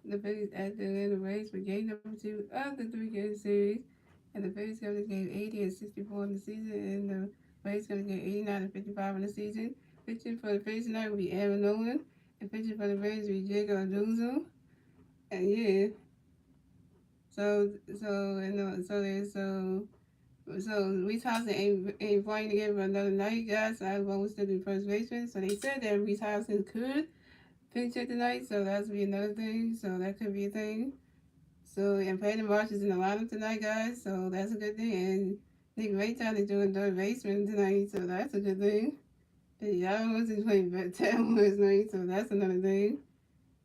the Phillies Atlanta Braves for game number 2 of the three-game series. And the Phillies going to game 80 and 64 in the season, and the Braves going to game 89 and 55 in the season. Pitching for the Phillies tonight will be Aaron Nolan, and pitching for the Braves will be Jacob Adunzo. And yeah, so Reese Houston ain't playing again for another night, guys. So I will still be first baseman. So they said that Reese Houston could pinch it tonight, so that's be another thing. So that could be a thing. So and Brandon Marsh is in the lineup tonight, guys. So that's a good thing. And Nick Rayton is doing third baseman tonight, so that's a good thing. Y'all wasn't playing Tam tonight, so that's another thing.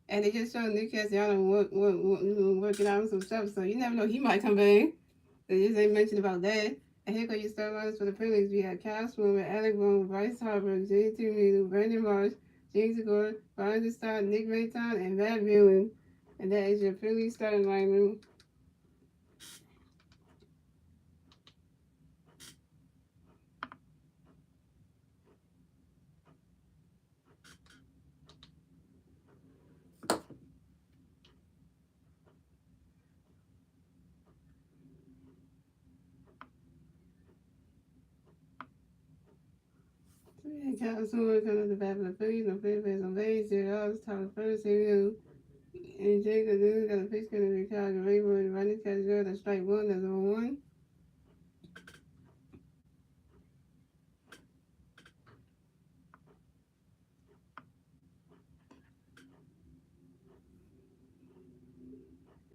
And they just showed Nick Castellanos working out some stuff, so you never know, he might come back. They just ain't mentioned about that. And here go your start runners for the Phillies. We have Kyle Swimmer, Alec Boone, Bryce Harper, J.T. Reed, Brandon Marsh, James Segura, Brian DeStott, Nick Rayton, and Matt Whelan. And that is your Phillies starting lineup. And Kyle Swimmer coming to the bat for the Phillies. No Phillies base on base. Zero outs. Top of first. Here we go. And Jacob Dune got a pitch going to be Kyle Gabriel. Running catch zero. That's strike one. That's 0-1.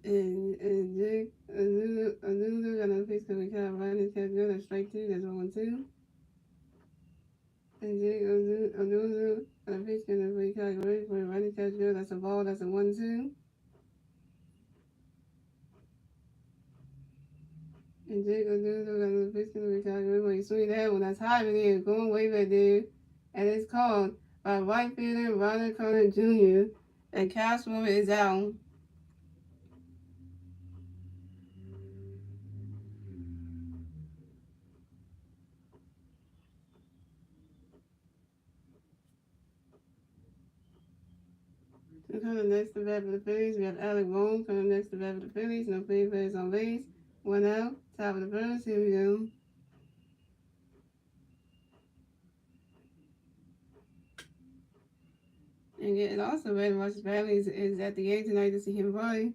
And Jake Azuzu got a pitch going to be Kyle Running catch zero. That's strike two. That's 0-2. And Jake Azuzu got a pitch going to be Kyle Gabriel. Running catch zero. That's a ball. That's a 1-2. And Jake Azuzu got a pitch going to be Kyle Gabriel. You swing that one. That's high in there. Going way back there. And it's called by right fielder Ronald Connor Jr. And Kyle Swimmer is out. So coming next to bat for the Phillies, we have Alec Boone coming next to bat for the Phillies. No Phillies players on base. One out. Top of the first. Here we go. And also Brandon Marsh's family is at the game tonight to see him play.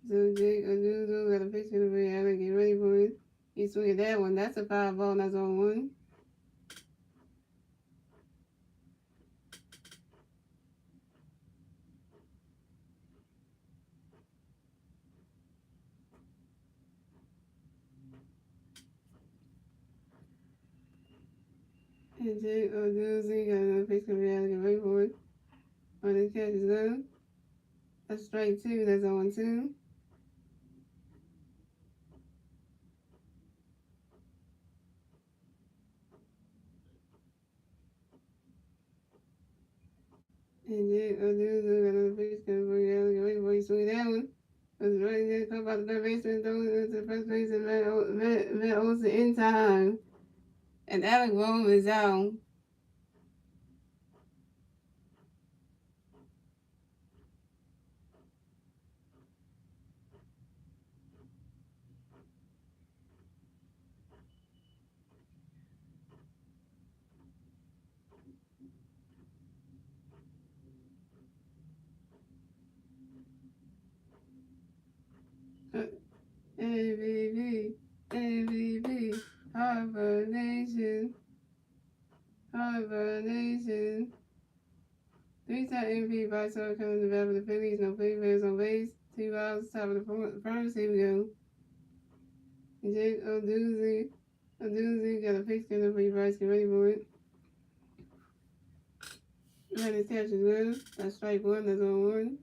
So Jake Azuzu got a pitch in the way. Alec, get ready for it. He's swinging that one. That's a foul ball. That's on one. And Jake Azuzu got another pitch in the way. Alec, get ready for it. On the catch is good. That's strike two. That's on 2. And Jake Azuzu got another pitch in the way. Alec, get ready for it. He's swinging that one. Was ready to come out the third baseman, throws it into first base, and Matt Olson in time. And Alec Boone is out. MVP, MVP, Harvard Nation, Harvard Nation. Three-time MVP by Star coming to bat for the Phillies. No Phillies players on base. 2 outs, top of the first. Here we go. Jake Oduzi got a pitch in the free price. Get ready for it. Got his catch as well. That's strike one. That's on 1.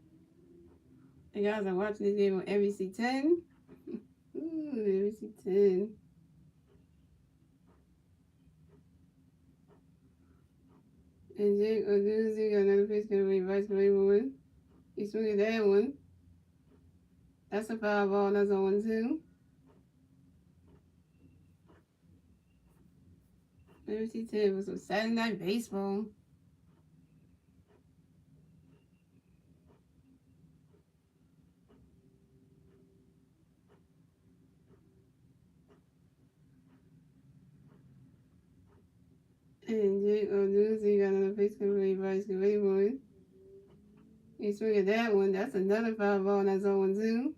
And guys are watching this game on MVC 10. Ooh, MVC 10. And Jake Oduzi got another pitch going to be vice one. He's swinging that one. That's a foul ball. That's on 1-2. MVC 10 was some Saturday Night Baseball. And Jake O'Doozy got another face cover, Bryce Gavay. You swing at that one, that's another foul ball, and that's 0-2.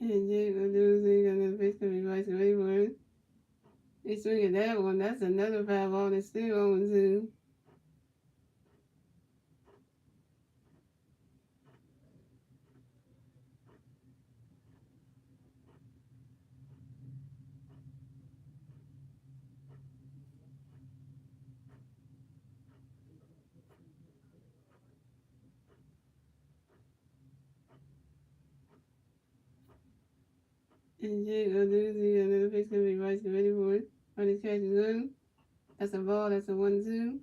And Jake O'Doozy got another face cover, Bryce Gavay. You swing at that one, that's another foul ball, and it's still 0-2. And Jake O'Doozy got another face cover, Bryce Gavay. On his catch is good. That's a ball, that's a 1-2.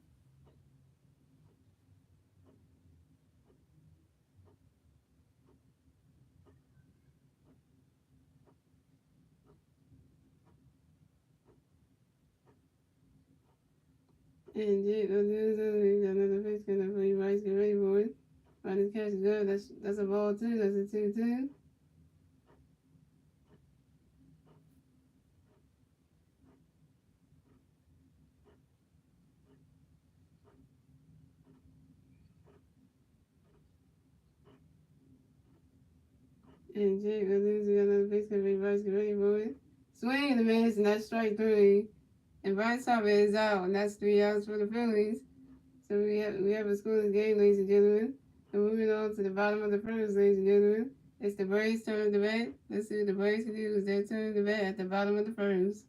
And Jake O'Doozy got another face cover, Bryce Gavay. On his catch is good. That's a ball too. That's a 2-2. And Jake O'Doozy got another base cover, Bryce Gavay. Swing and a miss, and that's strike 3. And Bryce Harper is out, and that's 3 outs for the Phillies. So we have a scoreless game, ladies and gentlemen. And moving on to the bottom of the first, ladies and gentlemen. It's the Braves' turn to bat. Let's see what the Braves can do. It's their turn to bat at the bottom of the first.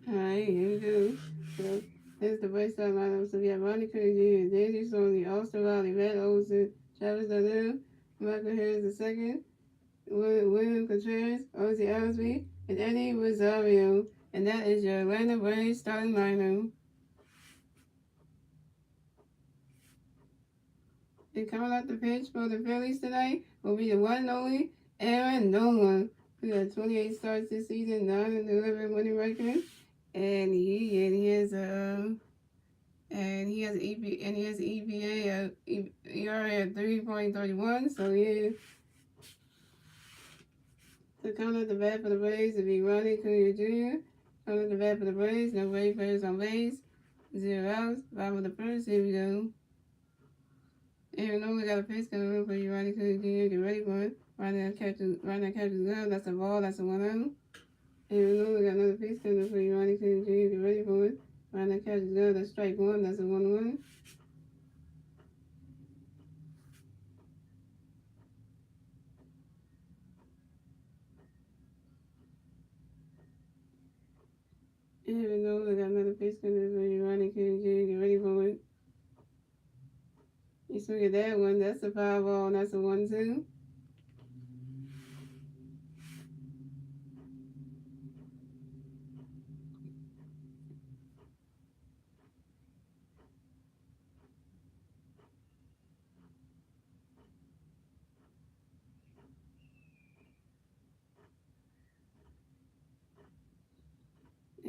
Alright, here we go. So, here's the Braves starting lineup. So we have Ronnie Cook Jr., Daisy Stoney, Austin Riley, Matt Olson, Travis Darnell, Michael Harris II, William Contreras, Ozzy Osby, and Eddie Rosario. And that is your Atlanta Braves starting lineup. And coming out the pitch for the Phillies tonight will be the one and only Aaron Nola, who had 28 starts this season, 9-11 winning record, and he has a EPA ERA of 3.31. So yeah, to come at the bat for the Braves will be Ronnie Cook Jr. Coming at the bat for the Braves, no Brave players on base, 0 outs. Bottom of the first, here we go. Aaron Nola got a pitch coming up for you, Ronnie Cook Jr. Get ready for it. Right now catches gun. That's a ball. That's a 1-0. And we know we got another piece coming for you, Ronnie King Jr. Get ready for it. Ron that catches good. That's strike one. That's a 1-1. And we know we got another piece coming for you, Ronnie King Jr. Get ready for it. You swing at that one. That's a 5-ball. That's a 1-2.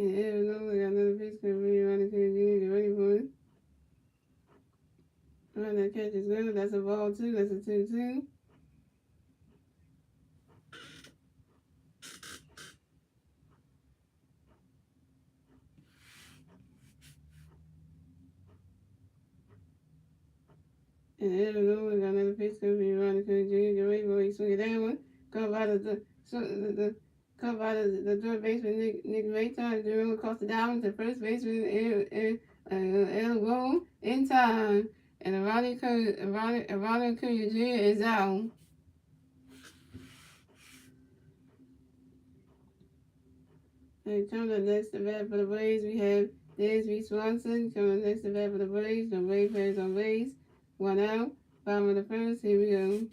And we know we got another piece coming for you, Ronnie King Jr. Get ready for it. Ron that catches good. That's a ball 2. That's a 2-2. And we got another pitch coming from Ronnie King Jr. Get ready for it. You swing at that one. Come out of come out of the third baseman Nick Rayton. Drill across the diamond to first baseman elbow in time. And Ronnie King Jr. is out. And coming up next to bat for the Braves, we have Dansby Swanson. Coming next to bat for the Braves. The Braves players on base. 1 out. Bottom of the first. Here we go.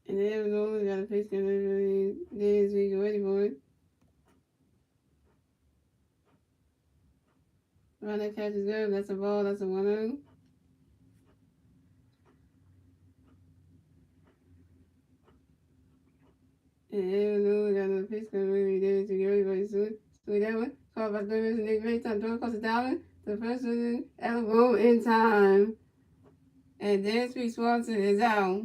And then we got a pitch coming. Dansby, get ready for it. Run that catch is good. That's a ball. That's a 1-0. And we got another pitch coming. We did it to get ready for it. Swing that one. Caught by third baseman Nick Rayton. Throw across the diamond. The first one elbow in time. And Dansby Swanson is out.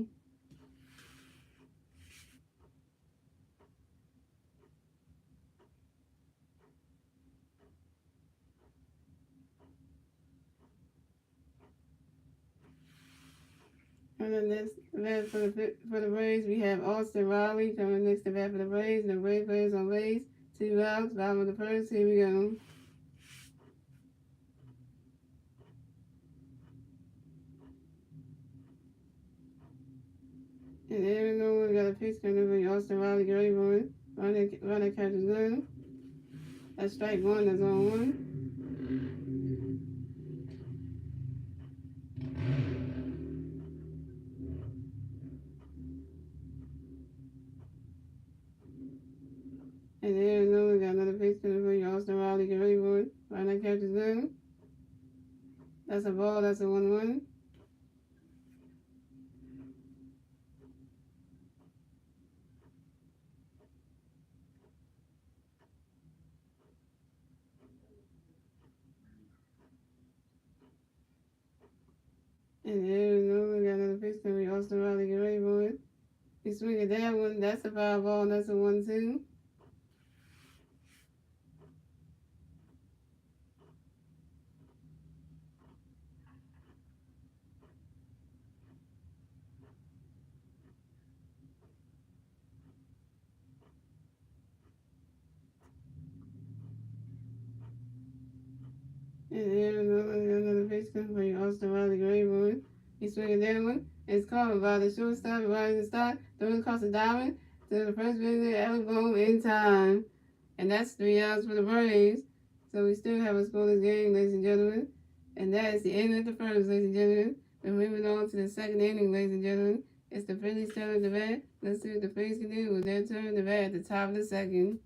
And then next bat for the Braves, we have Austin Riley coming next to bat for the Braves. The Braves players on base. 2 outs. Bottom of the first. Here we go. And then we got a pitch coming from Austin Riley. Get ready for it. Run that catch is good. That's strike one. That's on 1. And then we got another pitch coming from Austin Riley. Get ready for it. Run that catch is good. That's a ball. That's a 1-1. And then we got another pitch coming from Austin Riley. Get ready for it. You swing at that one. That's a 5-ball. That's a 1-2. And then another pitch coming from Austin Riley. Get ready for it. You swing at that one. It's caught by the shortstop. Rising stop. Throws across the diamond to the first baseman elbow in time. And that's 3 outs for the Braves. So we still have a scoreless game, ladies and gentlemen. And that is the end of the first, ladies and gentlemen. We're moving on to the second inning, ladies and gentlemen. It's the Phillies' turn to bat. Let's see what the Phillies can do with their turn to bat at the top of the second.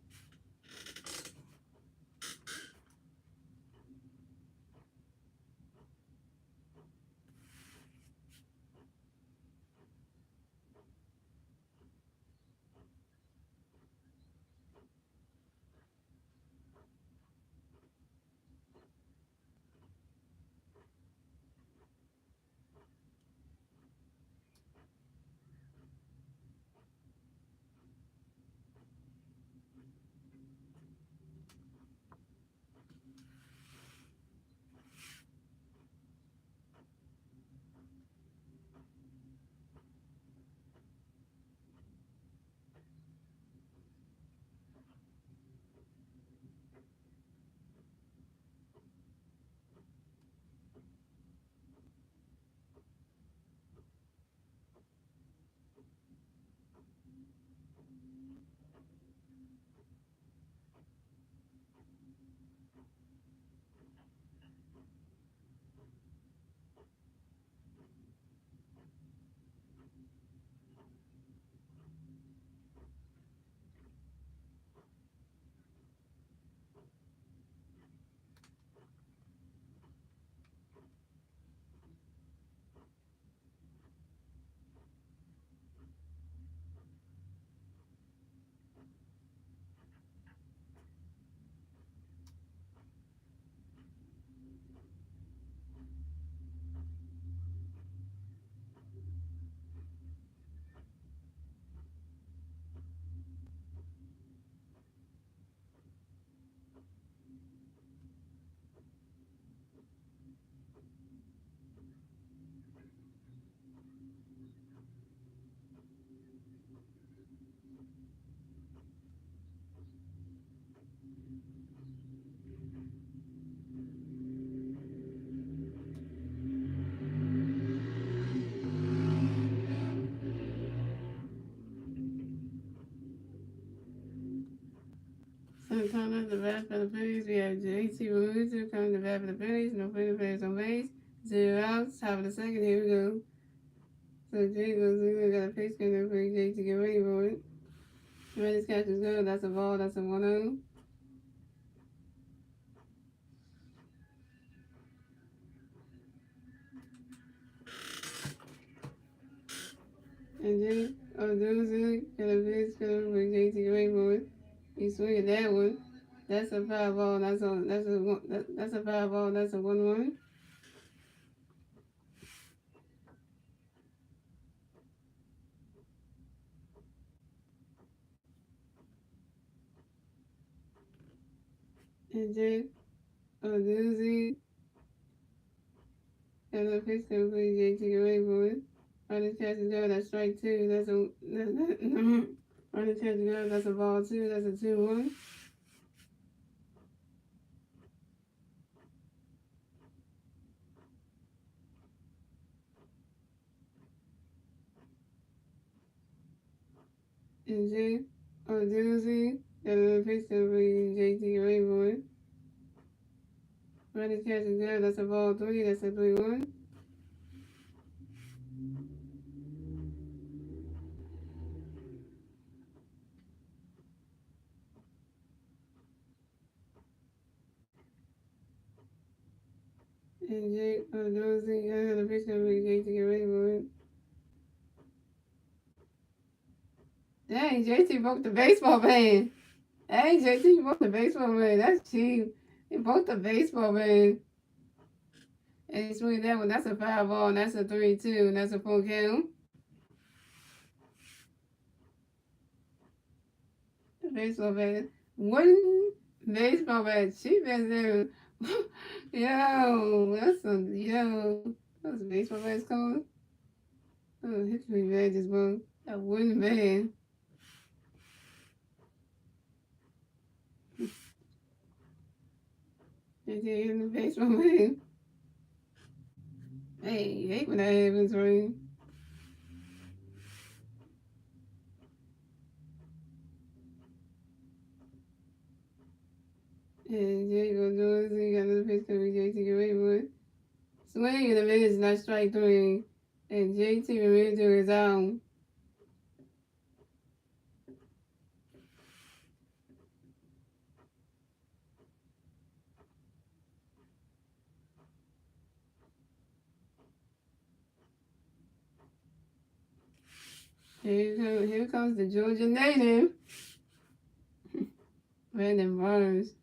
Sometimes the bat for the Phillies, we have JT Remuto coming to bat for the Phillies, no further players on base, 0 outs, top of the second, here we go. So Jay goes in, got a pitch coming for Jay to get ready for it. When this catch is good, that's a ball, that's a 1-0. And Jay, Doozy, got a pitch coming for Jay to get ready for it. He swinging that one. That's a foul ball, that's a foul ball, that's a 1-1. And Jay, Doozy, got a pitch coming for Jay to get ready for it. On this catch is good, that's strike two, that's a, on this catch is good, that's a ball two, that's a 2-1. And Jay, Doozy, got a pitch coming for Jay to get ready for it. On this catch is good, that's a ball three, that's a 3-1. And Jay, Doozy, got a pitch coming for Jay to get ready for it. Dang, JT broke the baseball ban. Dang, JT broke the baseball ban. That's cheap. He broke the baseball ban. And he swing that one. That's a foul ball. And that's a 3-2. And that's a full count. The baseball ban. One baseball ban. Cheap as there. Yo, that's a What's the baseball ban's called? Oh, history badges, bro. That wooden ban. JT in the baseball ban. Hey, you hate when that happens, right? And Jay gonna do it. So you got another pitch coming. JT get ready for it. Swing and a miss, not strike three. And JT Remuto is out. Here comes the Georgia native, Brandon Barnes.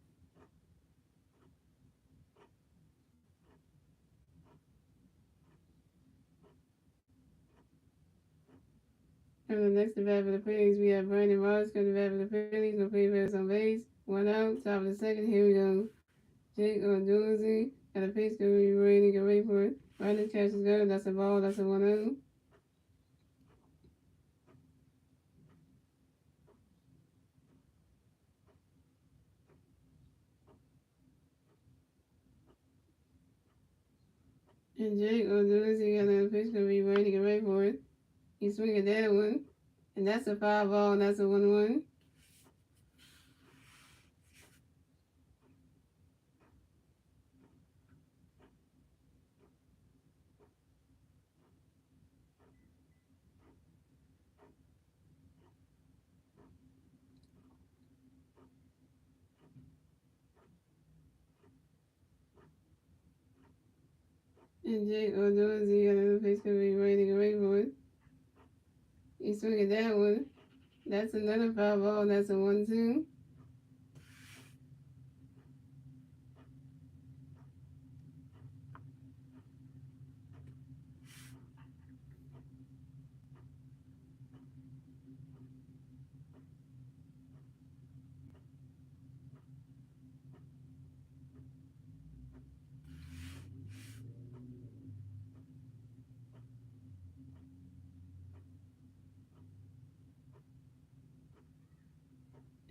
And the next to bat for the Phillies, we have Brandon Barnes coming to bat for the Phillies. No players on base. 1 out, top of the second. Here we go. Jake Odorizzi got a pitch going to be ready to get ready for it. Brandon catches good. That's a ball. That's a 1-0. And Jake Odorizzi got a pitch going to be ready to get ready for it. He's swinging that one. And that's a foul ball, and that's a 1-1. And Jake O'Dorsey got another pitch gonna be waiting away for it. He swing at that one. That's another foul ball. That's a 1-2.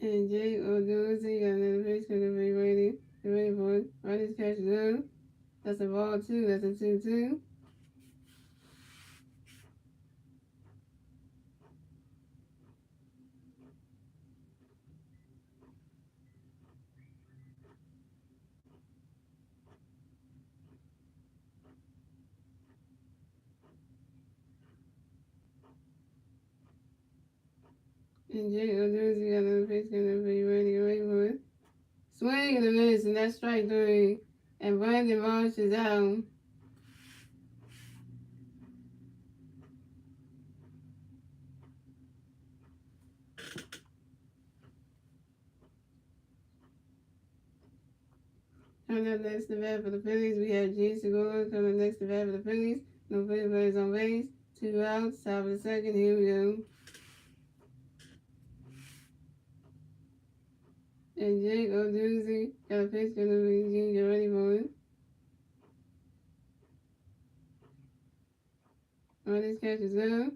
And Jake O'Dorsey got another pitch gonna be waiting for it. Right, his catch is up. That's a ball two. That's a 2-2. And Jake O'Dorsey got another pitch gonna be waiting away for it. Swing and a miss, and that's strike three. And Brandon Marsh is out. Coming up next to bat for the Phillies, we have Gene Segura coming next to bat for the Phillies. No Phillies players on base. 2 outs, top of the second. Here we go. And Jake O'Dorsey got a pitch gonna be Gene. Get ready for it. All these catches up.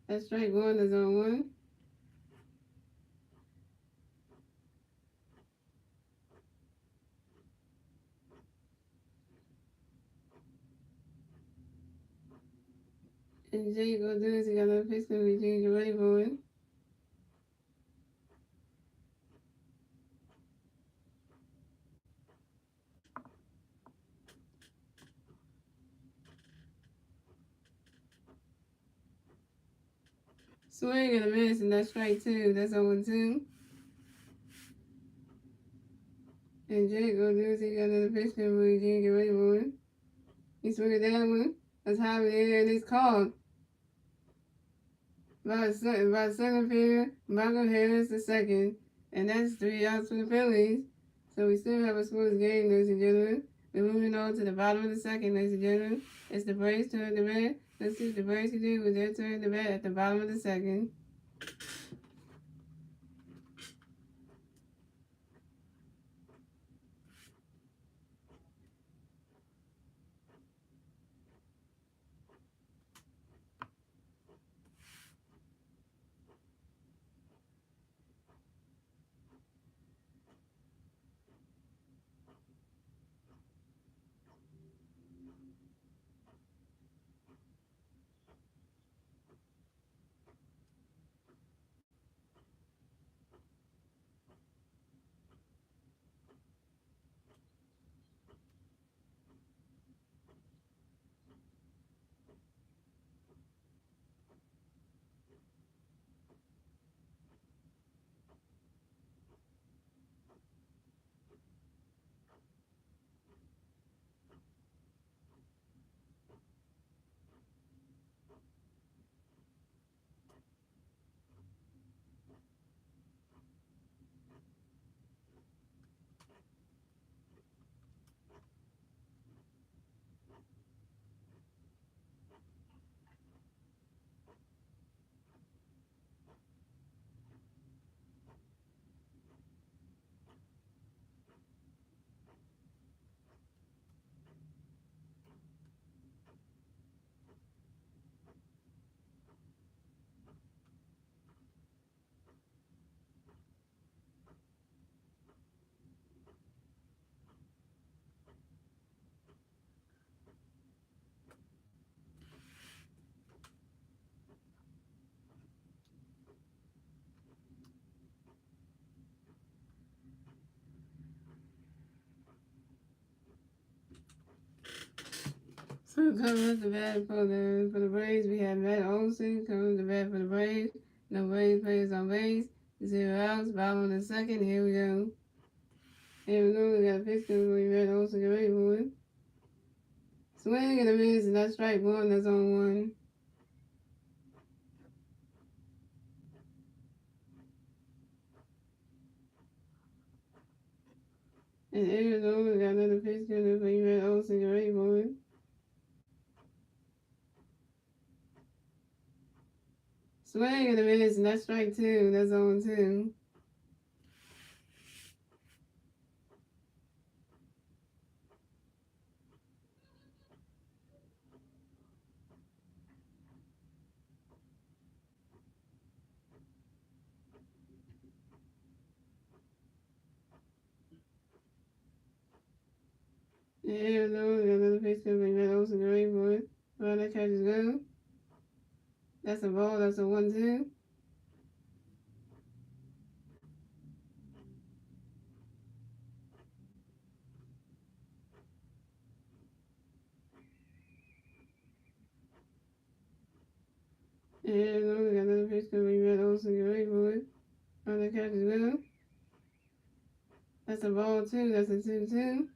That's strike one. That's on one. And Jake O'Dorsey got another pitch gonna be Gene. Get ready for it. Swing and a miss, and that's strike two. That's 0-2. And Jake O'Dorsey got another pitch gonna be Gene. Get ready for it. He swung at that one. That's high in the air, and it's called by center fielder Michael Harris II. And that's 3 outs for the Phillies. So we still have a smooth game, ladies and gentlemen. We're moving on to the bottom of the second, ladies and gentlemen. It's the Braves' turn to bat. Let's see what the Braves can do with their turn to bat at the bottom of the second. So coming up the bat for the Braves, we have Matt Olson coming to bat for the Braves. No Braves players on base. 0 outs, bottom of the second. Here we go. Here we go. We got a pitch coming. Matt Olson. Get ready for it. Swing and a miss, and that's strike one. That's on one. And Arizona got another pitch coming for you at Olsen. You're ready for it. Swing and a miss, and that's strike two. That's on two. And Arizona got another pitch coming for you at Olsen. You're ready for it. Well, that catch is good. That's a ball. That's a 1-2. And Arizona got another pitch coming for you at Olsen. You're ready for it. Well, that catch is good. That's a ball two. That's a 2-2.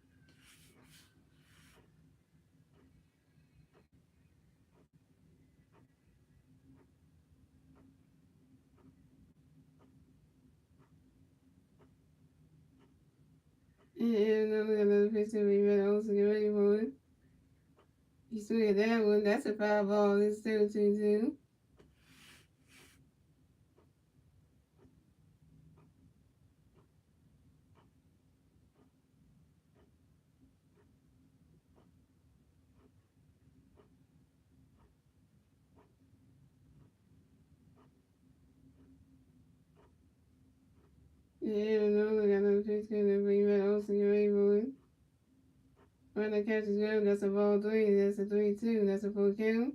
And Arizona got another pitch coming for you at Olsen. You're ready for it. You swing at that one. That's a foul ball. It's still 2-2. Yeah, no, I got no pitch coming for you at Olsen. You're ready for it. When the catch is good, that's a ball three. That's a 3-2. That's a full count.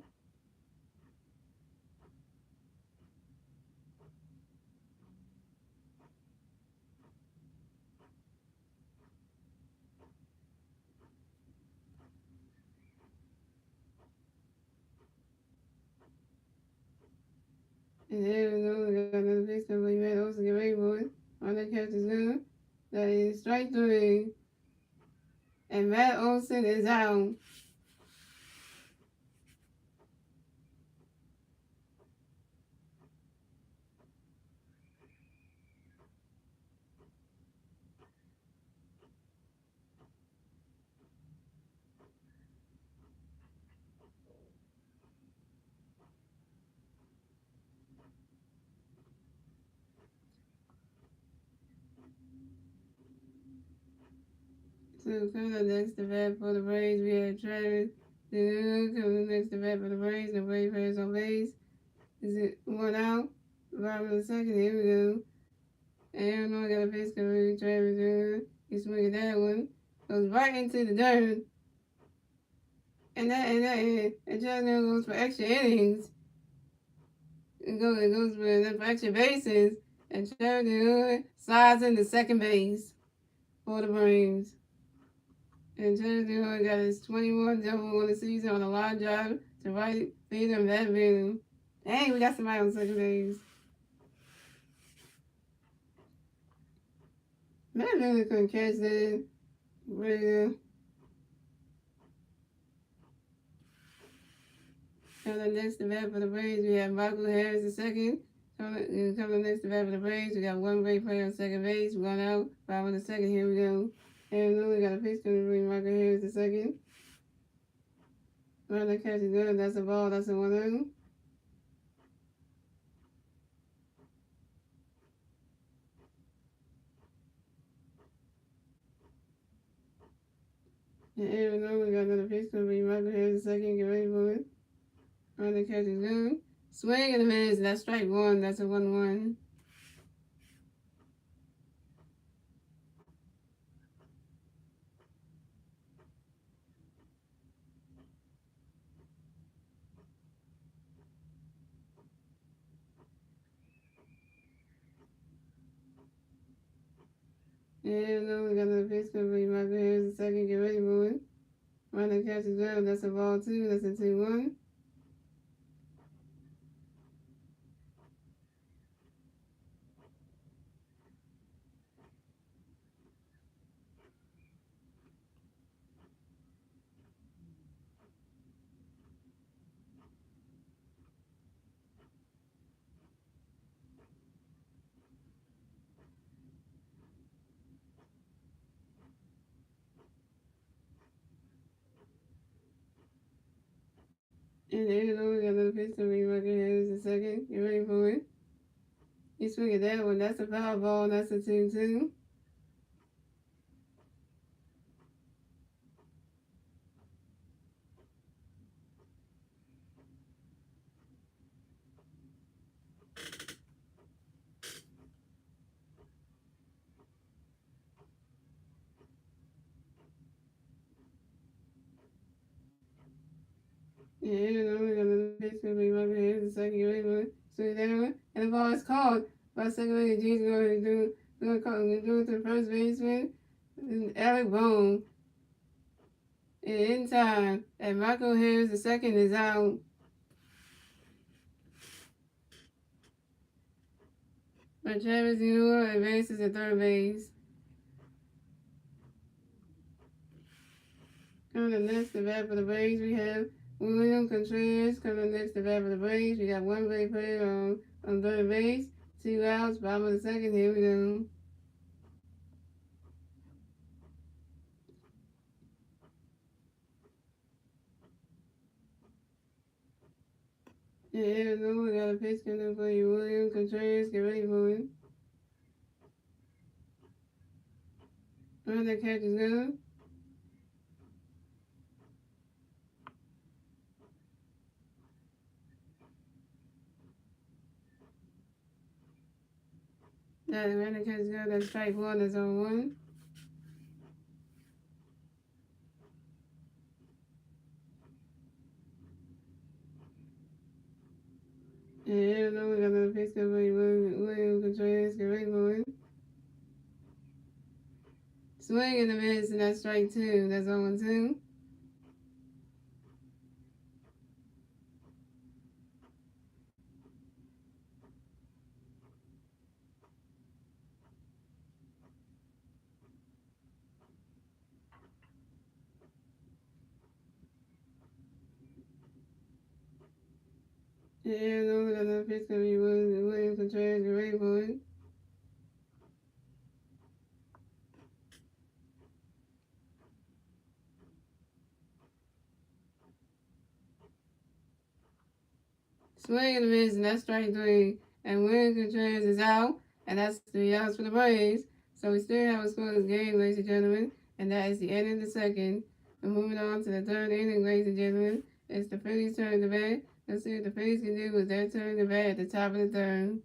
And Arizona got another pitch coming for you at Olsen. Get ready for it. When the catch is good, that is strike three. And Matt Olsen is out. So coming up next to bat for the Braves, we have Travis. Coming next to bat for the Braves, the Braves players on base. Is it one out? Bottom of the second, here we go. And I got a pitch coming, Travis. He swinging that one. Goes right into the dirt. And Travis goes for extra innings. It goes for extra bases. And Travis slides into second base for the Braves. And Travis got his 21 double on the season on a line drive to right field and that field. Dang, we got somebody on second base. Matt really couldn't catch that. But, coming next to bat for the Braves, we have Michael Harris the second. Coming next to bat for the Braves, we got one Brave player on second base, one out, five on the second. Here we go. And we got a pitch coming to bring Michael Harris the second. Runner catch is good. That's a ball. That's a 1-0. And we got another pitch coming to bring Michael Harris the second. Get ready for it. Runner catch is good. Swing and a miss. That's strike one. That's a 1-1. And we got another pitch coming to bring Michael Harris the second. Get ready for it. Runner catch is good. That's a ball two. That's a 2-1. And there you go, we got another pitch to me right here. Here's the second. You ready for it? You swing at that one. That's a foul ball. That's a 2-2. Yeah, you know, we got another pitch to me right here. Here's the second. You ready for it? Swing at that one. And the ball is caught by second base. G's going to do it to the first baseman. And Alec Bohm. And in time. And Michael Harris, the second, is out. But Travis Mueller advances to third base. Coming up next to bat for the Braves, we have William Contreras. Coming up next to bat for the Braves, we got one base player on third base, 2 outs, bottom of the second. Here we go. Yeah, here we go. We got a pitch coming up for you, William Contreras. Get ready for it. That catch is good. That catch is good. That's strike one. That's on one. Yeah, here we go. We got another pitch coming for you, William Contreras. Get ready for it. Swing and a miss, and that's strike two. That's on 2. Yeah, no, we got another pitch coming for you, William Contreras. Get ready for it. Swing and a miss, and that's strike three. And William Contreras is out, and that's 3 outs for the Braves. So we still have a scoreless game, ladies and gentlemen, and that is the end of the second. We're moving on to the third inning, ladies and gentlemen. It's the Phillies' turn to bat. Let's see what the Phillies can do with their turn to bat at the top of the third.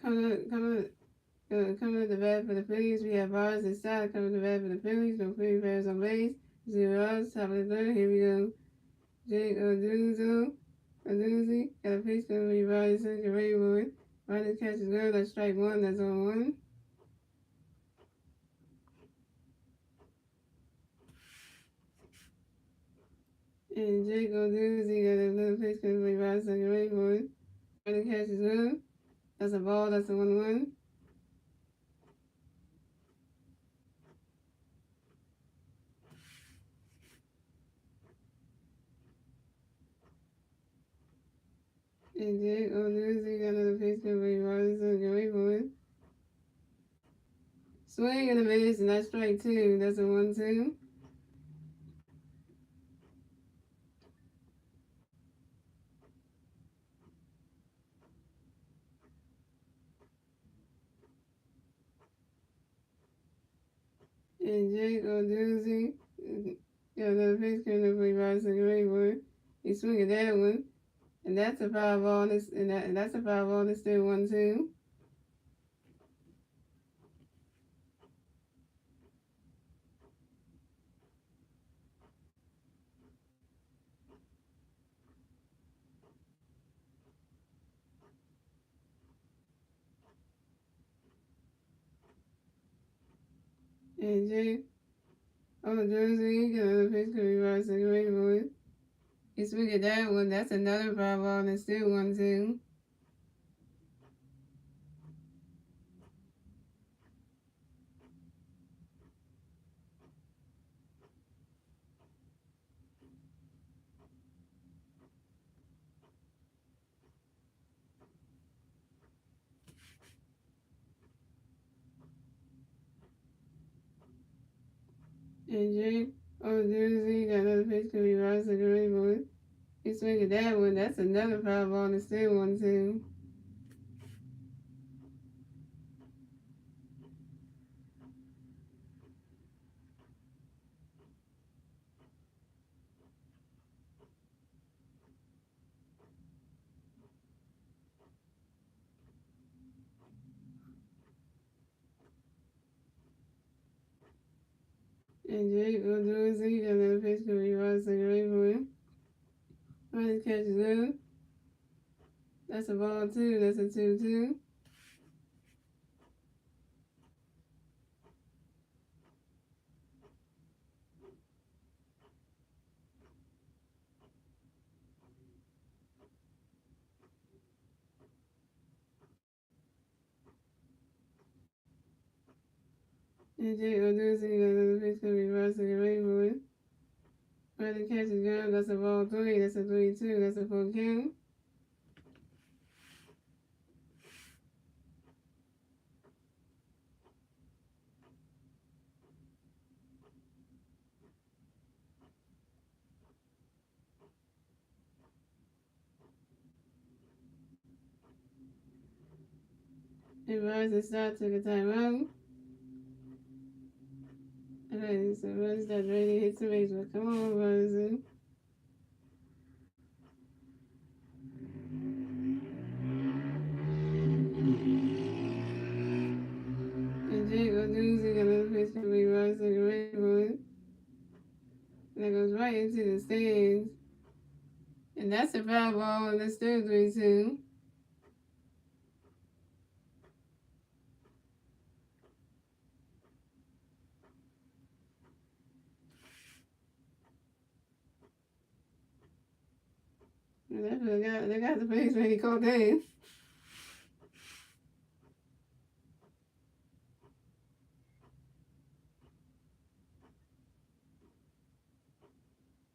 Coming to the bat for the Phillies, we have Bars and Side coming to the bat for the Phillies. No Phillies players on base. 0 outs. Top of the third. Here we go. Jake Oduzzi. Got a pitch coming to be Bars and Second Raywood. Running catches good. That's strike one. That's on one. And Jake Oduzzi got a little pitch coming to be Bars and Second Raywood. Running catches good. That's a ball. That's a 1-1. And Jake Oduzzi got another pitch coming to be Bars and Second Raywood. Swing and a miss, and that's strike two. That's a 1-2. And Jake Oduzzi got another pitch coming up for Boston Greenwood. He swing at that one, and that's a foul ball. And that's a foul ball. It's still 1-2. And Jake Oduzzi got another pitch coming up for Boston Greenwood. He swing at that one. That's another foul ball. And it's still 1-2. And Jake Oduzzi got another pitch coming up for Boston Greenwood. He swing at that one. That's another foul ball. And it's still 1-2. And Jake Oduzzi got another pitch coming up for Boston Greenwood. Running catch is good. That's a ball two. That's a 2-2. And Jake Oduzzi got another pitch coming to be Boston Greenwood. Running catch is good. That's a ball three. That's a 3-2. That's a full count. And Boston Star took a timeout. Alright, so Boston Star's ready to hit some baseball. Come on, Boston. And Jake Oduzzi got another pitch coming to be Boston Greenwood. That goes right into the stands. And that's a foul ball, and it's still 3-2. They got the place when he called in.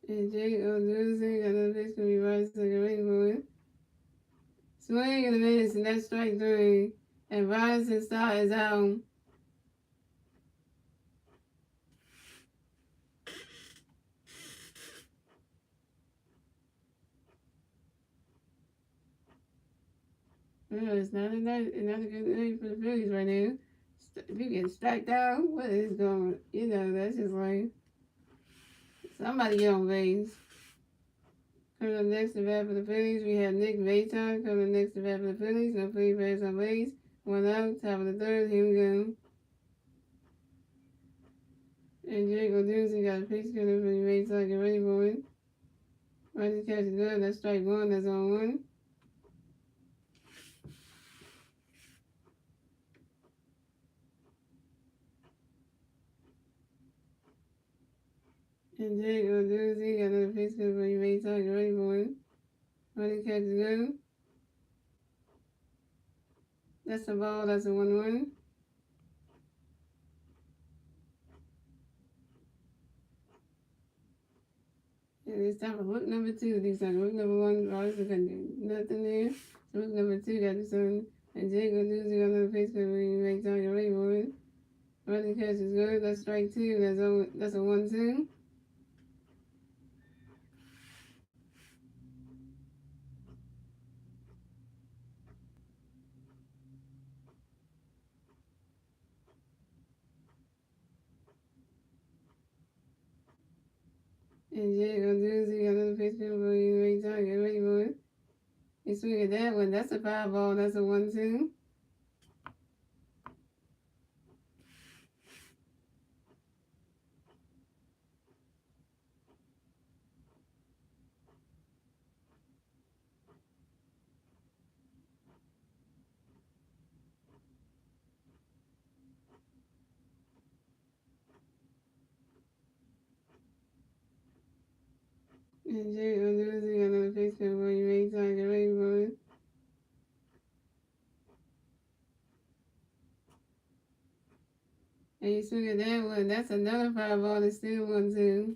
And Jake Oduzzi got another pitch coming to be Boston Greenwood. Swing and a miss, and that's strike three. And Boston Star is out. Well, it's not another good night for the Phillies right now. If you get struck down, what is going? That's just like somebody get on base. Coming up next to bat for the Phillies, we have Nick Vayton coming next to bat for the Phillies. No Phillies players on base. One out, top of the third. Here we go. And Jacob Dempsey got a pitch coming from the right side. Get ready for it. Right to catch is good. That's strike one. That's on one. And Jacob Dempsey got another pitch coming from the right side. Get ready for it. Right to catch is good. That's a ball. That's a 1-1. And it's time for hook number two. These are hook number one. Obviously, couldn't do nothing there. So hook number two got the sun. And Jacob Dempsey got another pitch coming from the right side. Get ready for it. Right to catch is good. That's strike two. That's a 1-2. And Jacob Dempsey got another pitch coming from the right side. Get ready for it. You swing at that one. That's a foul ball. That's a 1-2. And Jacob Dempsey got another pitch coming from the right side. Get ready for it. And you swing at that one. That's another foul ball. It's still 1-2.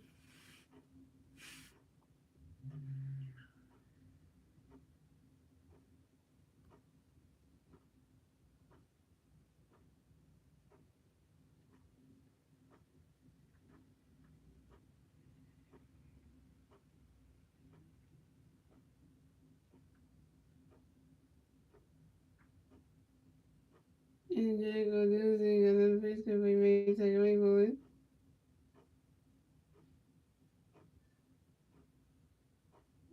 And Jacob Dempsey got another pitch coming from the right side. Get ready for it.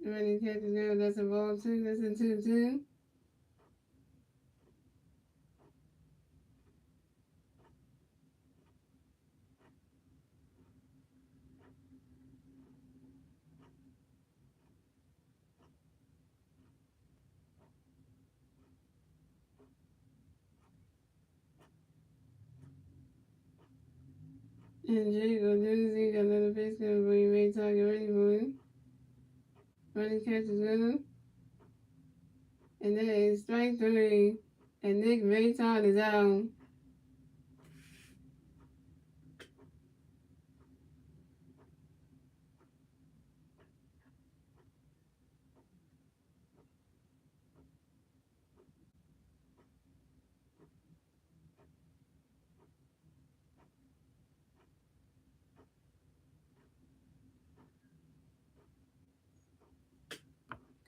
Ready to catch is good. That's a ball two. That's a 2-2. And Jacob Dempsey got another pitch coming from the right side. Get ready for it. Ready to catch is good. And that is strike three. And Nick Mayton is out.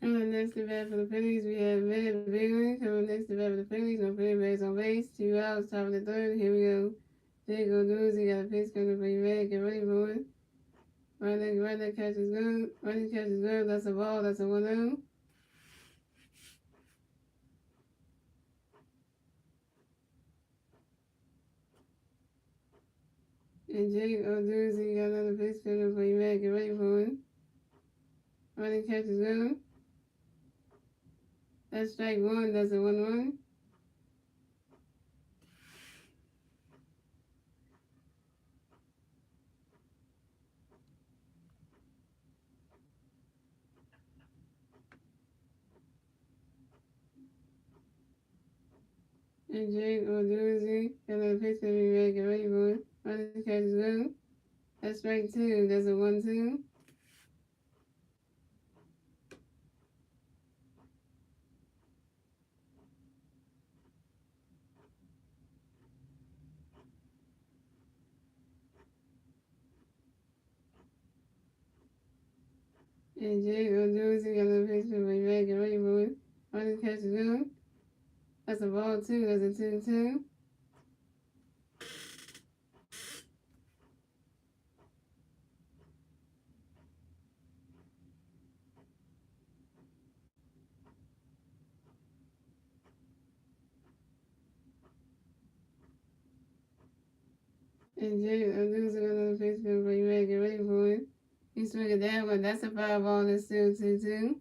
Coming next to bat for the Phillies, we have Matt Bigley. Coming next to bat for the Phillies, no Philly base on base. 2 outs, top of the third. Here we go. Jacob Dempsey got a pitch coming for you, man. Get ready for it. Right leg catch is good. Right leg catch is good. That's a ball. That's a 1-0. And Jacob Dempsey got another pitch coming for you, man. Get ready for it. Right leg catch is good. That's strike one. That's a 1-1. And Jacob Dempsey got another pitch coming for you, man. Get ready for it. Right leg catch is good. That's strike two. That's a 1-2. And Jacob Dempsey got another pitch coming for you, man. Get ready for it. Right leg catch is good. That's a ball two. That's a 2-2. And Jay, I'm losing another Facebook, but you better get ready for it. He's swinging that one. That's a foul ball. That's still 2-2.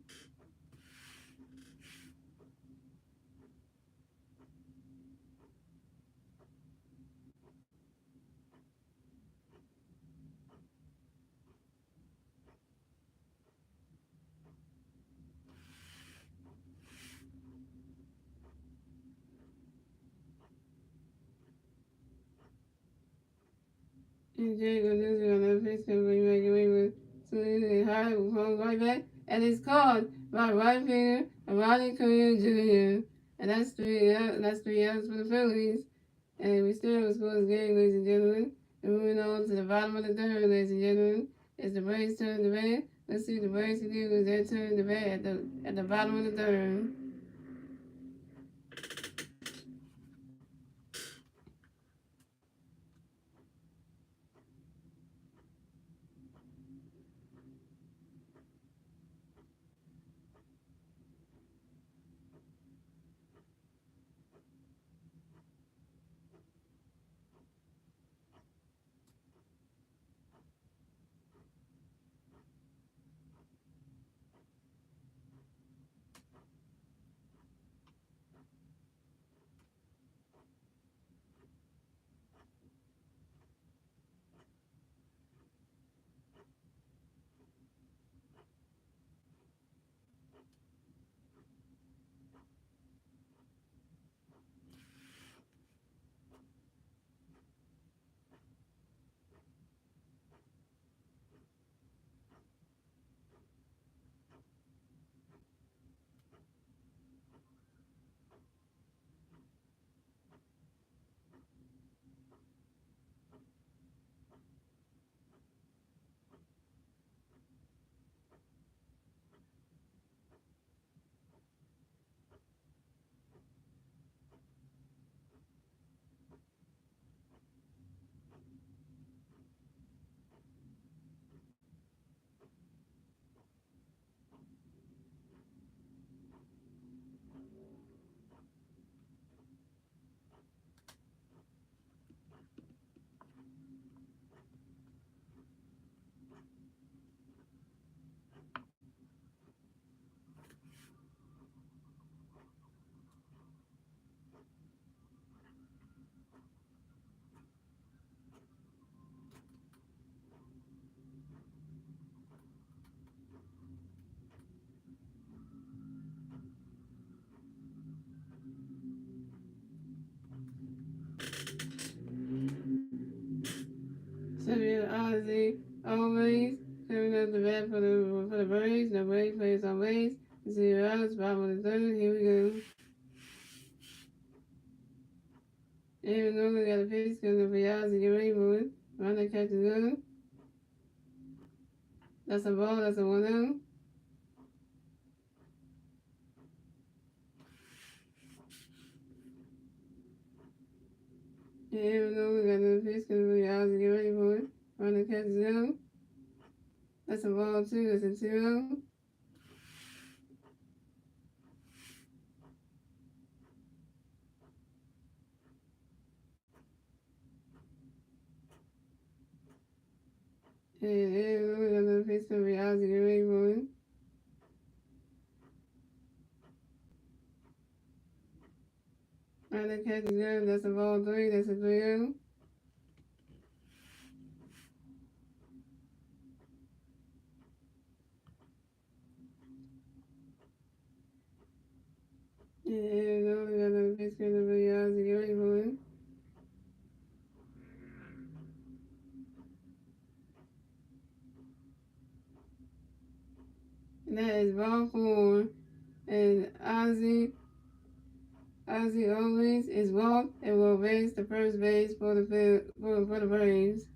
And Jay losing another Facebook, but you better get ready for it. So he's high, home right back. And it's caught by right fielder, Ronnie Coon Jr. And that's 3 outs for the Phillies. And we still have a scoreless game, ladies and gentlemen. And moving on to the bottom of the third, ladies and gentlemen. It's the Braves turn the bat. Let's see what the Braves can do with their turn the bat at the bottom of the third. So we have Ozzy always coming up the bat for the Braves. The Braves plays on base. 0 outs, bottom of the third. Here we go. Even though we got a pitch coming up for Ozzy, get ready for it. Runner catches good. That's a ball. That's a 1 out. Even though we got a pitch coming up for Ozzy, get ready for it. Runner catches good. That's a ball too. That's a 2 out. And even though we got a pitch coming for Ozzy, get ready for it. Runner catches good. That's a ball 3. That's a 3 out. Yeah, no, we got a pitch coming for Ozzy, get ready for it. That is ball 4. And Ozzy always is walked and will race the first base for the Braves.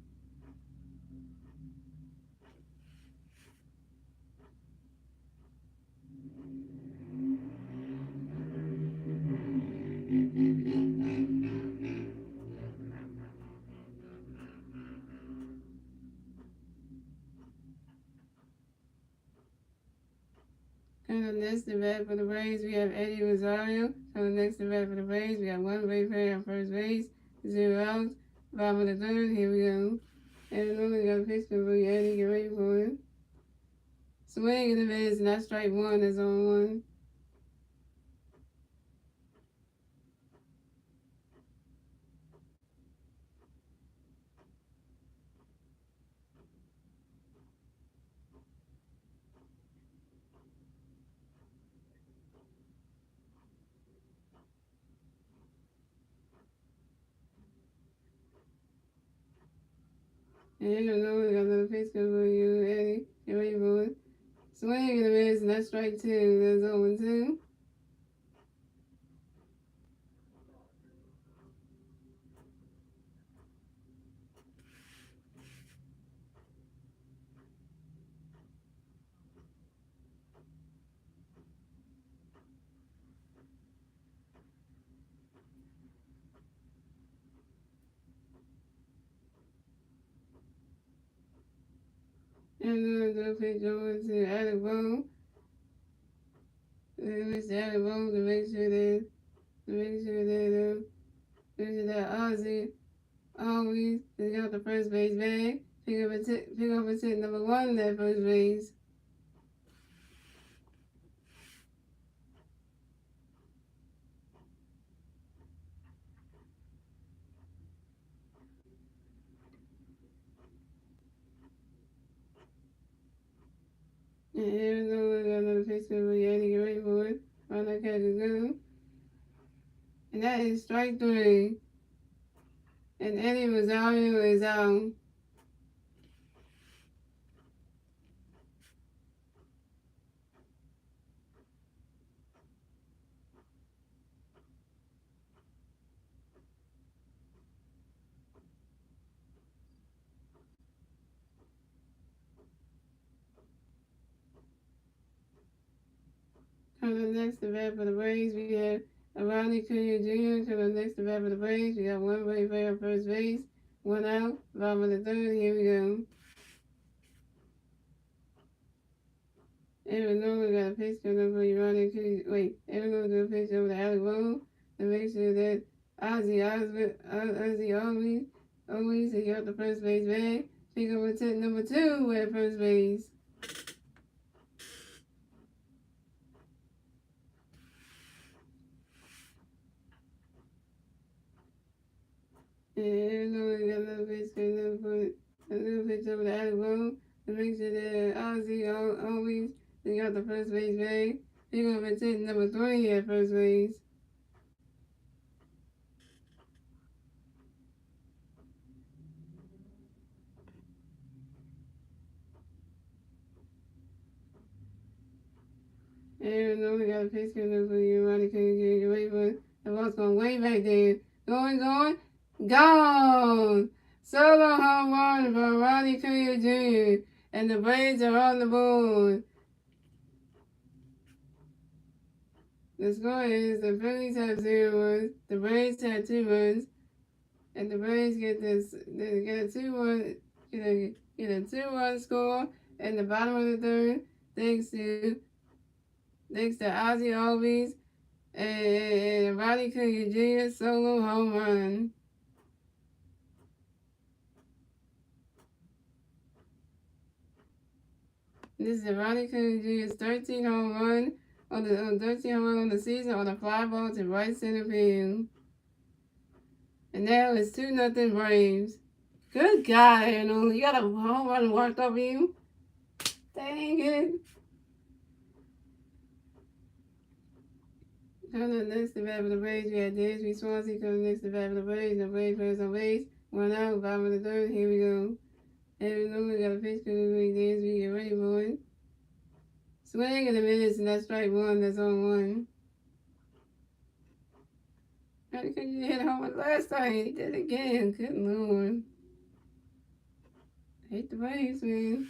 Coming next to bat for the Braves, we have Eddie Rosario. Coming next to bat for the Braves, we have one Brave player on first base, 0 outs. Bottom of the third, here we go. Arizona got a pitch for Eddie, get ready for it. Swing in the mids, and that's strike one, that's on one. And Arizona got another pitch for you, Eddie, get ready for it. Swing in the mids, and that's strike two, that's on 1-2. And the pitch over to Alec Boone. Mr. Alec Boone to make sure that Ozzy always got the first base bag. Pick up a tip number one at first base. And Arizona got another pitch for Yanni, get ready for it. On that catch is good. And that is strike three. And Eddie Rosario is out. Coming next to bat for the Braves, we have Ronnie Cunha Jr. Coming next to bat for the Braves, we got one Brave player on first base, one out, bottom of the third, here we go. Arizona got a pitch coming for Ronnie Cunha, Arizona got a pitch over to Alec Boone to make sure that Ozzy always he got the first base bag. Pick up a tip number two at first base. And Arizona got another pitch coming for a little pitch over to Alec Boone to make sure that Ozzy always he got the first base bag. Pick up a tip number three at first base. Arizona got a pitch coming for you, Ronnie Cunha. Wait for it. The ball's going way back there. Going. Gone! Solo home run for Ronnie Cunha Jr. And the Braves are on the board. The score is the Phillies have 0 runs, the Braves have 2 runs, and the Braves get a 2-1 get a 2-1 score in the bottom of the third, thanks to Ozzy Albies and Ronnie Cunha Jr. solo home run. This is Ronnie Cunha Jr.'s 13th home run on the season on a fly ball to right center field. And now it's 2-0 Braves. Good God, Arnold. You got a home run walked off you? Dang it. Coming up next to bat for the Braves, we got Dansby Swansea coming next to bat for the Braves. The Braves players on base. One out, bottom of the third. Here we go. Arizona got a pitch coming for Dansby. Get ready for it. Swing in the minutes, and that's strike one. That's on one. How could you hit a home run last time? He did it again. Good Lord. Hate the Braves, man.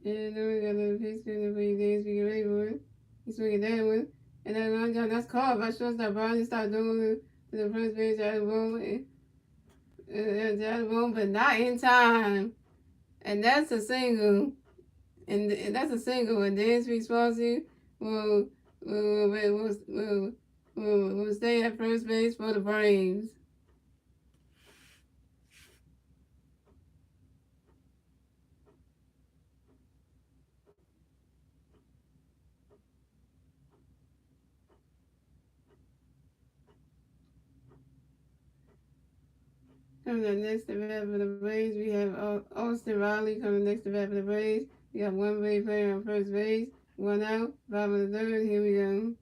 And then we got another pitch coming for Dansby. Get ready for it. He's swinging that one. And that run down, that's called by shortstop. Brian started doing to the first base out of the boom, but not in time. And that's a single. And that's a single. And Dansby Swansea will will stay at first base for the Braves. Coming up next to bat for the Braves, we have Austin Riley coming next to bat for the Braves. We got one Brave player on first base, one out, bottom of the third. Here we go.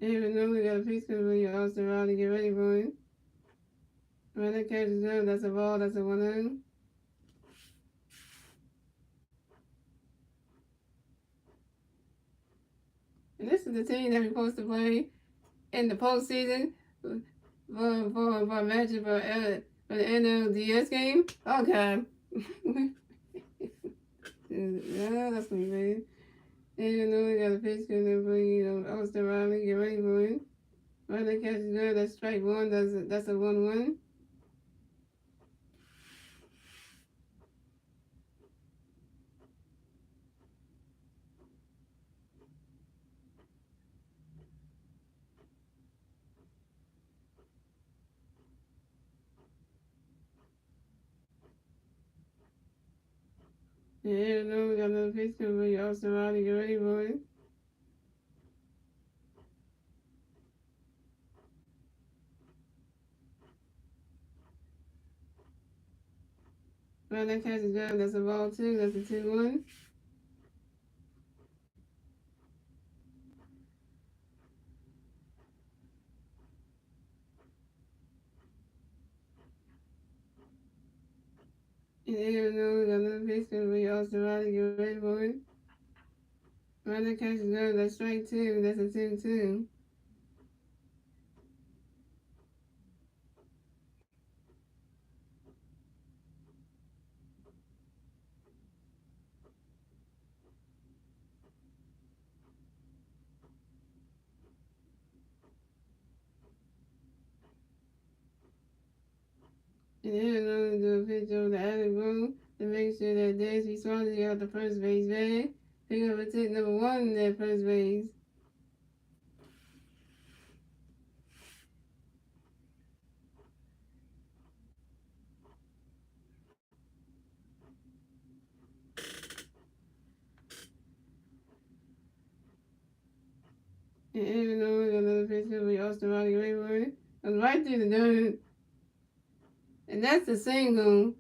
Even though we got a piece coming for you, Austin Riley, get ready for it. When that catch is good, that's a ball, that's a 1-0. And this is the team that we're supposed to play in the postseason for a matchup for the NLDS game. Okay. Yeah, that's what we made. Even though we got a pitch coming for you, Austin Riley, get ready for it. When that catch is good, that's strike one, that's a 1-1. And even though we got another pitch coming for you, Austin Riley, get ready for it. When that catch is good, that's a ball two, that's a 2-1. And even though we got another pitch coming for you, Austin Riley, get ready for it. When that catch is good, that's strike two, that's a 2-2. And even though we do a pitch over the alley room to make sure that Daisy Swansea got the first base bag. Pick up a tick number one in that first base. And even though we got another pitch coming for Austin Riley Rayburn, I'm right through the dirt. And that's a single.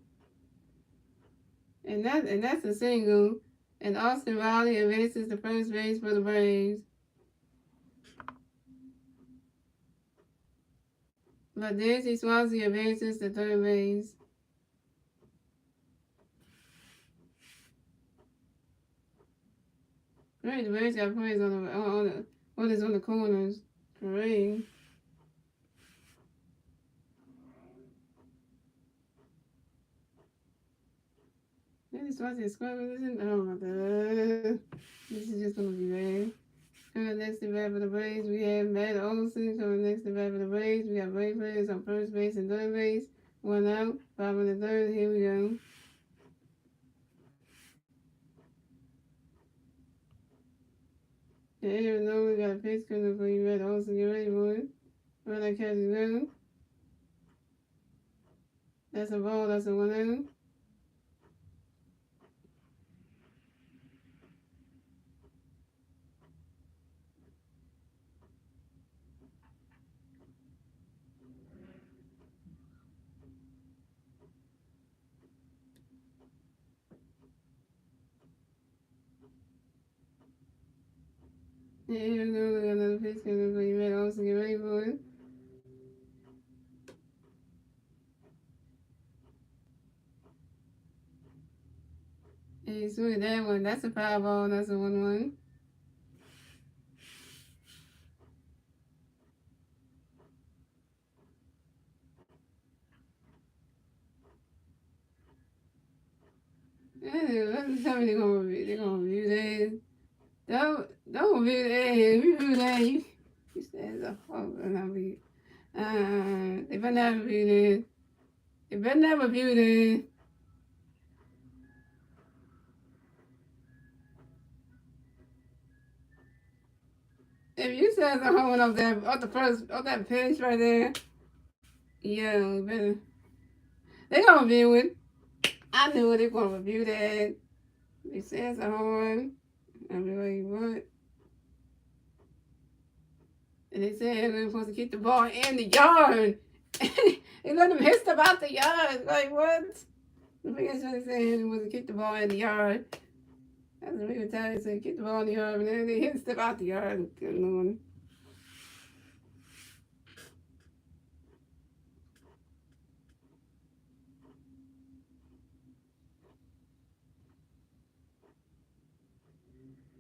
And that's a single. And Austin Riley advances to first base for the Braves. But Daisy Swansea advances to third base. Great, the Braves got plays on the corners. Great. Daisy Swansea square. Oh my god. This is just gonna be bad. Coming next to bat for the Braves, we have Matt Olson. Coming next to bat for the Braves, we got Brave players on first base and third base. One out, five in the third. Here we go. And even though we got a pitch coming for you, Matt Olson, get ready for it. When that catch is good. That's a ball, that's a 1-0. And even though we got another pitch coming for you, Matt Olson, get ready for it. And you swing that one, that's a foul ball, that's a 1-1. Let's tell me they're gonna review that. Don't review that. Review that. You stand the fuck and I'll be. They better not review that. They better not review that. If you said the home of that page right there, yeah, better. They gonna view it. I knew it. They gonna review that. It says a home. I'll be like, what? And they said they're supposed to keep the ball in the yard. They let them hit about the yard. Like, what? The biggest thing they said was to keep the ball in the yard. That's what we were telling you. Keep the ball in the yard. And then they hit step out the yard.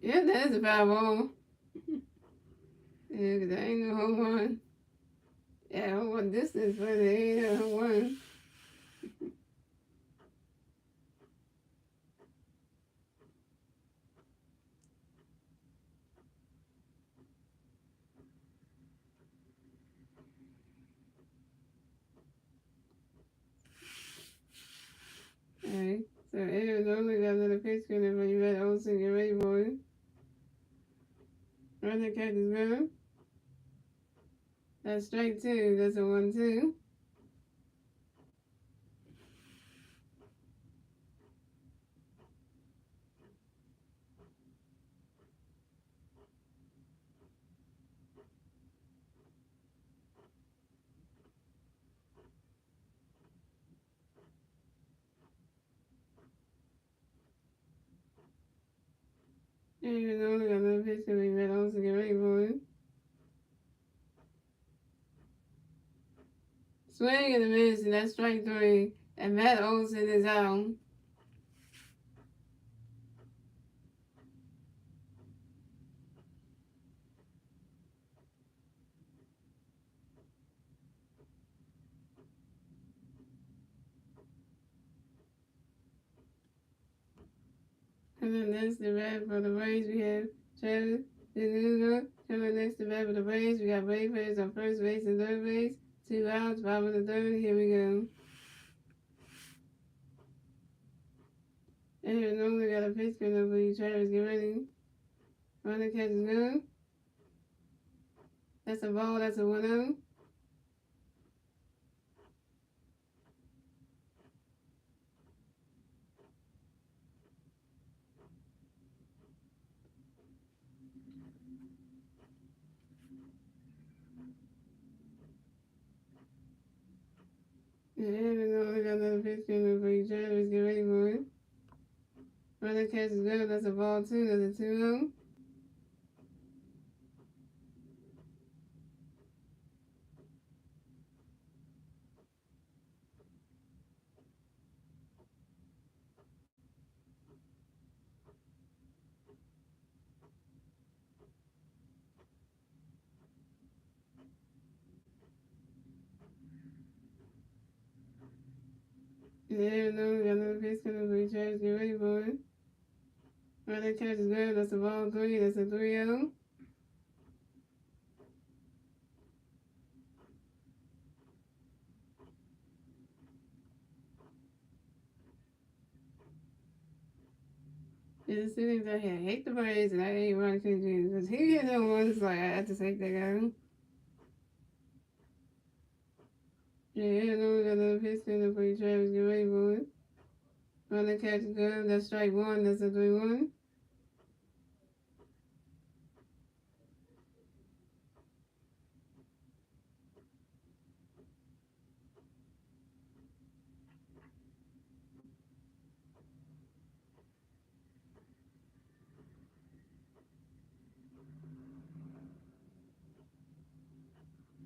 Yeah, that is a bad ball. Yeah, because there ain't no home run. Yeah, home run distance, but there ain't no home run. Alright, so Arizona got another pitch coming for you. Better also get ready for it. Run the catch is good. That's strike two. That's a 1-2. Arizona got another pitch coming. Better also get ready for it. Swing and a miss, and that's strike three. And Matt Olson is out. Coming next to bat for the Braves, we have Travis Denuga. Coming next to bat for the Braves, we got Brave players on first base and third base. 2 outs, 5 in the third. Here we go. Arizona got a pitch coming up for you, Travis. Get ready. Running catch is good. That's a ball. That's a 1-0. Arizona got another pitch coming up for you, Travis. Get ready for it. Running catch is good. That's a ball, too. That's a 2-0. Arizona got another pitch coming up for you, Travis. Get ready for it. Running catch is good. That's a ball, 3. That's a 3-0. Yeah, the students out here hate the Braves, and I hate Ron Kendrick. Because he hit home runs, like, I just hate that guy. Yeah, no, we got another pitch coming for you, Travis. Get ready for it. Running catch is good. That's strike 1. That's a 3-1.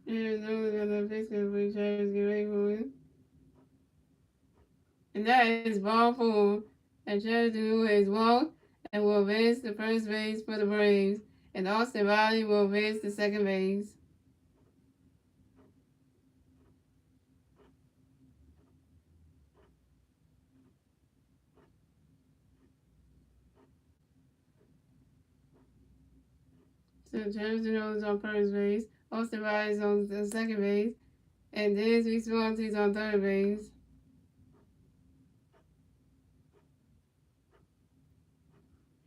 Arizona got another pitch coming for you, Travis. Get ready for it. And that is ball 4. And Travis is walked and will advance to first base for the Braves. And Austin Riley will advance to second base. So Travis is on first base. Austin Riley is on the second base. And Dansby Swanson is on third base.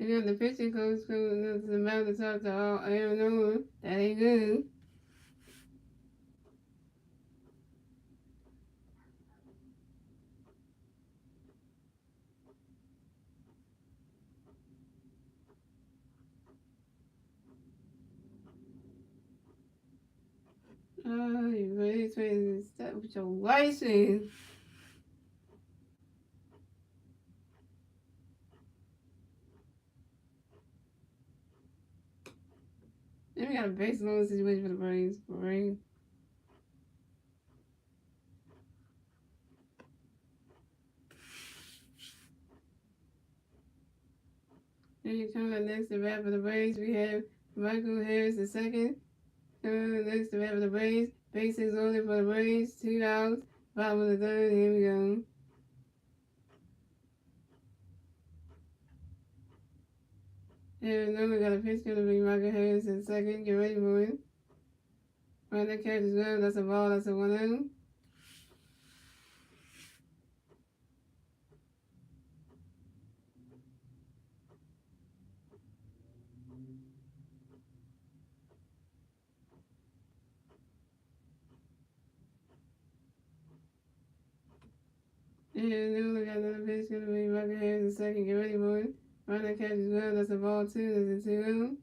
You got the pitching coach who the amount to talk to all Arizona. That ain't good. Oh, you really trying to stop with your license. Then we got a base loan situation for the Braves. Braves. Then you come up next to bat for the Braves. We have Michael Harris the second. Next to bat for the Braves. Bases only for the Braves. 2 outs. Bottom of the third. Here we go. And then we got a pitch going to be Michael Harris in second. Get ready for it. Right, that catch is good. That's a ball. That's a 1-0. And then we got another pitch going to be Michael Harris in second. Get ready for it. Right, that catch is good. That's a ball 2. That's a 2-0.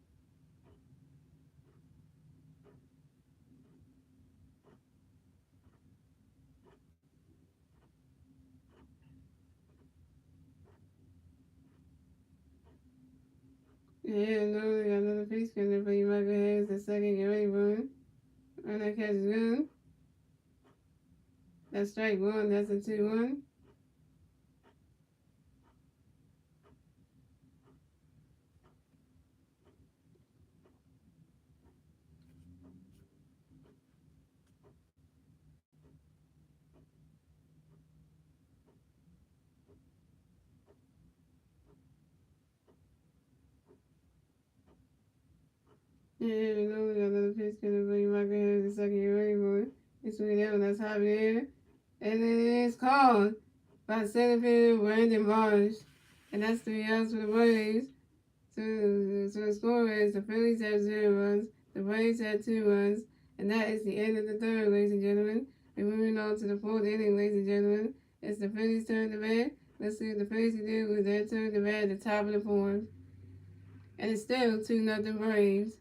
Yeah, no, we got another pitch going to be Michael Harris in second. Get ready for it. Right, that catch is good. That's strike 1. That's a 2-1. Yeah, no, we got another pitch going to be Michael Harris in second. Get ready for it. It's swing down. That's Javier. And it is called by center fielder Brandon Marsh. And that's 3 outs for the Braves. So the score is the Phillies have 0 runs, the Braves have 2 runs, and that is the end of the third, ladies and gentlemen. We're moving on to the fourth inning, ladies and gentlemen. It's the Phillies' turn to bat. Let's see what the Phillies can do with their turn to bat at the top of the fourth. And it's still 2-0 Braves.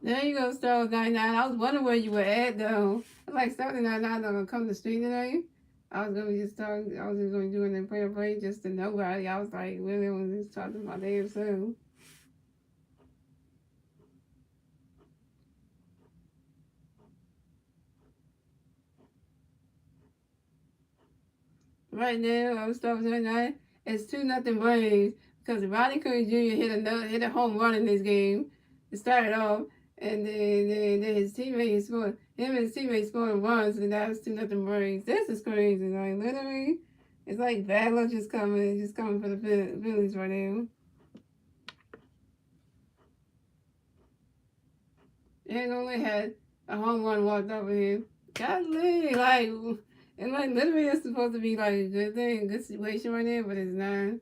There you go, Star 99. I was wondering where you were at, though. I was like, Star 99 not going to come to the street today. I was going to just talk, I was just going to do it in play just to nobody. I was like, really, I was just talking about damn self. Right now, I'm starting tonight. It's 2-0 Braves because Ronnie Curry Jr. hit a home run in this game. It started off, and then his teammates scored. Him and his teammates scored runs, and that was 2-0 Braves. This is crazy. Like literally, it's like bad luck just coming for the Phillies right now. And only had a home run walked over here. Golly, like, and like literally it's supposed to be like a good thing, good situation right there, but it's not.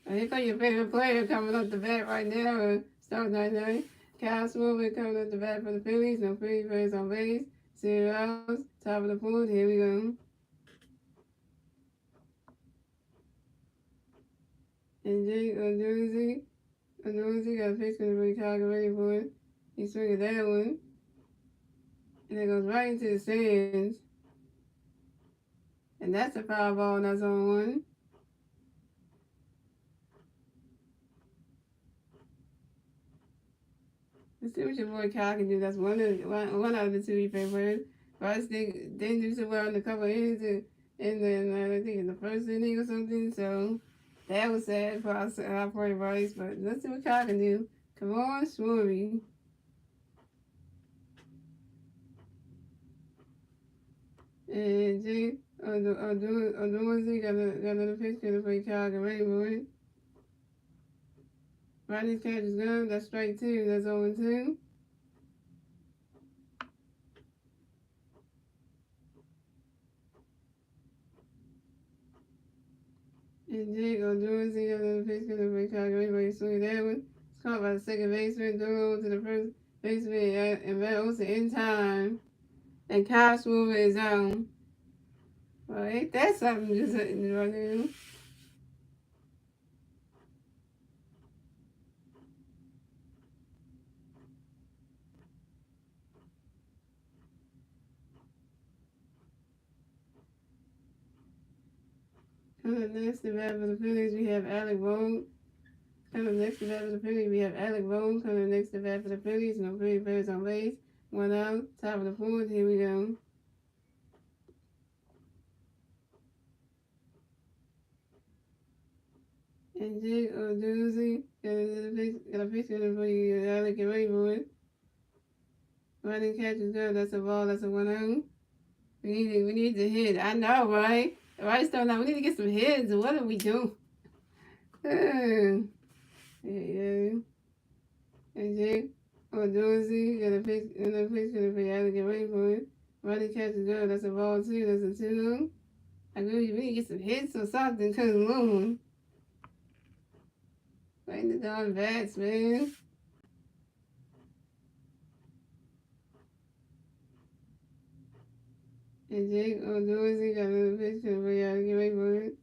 And here come your favorite player coming up the bat right now, starting right now. Kyle Smoothman coming up the bat for the Phillies. No Phillies players on base. 0 outs. Top of the fourth. Here we go. And Jake Odorizzi got a pitch going to be ready for it. He swinging that one. And it goes right into the stands. And that's a foul ball, and that's on one. Let's see what your boy Kyle can do. That's one out of the two he favored. Bryce didn't do so well in a couple of innings, and then I think in the first inning or something. So that was sad for our boy Bryce. But let's see what Kyle can do. Come on, Swoory. And Jake Odorizzi got another pitch going to play Kyle ready for it. Rodney's catch is gone. That's strike two. That's 0-2. And Jake Odorizzi got another pitch going to play Kyle ready for it. Swing that one. It's caught by the second baseman. Throw to the first baseman. And Matt Olson in time. And Kyle Schwarber is on. Well, ain't that something just right now? Coming up next to bat for the Phillies, we have Alec Bohm. Coming up next to bat for the Phillies, we have Alec Bohm. Coming up next to bat for the Phillies, no Phillies players on base. 1 out, top of the fourth. Here we go. And Jake Odorizzi got a pitch for you, Alec. Get ready for it. Running catch is good. That's a ball. That's a 1 out. We need to hit. I know, right? Right, so now we need to get some hits. What are we doing? Yeah. And Jake Odorizzi got a pitch gonna be out to get ready for it. Running catch is good. That's a ball too. That's a 2. I really we need to get some hits or something because alone. Playing the darn bats, man. And Jake Odorizzi got another pitch gonna be out to get ready for it.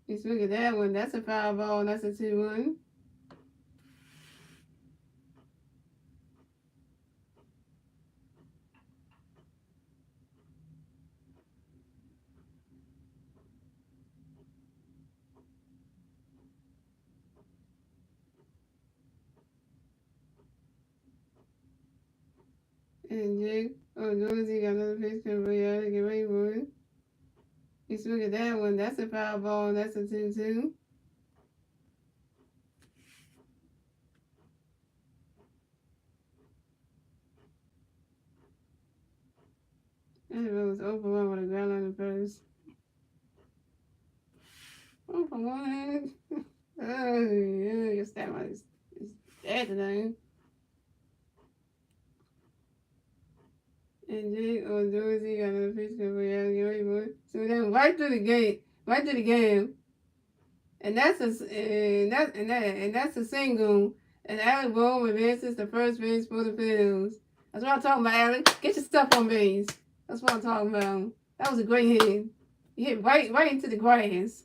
You swing at that one. That's a foul ball. That's a 2-1. And Jake Odorizzi got another pitch gonna be out to get ready for it. You swing at that one. That's a foul ball. That's a 2-2. And it was open one with a ground on the first. Open one. Oh, yeah, your stamina is dead today. And Jake Odorizzi got another pitch for Yagi boy. So then right through the gate, right through the game. And that's a single. And Alec Bohm advances to first base for the Phillies. That's what I'm talking about, Alec. Get your stuff on base. That's what I'm talking about. That was a great hit. You hit right into the grass.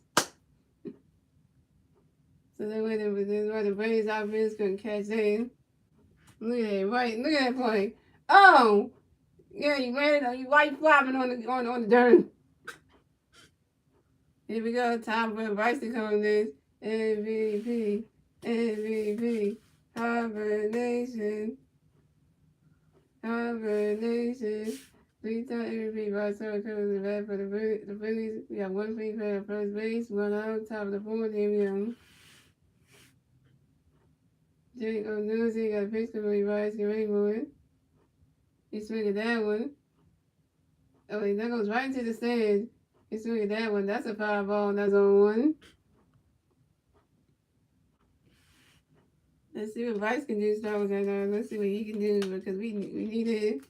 So then where the Braves offense couldn't catch in. Look at that, right? Look at that play. Oh, yeah, you ran it. You white flopping on the dirt. Here we go. Time for Bryce to come this. MVP, Harvard Nation. 3-time MVP. Bryce Harper comes the bat for the Phillies. We got one free player at first base. 1 out. Top of the fourth. Here we go. Jake Odorizzi got a pitch to Bryce. Get ready for it. He swing at that one. Oh, that goes right into the stands. He swing at that one. That's a foul ball. That's on 1. Let's see what Bryce can do. Let's see what he can do because we need it.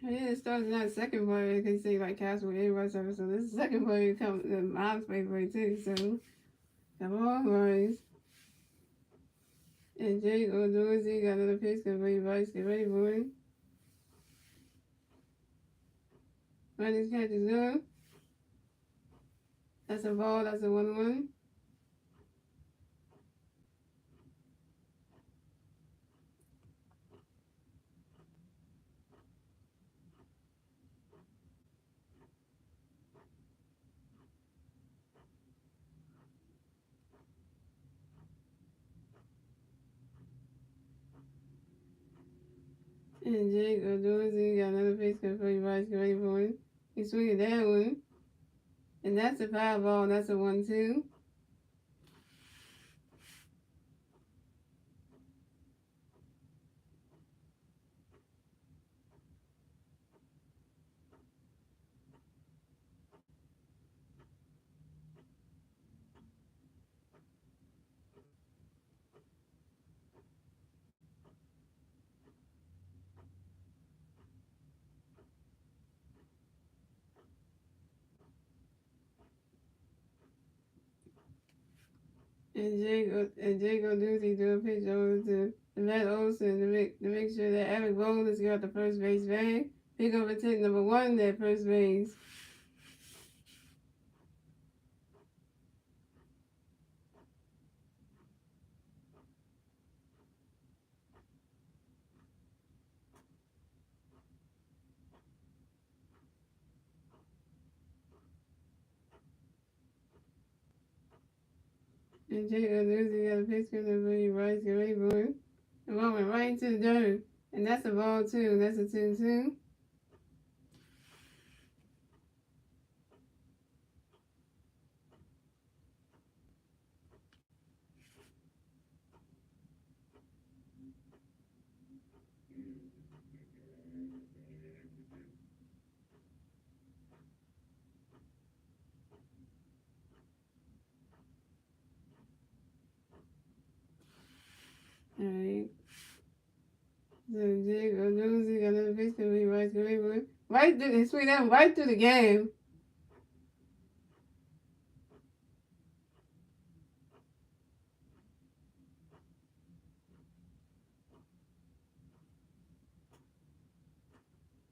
Yeah, it starts not second play. They say like casual everybody service. So this is second play comes the mom's favorite too. So come on, boys. And Jake or Dorsey got another pitch. Get ready, boys. Get ready, boys. Running catch is good. That's a ball. That's a 1-1. And Jake or Dorsey got another pitch. Get ready, boys. Get ready, boys. He's swinging that one. And that's a foul ball. That's a 1-2. And Jake or Dorsey do a pitch over to Matt Olson to make sure that Alec Bowles got the first base bag. Pick up attempt number 1 at first base. And Jake or Dorsey got a pitch coming to Rice. Get ready, boy. The ball went right into the dirt. And that's a ball, too. That's a 2-2. Alright. So Jake or Dorsey got another pitch coming to Rice. Get ready, boy. Right through, they swing that right through the game.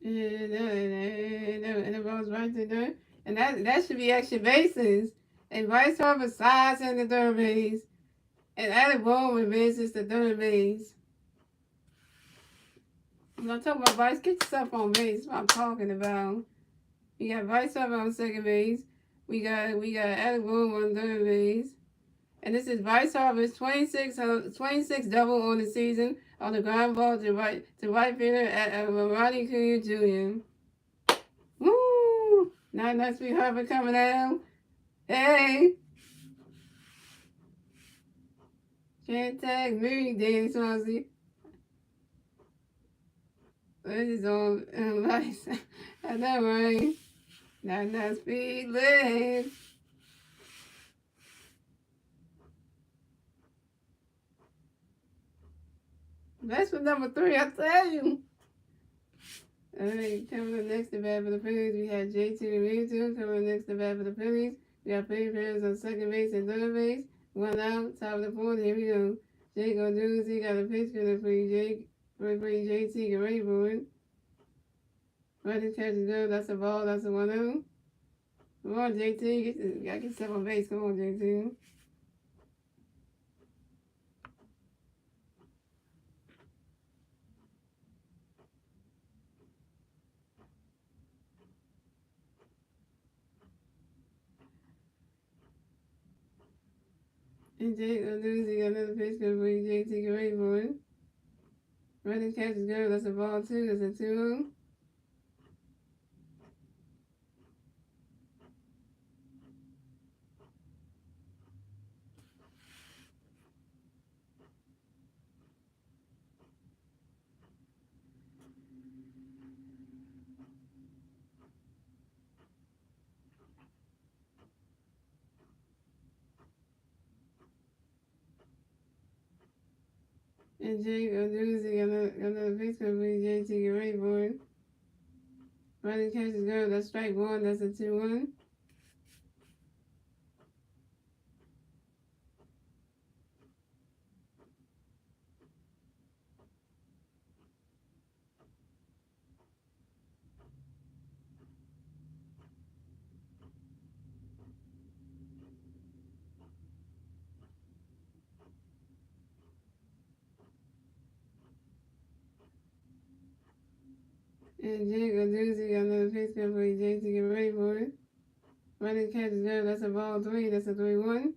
And the ball's right to dirt. And that should be extra bases. And Rice Harper sides in the third base. And Alec Bowles advances to third base. I'm not talking about Vice. Get yourself on base. That's what I'm talking about. We got Vice Harper on second base. We got Alec Bowles on third base. And this is Vice Harper's 26 double on the season on the ground ball to right fielder at Ronnie Cunha Jr. Woo! Now that's be Harper coming out. Hey! Can't tag me, Danny Swansea. This is on Vice. I know, right? Not speed limit. That's for number 3, I tell you. Alright, coming up next to bat for the Phillies, we have JT Realtor. Coming up next to bat for the Phillies, we got three players on second base and third base. 1 out, top of the 4th. Here we go. Jake gonna do this. He got a pitch for Jake. For JT, get ready for it. Running catch is good. That's a ball. That's a 1-0. Come on, JT. Gotta get yourself on base. Come on, JT. And Jake gonna do this. He got another pitch for JT. Get ready for it. Running catch is good. That's a ball, too. That's a 2-0. And Jake gonna do this. He got another pitch for JT. Get ready for it. Running catches go. That's strike one. That's a 2-1. And Jake or Doozy got another pitch coming for Jake to get ready for it. Running catches go. That's a ball 3. That's a 3-1.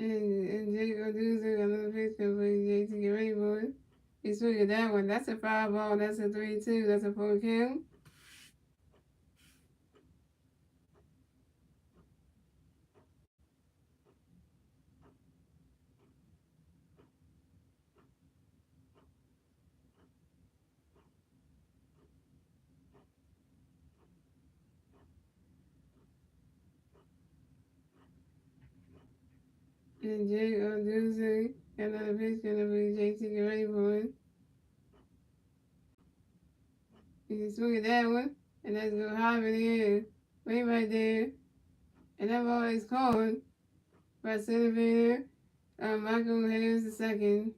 And Jake or Doozy got another pitch coming for Jake to get ready for it. He swung at that one. That's a 5 ball. That's a 3-2. That's a 4 count. And Jake or Doozy got another pitch coming for Jake to get ready for it. You can swing at that one, and that's go high in the air, way right there. And that ball is called by center fielder Michael Harris II.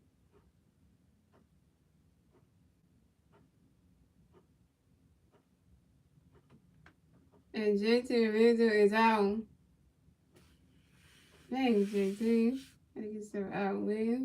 And JT Rizzo is out. Thanks, JT. I think he's still out with.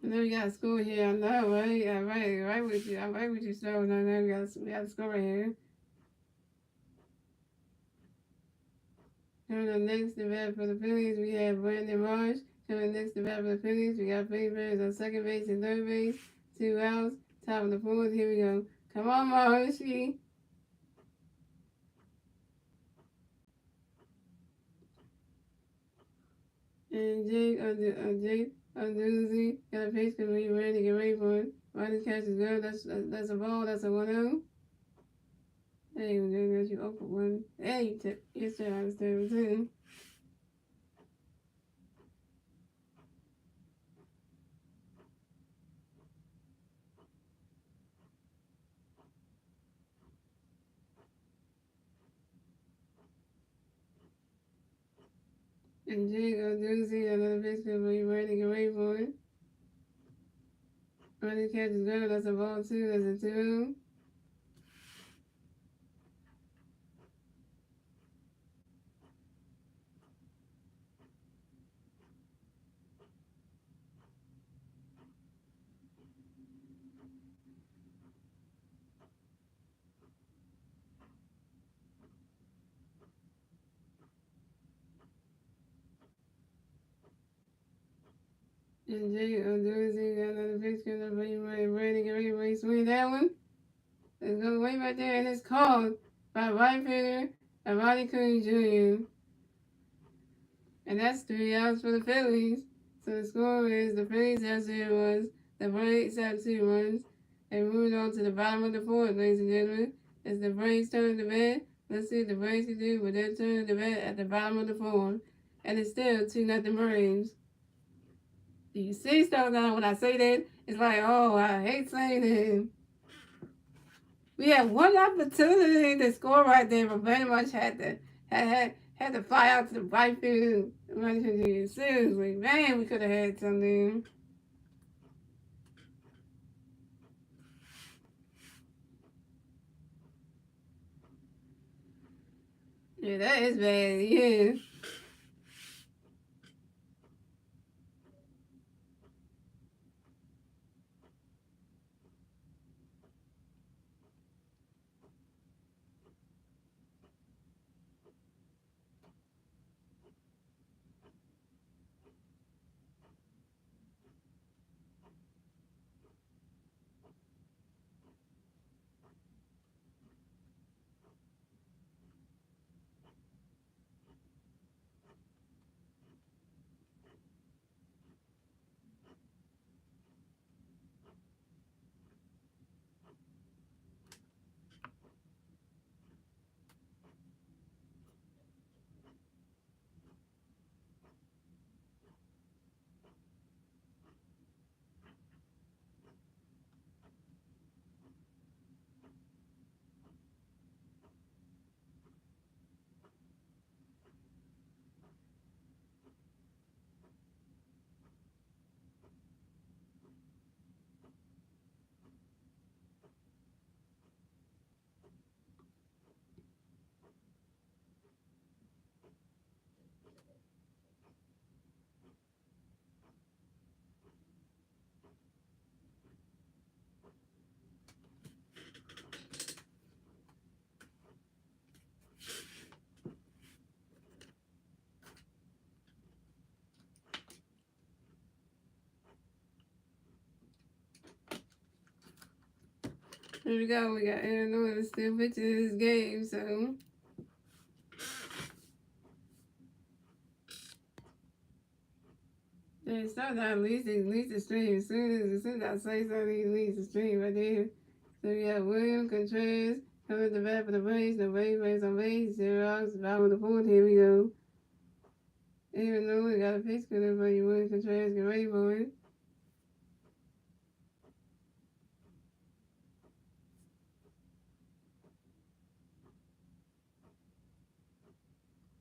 And then we got a score here. I know, right? Right with you. I'm right with you, so no, we got a score right here. Coming up next to bat for the Phillies, we have Brandon Marsh. Coming next to bat for the Phillies, we got Philly Birds on second base and third base. 2 outs. Top of the fourth. Here we go. Come on, Masteryhi. And Jake Doozy got a pitch because we ready to get ready for it. Running catch is good. That's a ball. That's a 1-0. Hey, we're gonna get you open one. Hey, yes, sir. I understand too. And Jake Doozy got another pitch because we ready to get ready for it. Running catch is good. That's a ball too. That's a 2-0. And Jake Doozy got another pitch because we ready to get ready for it. Swing that one. It's going way back there, and it's called by right fielder Ronnie Cooney Jr. And that's 3 outs for the Phillies. So the score is the Phillies have 0 runs, the Braves have 2 runs. And moving on to the bottom of the fourth, ladies and gentlemen. It's the Braves' turn to bat. Let's see what the Braves can do with their turn to bat at the bottom of the fourth. And it's still 2-0 Braves. Do you see stuff now when I say that? It's like, oh, I hate saying it. We had one opportunity to score right there, but very much had to fly out to the right field. Seriously, man, we could have had something. Yeah, that is bad. Yeah. Here we go. We got Illinois still pitching this game, so. Then sometimes leads the stream. As soon as I say something, he leads the stream right there. So we have William Contreras coming to bat for the Braves. The Braves on base. 0 outs. Bottom of the fourth. Here we go. Even though we got a pitch cutter, but William Contreras get ready for it.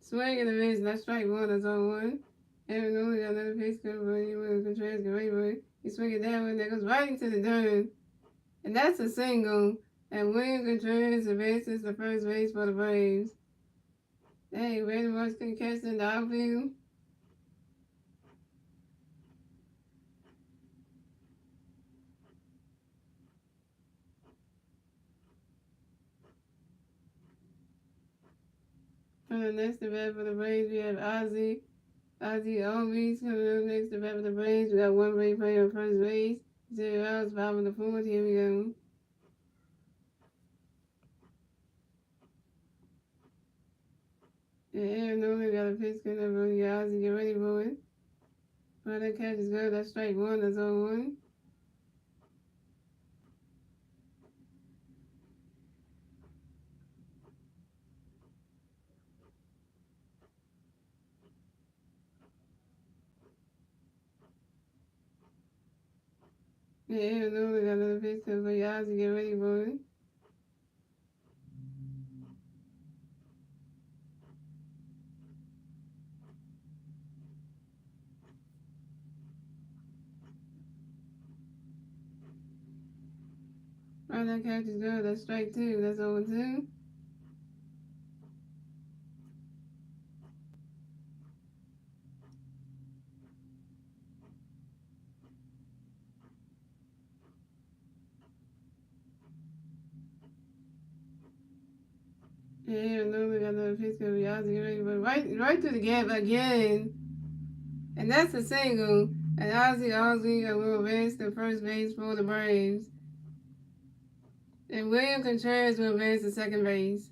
Swing and a miss. That's strike one. That's all one. Even though we got another pitch cutter, but William Contreras get ready for it. He swing it that one. That goes right into the dirt. And that's a single. And William Contreras advances to first base for the Braves. Hey, Randy Moss can catch in the outfield. For the next to bat for the Braves, we have Ozzy Albies coming up next to bat for the Braves. We got one Brave player on first base. 0 outs, bottom of the fourth. Here we go. And Aaron Nolan got a pitch coming up on the Ozzy. Get ready for it. Well, that catch is good. That's strike one. That's all one. And Aaron Nolan got another pitch coming up on the Ozzy. Get ready for it. Well, that catch is good. That's strike two. That's all two. Yeah, no, we got another pitch coming. Ozzy get ready, but right through the gap again, and that's a single. And Ozzy will advance to first base for the Braves, and William Contreras will advance to second base.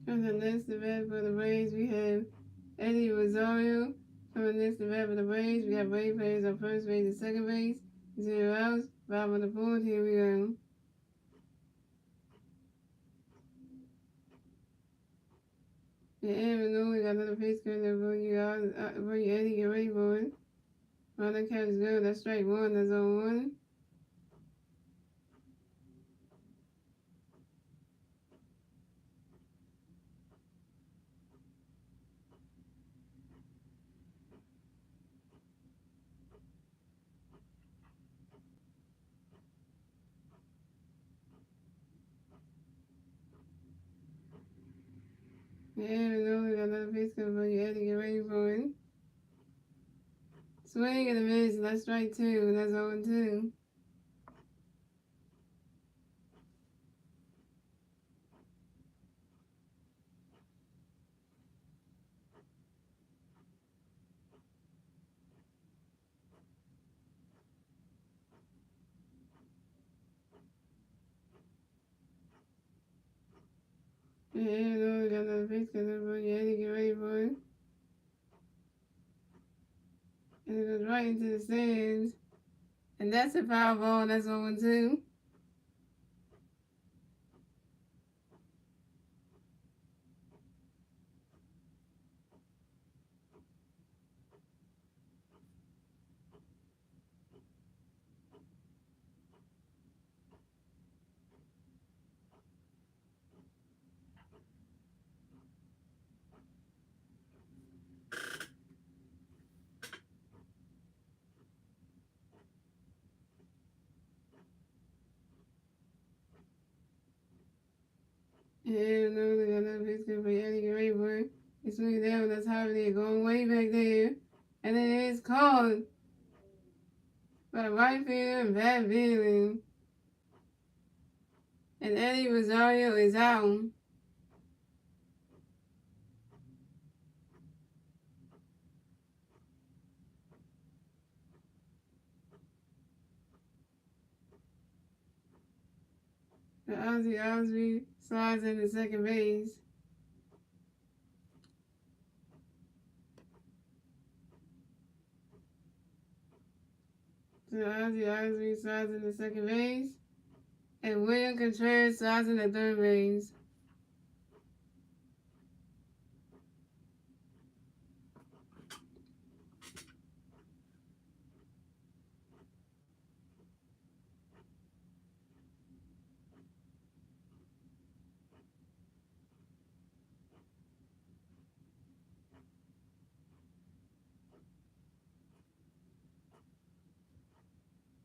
From the next to bat for the Braves, we have Eddie Rosario. From the next to bat for the Braves, we have Brave players on first base and second base. 0 outs, bottom of the fourth. Here we go. And Aaron Nolan got another pitch coming up for you, Eddie. Get ready for it. Well, that catch is good. That's strike one. That's on one. And Aaron Nolan got another pitch coming for you, Eddie. Get ready for it. Swing and a miss. That's strike two. That's 0 2. And Aaron Nolan got another pitch coming for you, Eddie. Get ready for it. And it goes right into the stands. And that's a foul ball. That's 0 2. And Aaron Nolan got another pitch It's good for Eddie Grayboy. It's really there. That's how they're going way back there. And it is called by right fielder and bad feeling. And Eddie Rosario is out. The Ozzy Osbourne slides into second base. So Ozzy Osbourne slides into second base. And William Contreras slides into third base.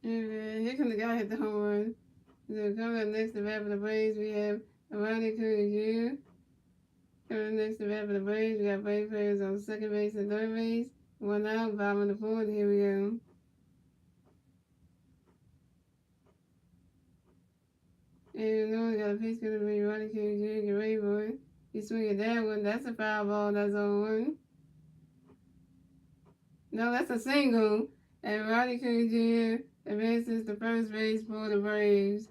And here comes the guy hit the home run. So coming up next to bat for the Braves, we have Ronnie Coons Jr. Coming up next to bat for the Braves, we got Brave players on second base and third base. One out, bottom of the fourth. Here we go. And you know, we got a pitch going to be Ronnie Coons Jr. Get ready for it. He's swinging that one. That's a foul ball. That's on one. No, that's a single. And Ronnie Coons Jr. advances to first base for the Braves.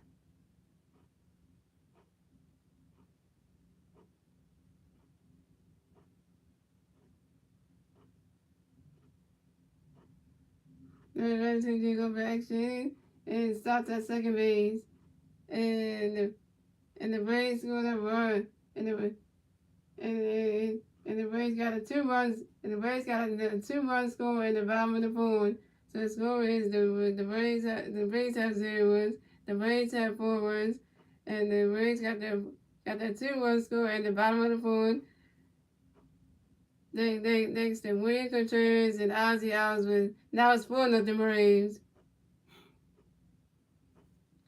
And Ronnie Coons Jr. go for action and stops at second base. And the Braves scored a run. And the Braves got a 2-run. And the Braves got a 2-run score in the bottom of the fourth. So the score is the Braves have 0 runs. The Braves have 4 runs, and the Braves got that 2-run score in the bottom of the fourth. Thanks to William Contreras and Ozzy Osbourne. Now it's 4-0 Braves.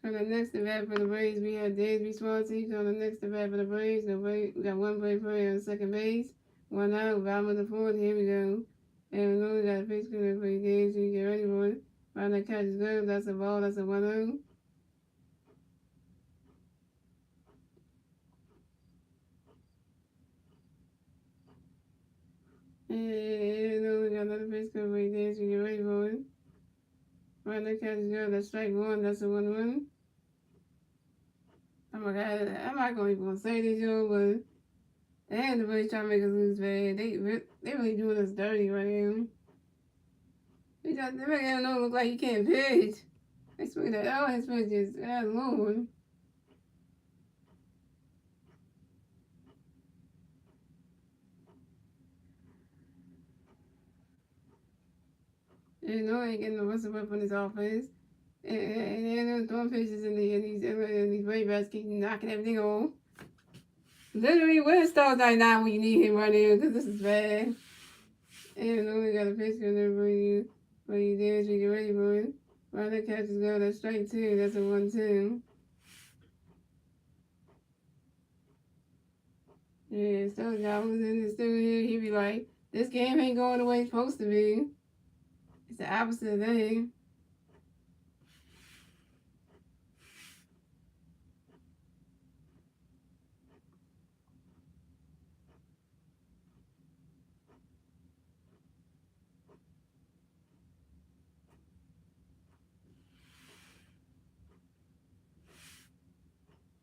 On the next at bat for the Braves, we have Dansby Swanson. On the next at bat for the Braves, we got one Brave player on second base. One out, bottom of the fourth. Here we go. And we know we got a pitch coming for Dansby. Get ready for it. Right, that catch is good. That's a ball. That's a 1-0. And you know we got another pitch coming for Dansby. Get ready for it. Right, that catch is good. That's strike one. That's a 1-1. Oh my God, I'm not going to say this, yo, but they ain't really trying to make us lose bad. They really doing us dirty right now. They make him look like he can't pitch. They swing that all his pitches. God Lord. You know, ain't getting no Russell up on his offense. And they're throwing pitches in these way bats keep knocking everything off. Literally, where's Star 99 when you need him right now? Because this is bad. And you know, we got a pitch for you there, so you get ready for it. Right, that catch is good. That's straight 2. That's a 1-2. Yeah, so y'all was in the studio. He be like, this game ain't going the way it's supposed to be. It's the opposite thing.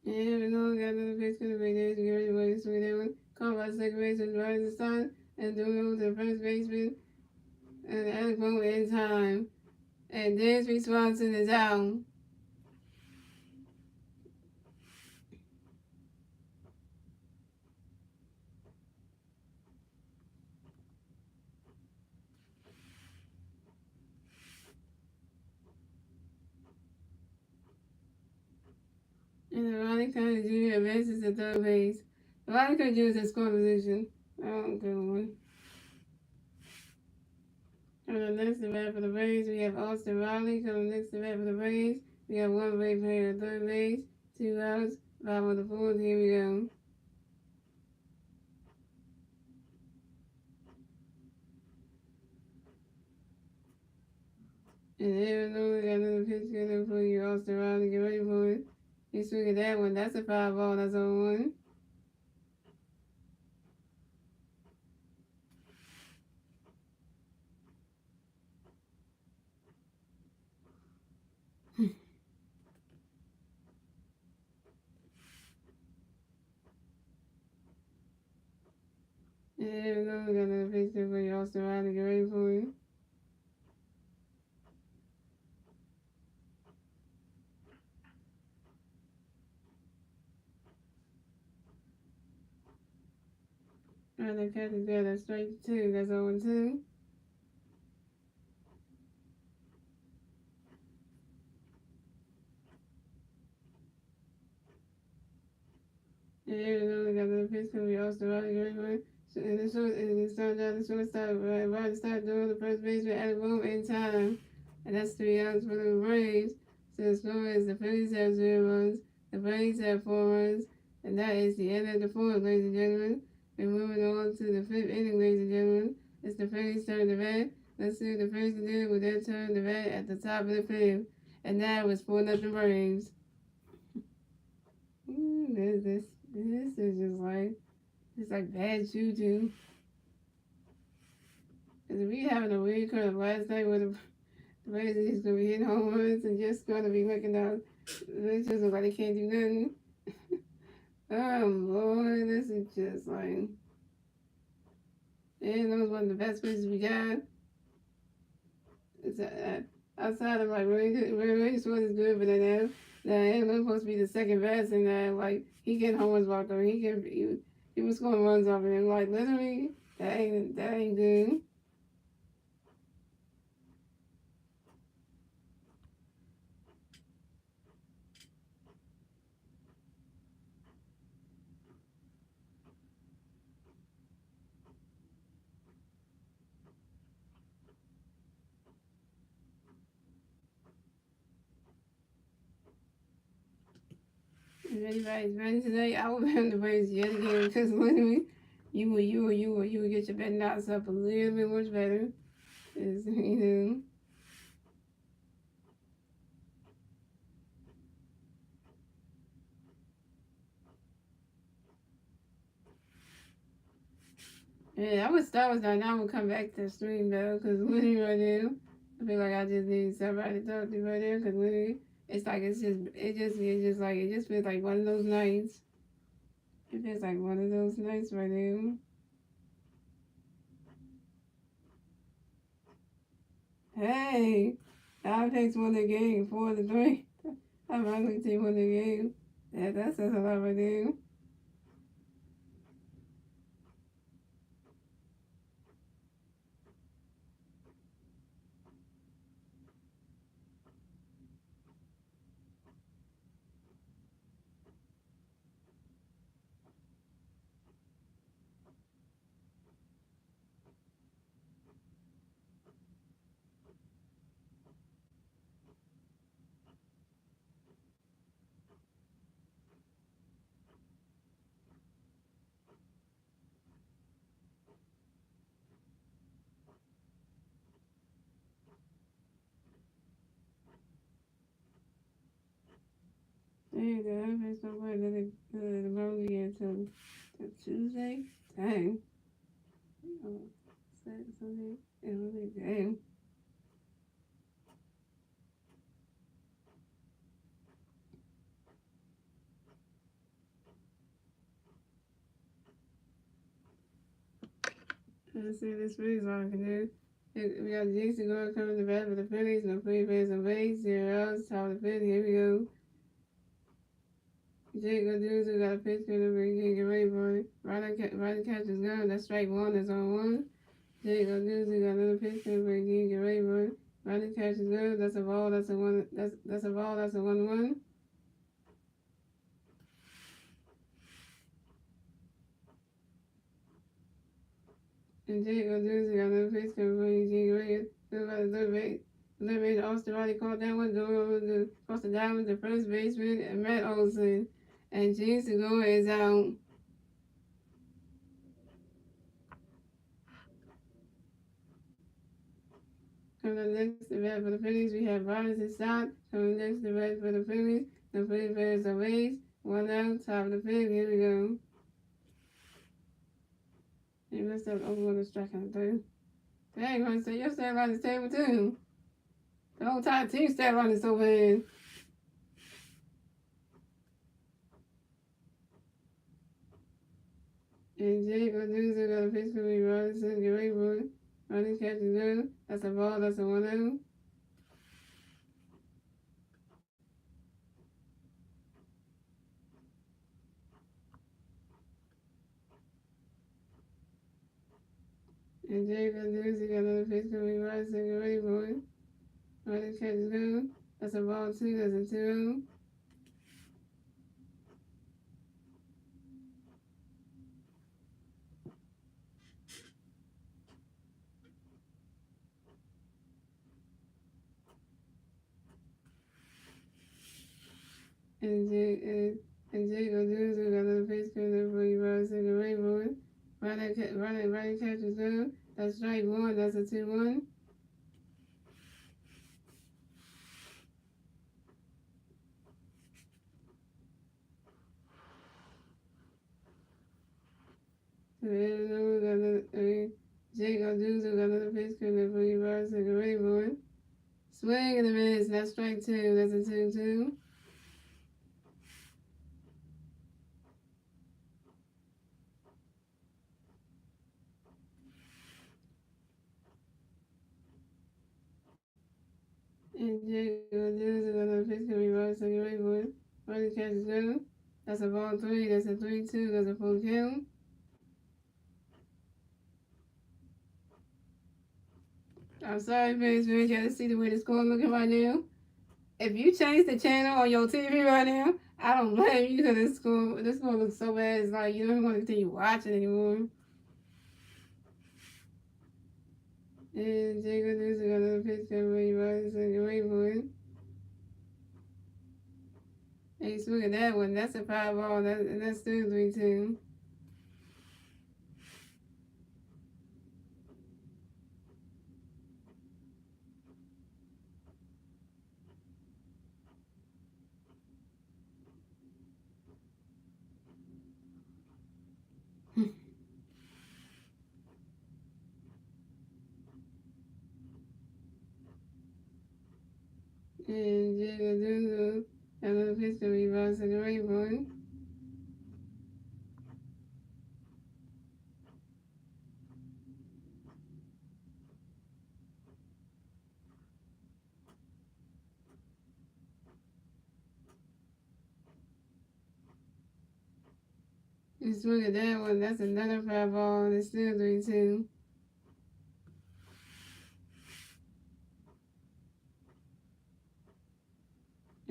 Yeah, we know we got another pitch for the big days. We get ready for this with that one. Called by second baseman, Rise the Sun, and doing to the first baseman. And the other moment in time. And Dansby Swanson is out. And the Ronnie County Jr. advances to third base. The Ronnie County Jr. is in scoring position. Oh, good one. Coming up next to bat for the Braves, we have Austin Riley. Coming next to bat for the Braves, we have one Brave player at third base, 2 outs, bottom of the fourth. Here we go. And Arizona got another pitch together for you, Austin Riley. Get ready for it. You swing at that one. That's a 5-ball. That's on one. And Arizona got another pitch together for you, Austin Riley. Get ready for it. And the catch is there. That's straight two. That's 0-2. And Arizona got another pitch for you, Austin Riley. Get ready for it. And it's starting down the shortstop. Right to start doing the first baseman at a boom in time. And that's 3 outs for the Braves. So as far as the Phillies have 0 runs, the Braves have 4 runs, and that is the end of the fourth, ladies and gentlemen. We're moving on to the fifth inning, ladies and gentlemen. It's the Phillies' turn to bat. Let's see what the Phillies can do with their turn to bat at the top of the fifth. And that was 4-0 Braves. This is just like, it's like bad juju. Because we having a weird kind of last night where the Braves is going to be hitting home runs and just going to be looking out. They just look like they can't do nothing. Oh, boy, this is just like, and that was one of the best pitches we got. It's, outside of like really Swords is good, but then that supposed to be the second best, and like he getting home runs walked over. He was scoring runs off of him. Like literally, that ain't good. If anybody's betting today, I will bet the Braves yet again because literally, you will get your betting odds up a little bit much better. Is Yeah, I would start with that. Now I'm gonna come back to the stream though, because literally right now, I feel like I just need somebody to talk to right there, because literally, it's like it just feels like one of those nights. It feels like one of those nights right now. Hey, I picked won the game 4-3. I'm ugly team won the game. Yeah, that says a lot right there. Dang, the Olympics don't play the movie until Tuesday. Dang. Oh, Sunday. Dang. Let's see this Phillies on can do. We got Jason going coming to bat for the Phillies. No free base on base. 0 outs. Top of the fifth. Here we go. Jake Goduce, we got a pitch for the big get ready for it. Ryder catch is gone. That's strike one. That's on one. Jake Goduce, we got another pitch for the big get ready for it. Ryder catch is good. That's a ball. That's a one. That's a ball. That's a 1-1. And Jake Goduce, we got another pitch for the big get ready. Still got a little bit. Austin Riley caught that one, threw across the diamond, the first baseman, and Matt Olson. And Gene Segura is out. Coming next to bat for the Phillies, we have Robinson Stock. Coming next to bat for the Phillies, the Phillies Bears are raised. 1-0, top of the fifth. Here we go. He messed up over on the strike on third. Dang, I said you're standing around this table too. The whole entire team standing around this over here. And Jake O'Doozy got a pitch for me. Robinson, get ready for it. Running catch is good. That's a ball. That's a 1-0. And Jake O'Doozy got another pitch for me. Robinson, get ready for it. Running catch is good. That's a ball 2. That's a 2-0. And Jake O'Doozy got another pitch coming up for you. Robinson, get ready for it. Running catch is good. That's strike 1. That's a 2-1. Jake O'Doozy got another pitch coming up for you. Robinson, get ready for it. Swing and a miss. That's strike 2. That's a 2-2. And Jake O'Doozy got another pitch coming. Robinson, get ready for it. Running catch is good. That's a ball 3. That's a 3-2. That's a full count. I'm sorry, fans. You gotta see the way the score looking right now. If you change the channel on your TV right now, I don't blame you because this score looks so bad. It's like you don't want to continue watching anymore. And Jacob News got another pitch coming. Robinson, get ready for it. And you swing at that one. That's a 5 ball. And that's still 3-2. And Jacob News got another pitch coming. Robinson, get ready for it. You swing at that one. That's another 5 ball. And it's still 3-2.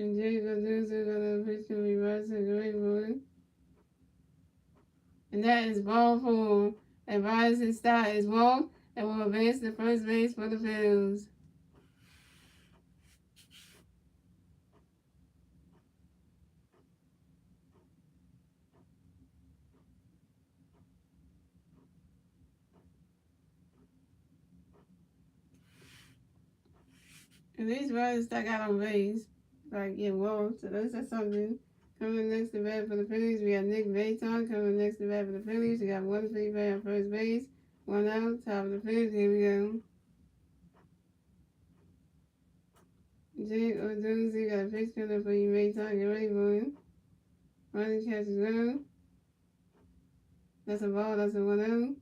And Jacob News got another pitch coming. Robinson, get ready for it. And that is ball 4. And Robinson start is walk and will advance to first base for the Phillies. And these runners stuck out on base, like getting walked, so that's something. Coming next to bat for the Phillies, we got Nick Maton. Coming next to bat for the Phillies, we got one free bat on first base, 1 out, top of the fifth. Here we go. Jake O'Doozy got a pitch coming up for you, Maton. Get ready for it. Running catch is good. That's a ball. That's a 1 out.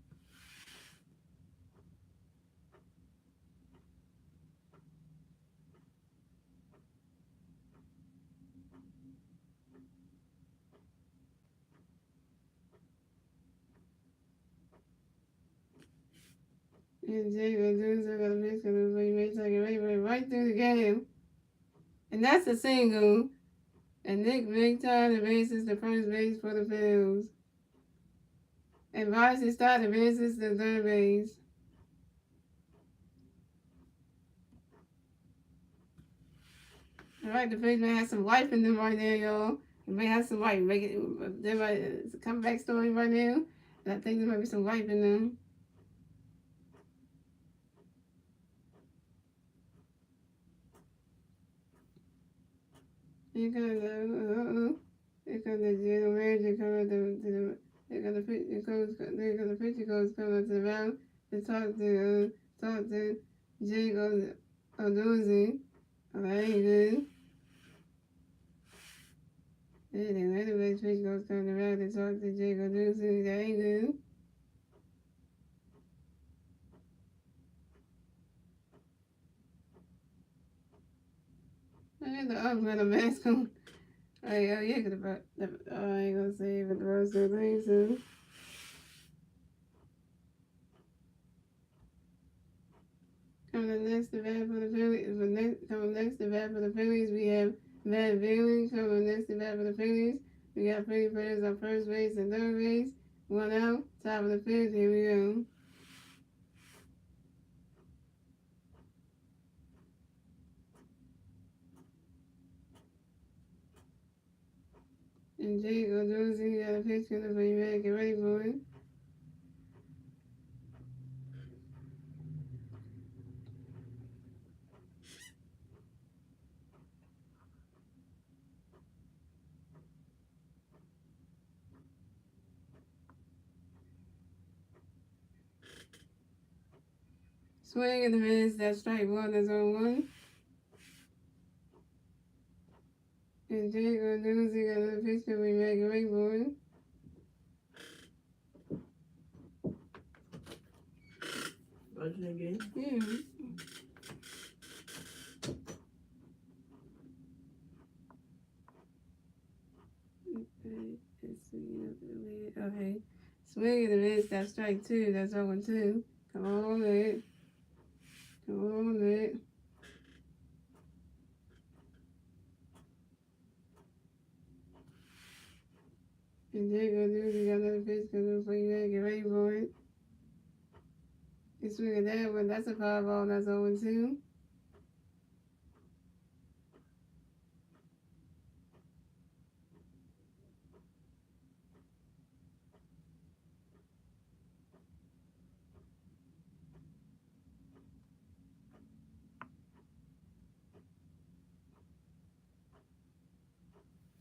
And Jake O'Doozy got a pitch coming up for you, Maton. Get ready for it. Right through the game. And that's a single. And Nick Maton advances to first base for the Phillies. And Varsity Star advances to third base. Alright, the Phillies may have some life in them right now, y'all. They may have some life. It's a comeback story right now. And I think there might be some life in them. Here comes the here comes the general manager coming here comes the picture coach. There comes the picture coach coming to the round to talk to Jake Odozie. Oh, that ain't good. Then another picture coach coming around to talk to Jake Odozie. That ain't good. I had the umbrella mask on. Oh yeah, I ain't gonna say it, but the rest of the things, so. Coming next to bat for the Phillies, coming next to bat for the Phillies, we have Matt Bailey. Coming next to bat for the Phillies, we got Philly players on first base and third base. One out, top of the fifth, here we go. And Jake Odozie got a pitch for the back, get ready for it. Swing and the miss, that's strike one, that's on one. And Jake Odozie got a pitch for the back, get ready for it. Watching the game? Yeah. Okay. Swing and a miss, that's strike two, that's 0-2. Come on, it. Come on, it. And Jake Odozie got another pitch coming for you, man. Get ready for it. You swing at that one, that's a foul ball, that's 0-2.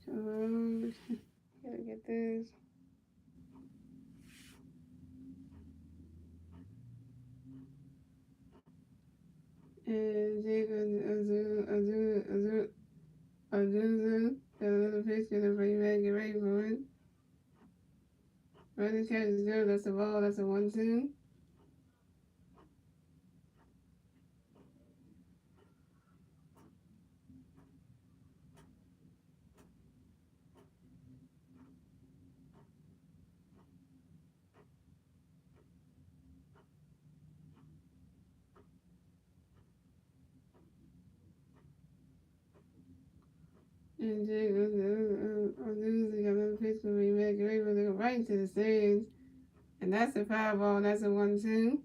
Come on. Gotta get this. And Jake Odozie got another pitch coming for you, man. Get ready for it. Running catch is good, that's a ball, that's a 1-2. And Jake Odozie got another pitch coming for you, man. Get ready for it. Go right into the stands. And that's a foul ball, that's a 1-2.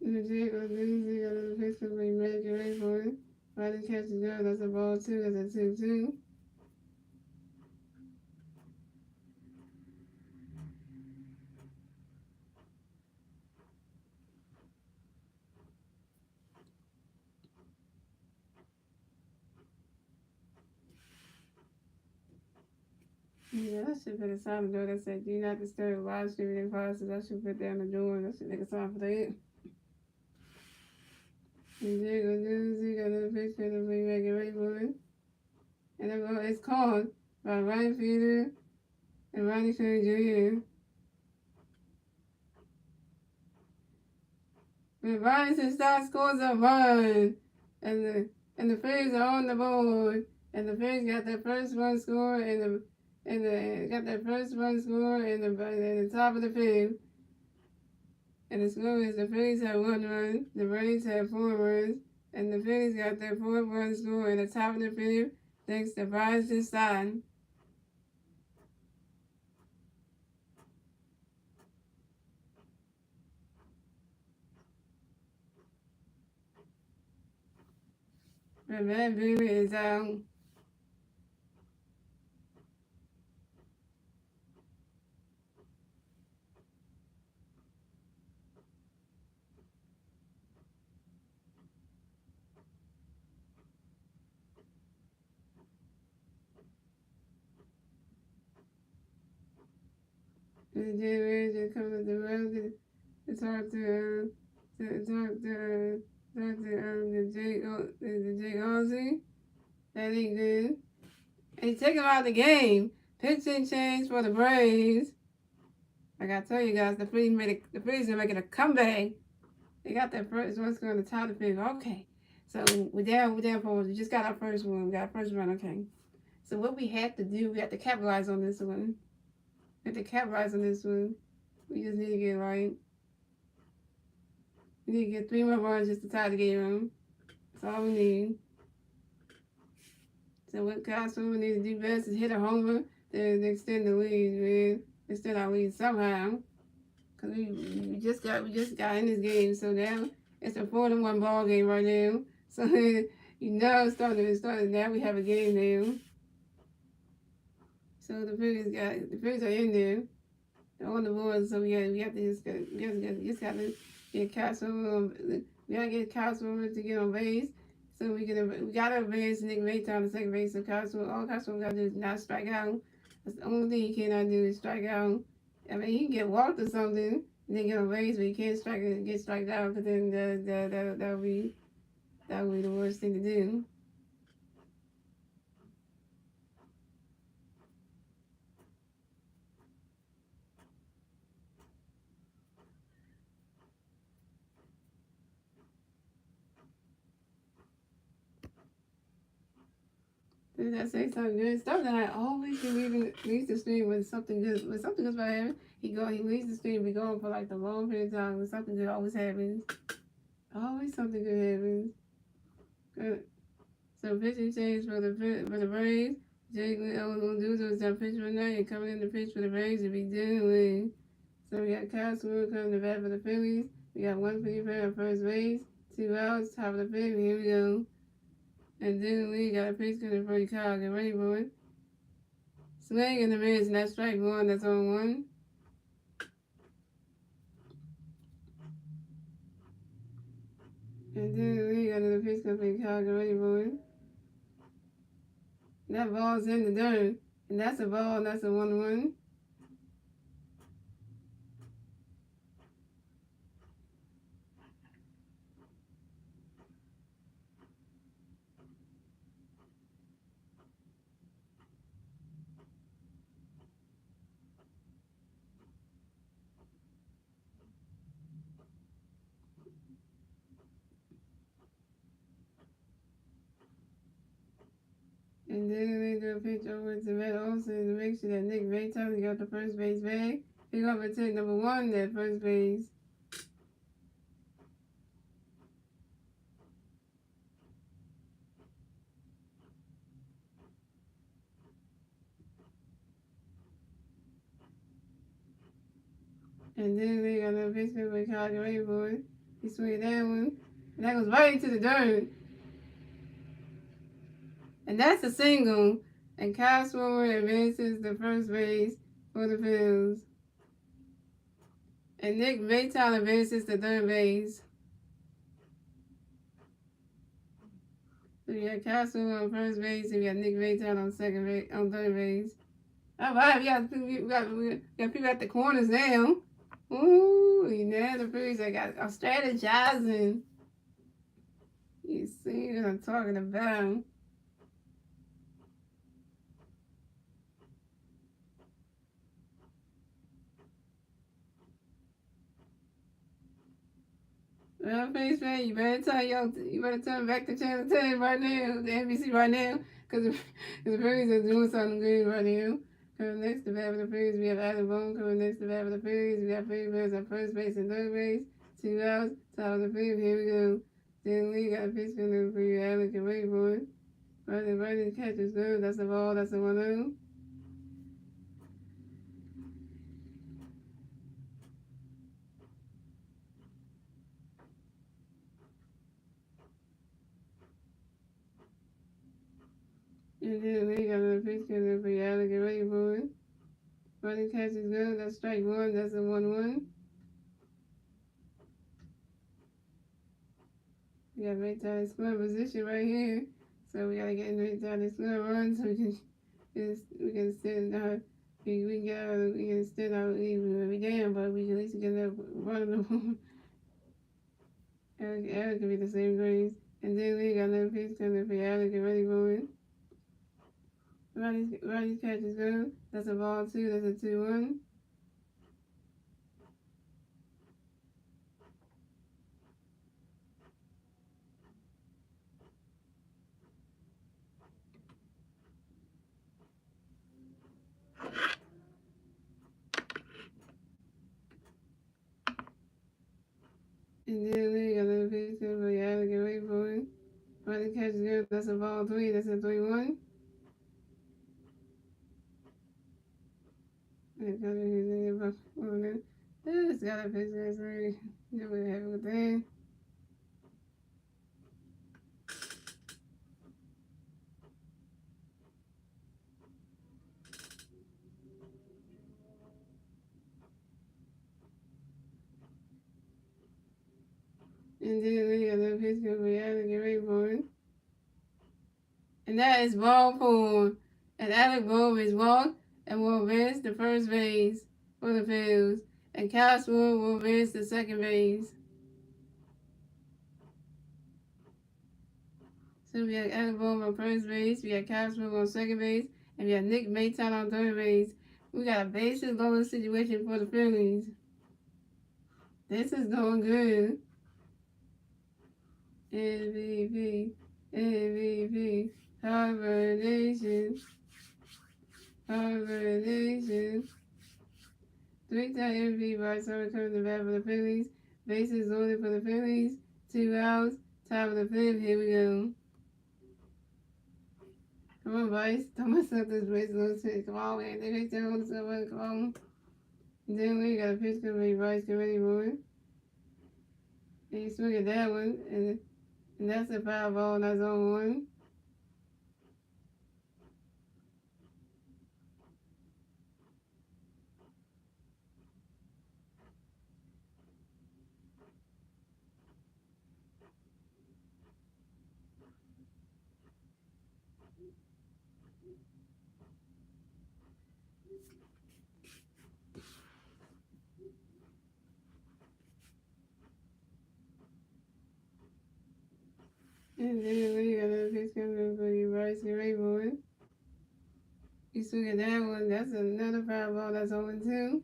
And Jake Odozie got another pitch coming for you, man. Get ready for it. Running catch is good, that's a ball 2, that's a 2-2. Yeah, that should put a sign on the door that said, "Do not disturb live streaming in classes." I should put that on the door. That should make a sign for that. And Jake Odozie got another picture of the make it ready for it. And it's called by Ryan Feeder and Ronnie Shane Jr. But Robinson Star scores a run, and the Phillies are on the board, and the Phillies got their first run score in the top of the fifth. And the score is the Phillies have 1 run, the Braves have 4 runs, and the Phillies got their 4th run score in the top of the fifth thanks to Robinson Star. The bad baby is out. The generation comes to the world. It's hard to talk to the Jake Ozzy. That ain't good. And he took him out of the game. Pitching change for the Braves. Like I told you guys, the Phillies are making a comeback. They got their first one going to tie the fifth. Okay. So we're down for we just got our first one. We got our first run, okay. So what we have to do, we have to capitalize on this one. We have to capitalize on this one. We just need to get right. We need to get 3 more runs just to tie the game. That's all we need. So what Costco needs to do best is hit a homer to extend the lead, man. Extend our lead somehow. Cause we just got in this game, so now it's a 4-1 ball game right now. So you know it's starting now. We have a game now. So the Phillies are in there. They're on the board. So we have to just gotta get Costco. We gotta get Costco to get on base. So we gotta advance Nick Mayton on the second base. So all Costco gotta do is not strike out. That's the only thing he cannot do is strike out. I mean, he can get walked or something, and then get on base, but he can't get striked out, because then that would be the worst thing to do. Did I say something good? Stuff that I always leaves the stream when something good about happening. He leaves the stream, be going for like the long period of time when something good always happens. Always something good happens. Good. So pitching change for the Braves. Jake Lee is that pitch for night and coming in the pitch for the Braves to be Dylan. So we got Kyle Seward coming to bat for the Phillies. We got 1 pitcher at first base, 2 outs, top of the fifth. Here we go. And then we got a pitch coming for Kyle. Get ready for it. Swing in the mids, and that's strike 1. That's on 1. And then we got another pitch coming for Kyle. Get ready for it. That ball's in the dirt. And that's a ball, and that's a 1-1. And then they do a pitch over to Matt Olson to make sure that Nick Mayton got the first base bag. He got to take number 1 at first base. And then they got another pitch for Kyle. Get ready for it. He swung that one. And that goes right into the dirt. And that's a single. And Kyle Seward advances the first base for the Phillies. And Nick Mayton advances the third base. So we got Kyle Seward on first base, and we got Nick Mayton on third base. All right, we got people at the corners now. Ooh, now the Phillies are strategizing. You see what I'm talking about. Well, face man, you better turn back to Channel 10 right now, the NBC right now, because the Phillies are doing something good right now. Coming next to bat for the Phillies, we have Adam Bone coming next to bat for the Phillies. We got Phillies players on first base and third base. 2 outs, top of the fifth. Here we go. Then we got a pitch coming for you, Allen. Can wait for it. Right in the catch is good. That's a ball. That's a 1-0. And then we got another pitch coming up for y'all to get ready for it. Running catch is good. That's strike one. That's a 1-1. We got right down in score position right here. So we gotta get in right down in score run so we can extend our we can extend our lead. We may be down, but we can at least get that run on the board. Eric can be the same grades. And then we got another pitch coming for y'all to get ready for it. Ronnie's catch is good. That's a ball two. That's a 2-1. And then we got another pitch coming for y'all to get ready for it. Ronnie's catch is good. That's a ball three. That's a 3-1. It's got a pitch that's very never have a thing. And then we got another pitch coming for y'all to get ready for it. And that is ball four. And Alec Bohm is walked and will advance the first base for the Phillies. And Castro will advance the second base. So we got Alec Bohm on first base, we got Castro on second base, and we got Nick Mayton on third base. We got a bases loaded situation for the Phillies. This is going good. MVP, MVP, Harvard Nation, Harvard Nation. Three-time MVP by Summer comes to bat for the Phillies. Bases loaded for the Phillies. 2 outs. Top of the fifth. Here we go. Come on, Bryce. Don't mess up this base loaded. Come on, man. They make their own someone. Come on. And then we got a pitch coming. Bryce, get ready for it. And you swing at that one. And that's a foul ball. And that's on one. And then we got another pitch coming for you, Bryce. Get ready for it. You swing at that one. That's another foul ball. That's on two.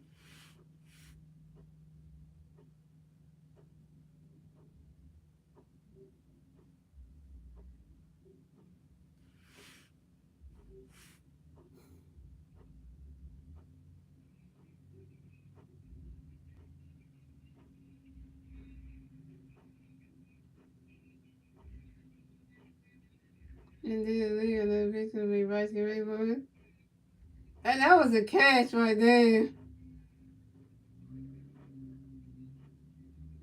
And then we got another pitch coming for you, Bryce. Get ready for it. And that was a catch right there.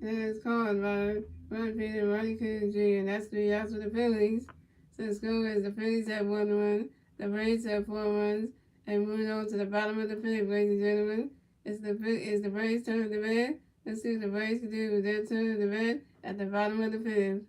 And it's called by Ron Peter, Ronnie Coon Jr. And that's 3 outs for the Phillies. So the score is the Phillies have 1 run, the Braves have 4 runs, and moving on to the bottom of the fifth, ladies and gentlemen. It's the Braves' turn to bat. Let's see what the Braves can do with their turn to bat at the bottom of the fifth.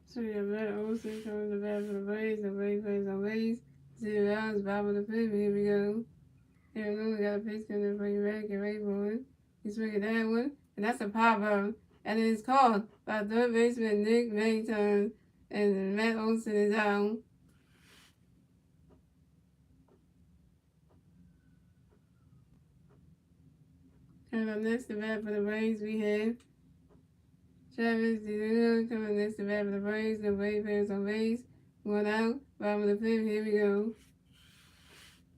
So you have Matt Olson coming to bat for the Braves. The Braves plays on base. 0 outs, bottom of the fifth. Here we go. Arizona got a pitch coming for you back. Get ready for it. He's swinging that one. And that's a pop up. And it is called by third baseman Nick Mayton. And Matt Olson is out. Coming up next to bat for the Braves, we have Travis DeLuna coming next to bat for the Braves. The Braves players on base. 1 out, bottom of the fifth. Here we go.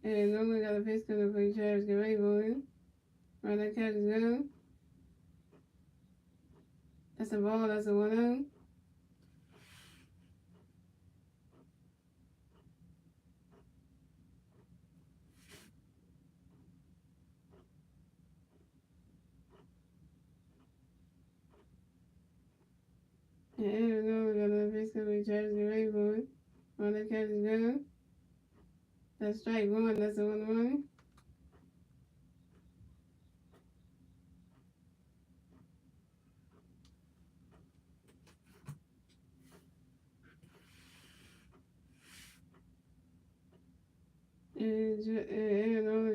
And Nolan got a pitch coming for you, Travis. Get ready for it. Right, that catch is good. That's a ball. That's a 1 out. And Arizona got a pitch coming for you, Travis. Get ready for it. Right, that catch is good. That's strike 1. That's a 1-1. And Arizona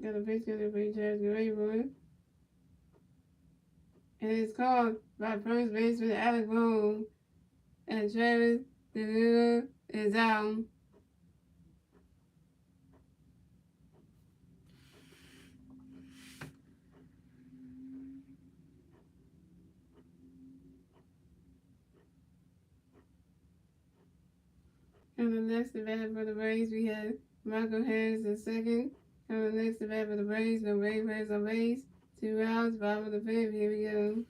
got a pitch coming for you, Travis. Get ready for it. And it's called by first baseman Alec Bohm. And Travis DeLuna is out. And the next to bat for the Braves, we have Michael Harris the second. And the next to bat for the Braves, no Braves players on base. 2 outs, bottom of the fifth. Here we go.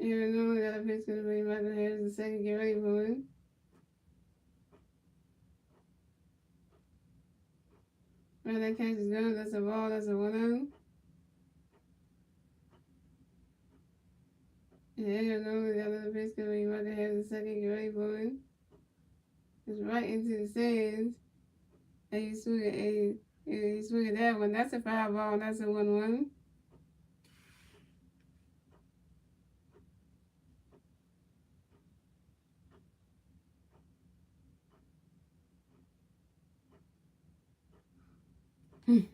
Arizona got a pitch to the Michael Harris the second. Get ready for it. Right, that catch is good. That's a ball. That's a 1 out. And Arizona got another pitch to the Michael Harris the second. Get ready for it. It's right into the stands. And he swung at that one. That's a foul ball. That's a 1-1. And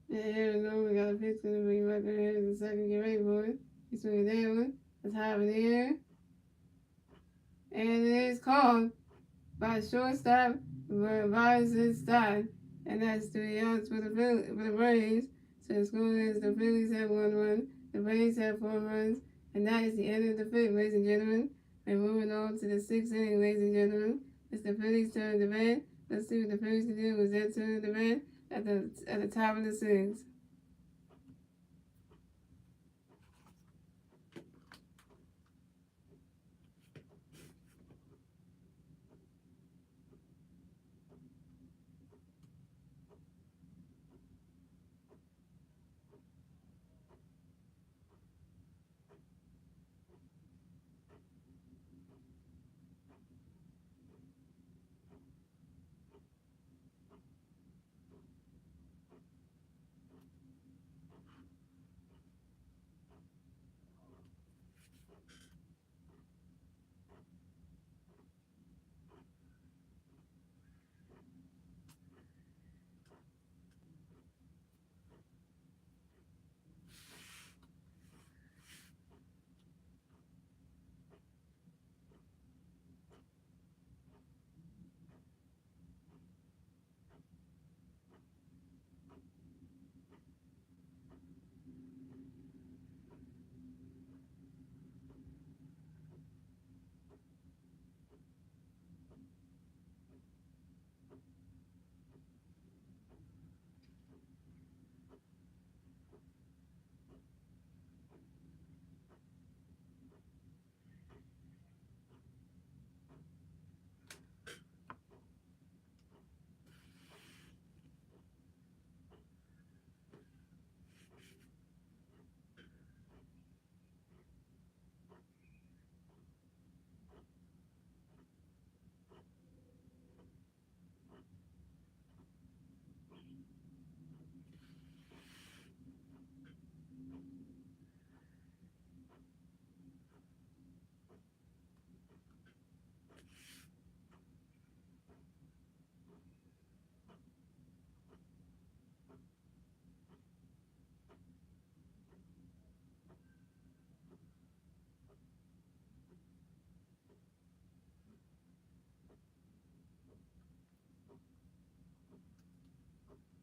Arizona got a pitch to the Michael Harris the second. Get ready for it. He swung at that one. That's high in the air. And it is called by shortstop Robinson Stott. And that's 3 outs for the Braves. So the score is the Phillies have 1-1, the Braves have 4 runs, and that is the end of the fifth, ladies and gentlemen. And moving on to the sixth inning, ladies and gentlemen. It's the Phillies' turn to bat. Let's see what the Phillies can do with their turn to bat at the top of the sixth.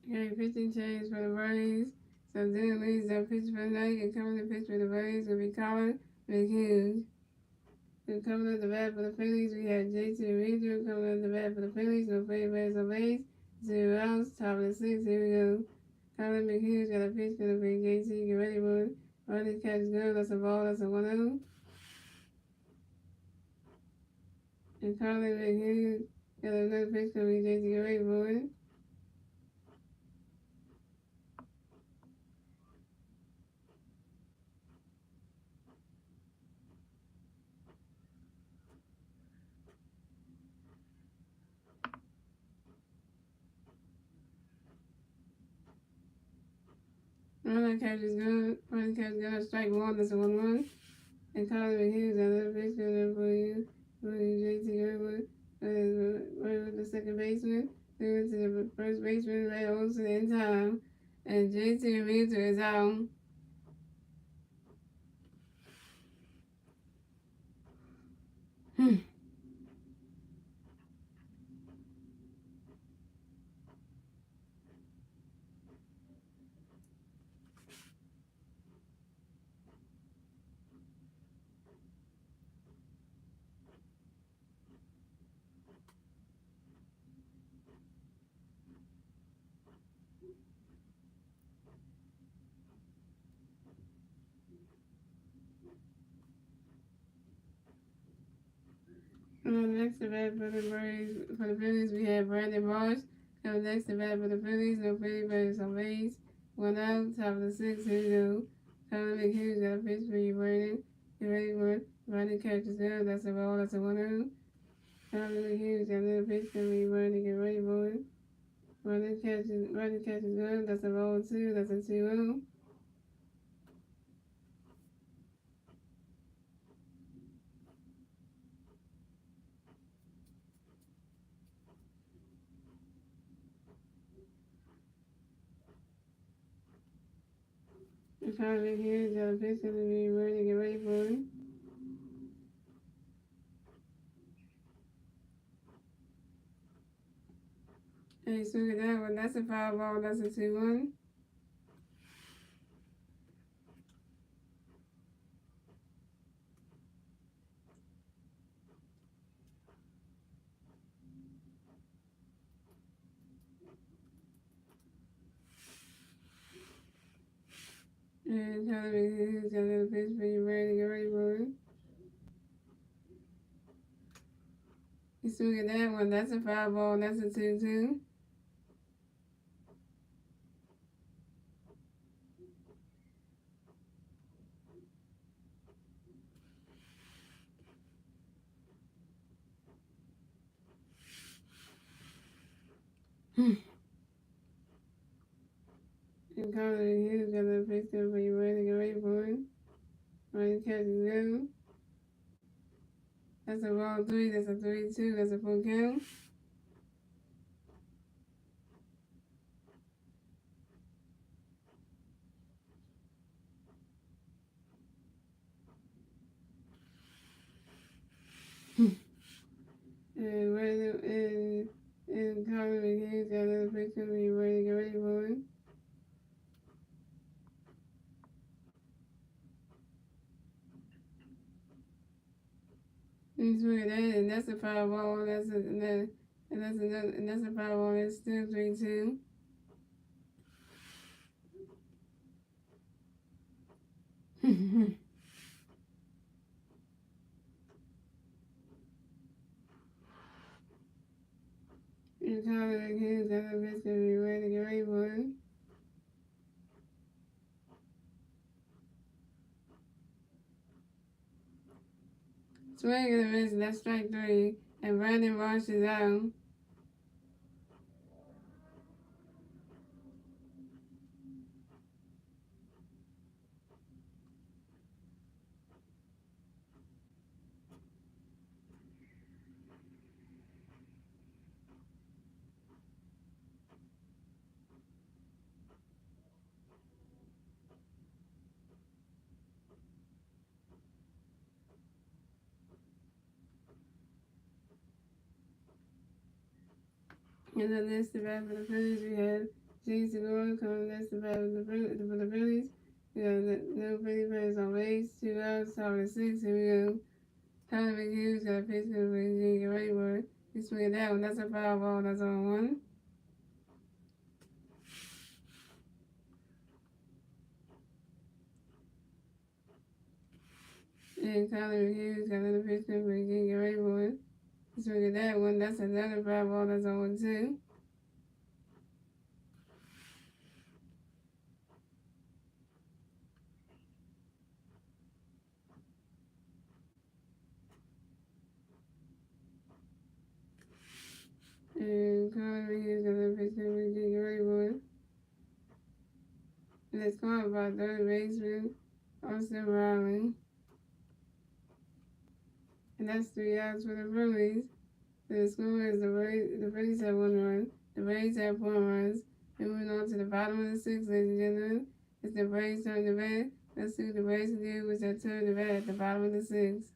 Okay, pitching change for the Braves. So Dylan leads the pitch for the night, and coming to pitch for the Braves will be Colin McHughes. And coming up the bat for the Phillies, we have JT Reader coming up the bat for the Phillies. No play base on base. 0 outs. Top of the sixth. Here we go. Colin McHughes got a pitch for the big JT. Get ready for it. Running catch is good. That's a ball. That's a 1-0. And Colin McHughes got another pitch for the JT. Get ready for it. Running catch is good. Running catch is good. Strike one. That's a 1-1. And Colin McHughes got another pitch for you. For JT. Get ready for it. Right with the second baseman. Threw into the first baseman right on to the end time. And JT Reader is out. Next to bat for the Braves, for the Phillies, we have Brandon Marsh. Coming next to bat for the Phillies, no Philly batters on base. 1 out, top of the sixth, here we go. Colin McHughes got a pitch for you, Brandon. Get ready for it. Brandon catches good. That's a ball. That's a 1-0. Colin McHughes got another pitch for you, Brandon. Get ready for it. Brandon catches good. That's a ball 2. That's a 2-0. Colin McHughes got a pitch for you, Brandon. Get ready for it. Hey, swing at that one. That's a foul ball. That's a 2-1. And Tyler McHughes got another pitch for you, Brandon. Get ready for it. You swing at that one. That's a foul ball. That's a 2-2. And Tyler McHughes got another pitch for you, Brandon. Get ready for it. Brandon catches good. That's a ball 3. That's a 3-2. That's a full count. And Tyler McHughes got another pitch for you, Brandon. Get ready for it. You swing at that, and that's a foul ball. That's a foul ball. That's still 3-2. And Tyler McHughes got another pitch for you, Brandon. Get ready for it. Swing and a miss, that's strike 3. And Brandon Marsh is out. And then next to bat for the Phillies, we have James Segura coming next to bat for the Phillies. We got no pretty players on base. 2 outs, top of the 6. Here we go. Tyler McHugh's got a pitch to the get ready for it. He's swinging that one. That's a foul ball. That's on 1. And Tyler McHugh's got another pitch to the get ready for it. He's swinging that one. That's another foul ball. That's on 1 too. And Tyler McHugh's got another pitch to the get ready for it. And it's caught by third baseman Austin Riley. And that's 3 outs for the Phillies. The score is the Phillies have 1 run. The Braves have 4 runs. And moving on to the bottom of the 6th, ladies and gentlemen. It's the Braves turn to bat. Let's see what the Braves do with that turn to bat at the bottom of the 6th.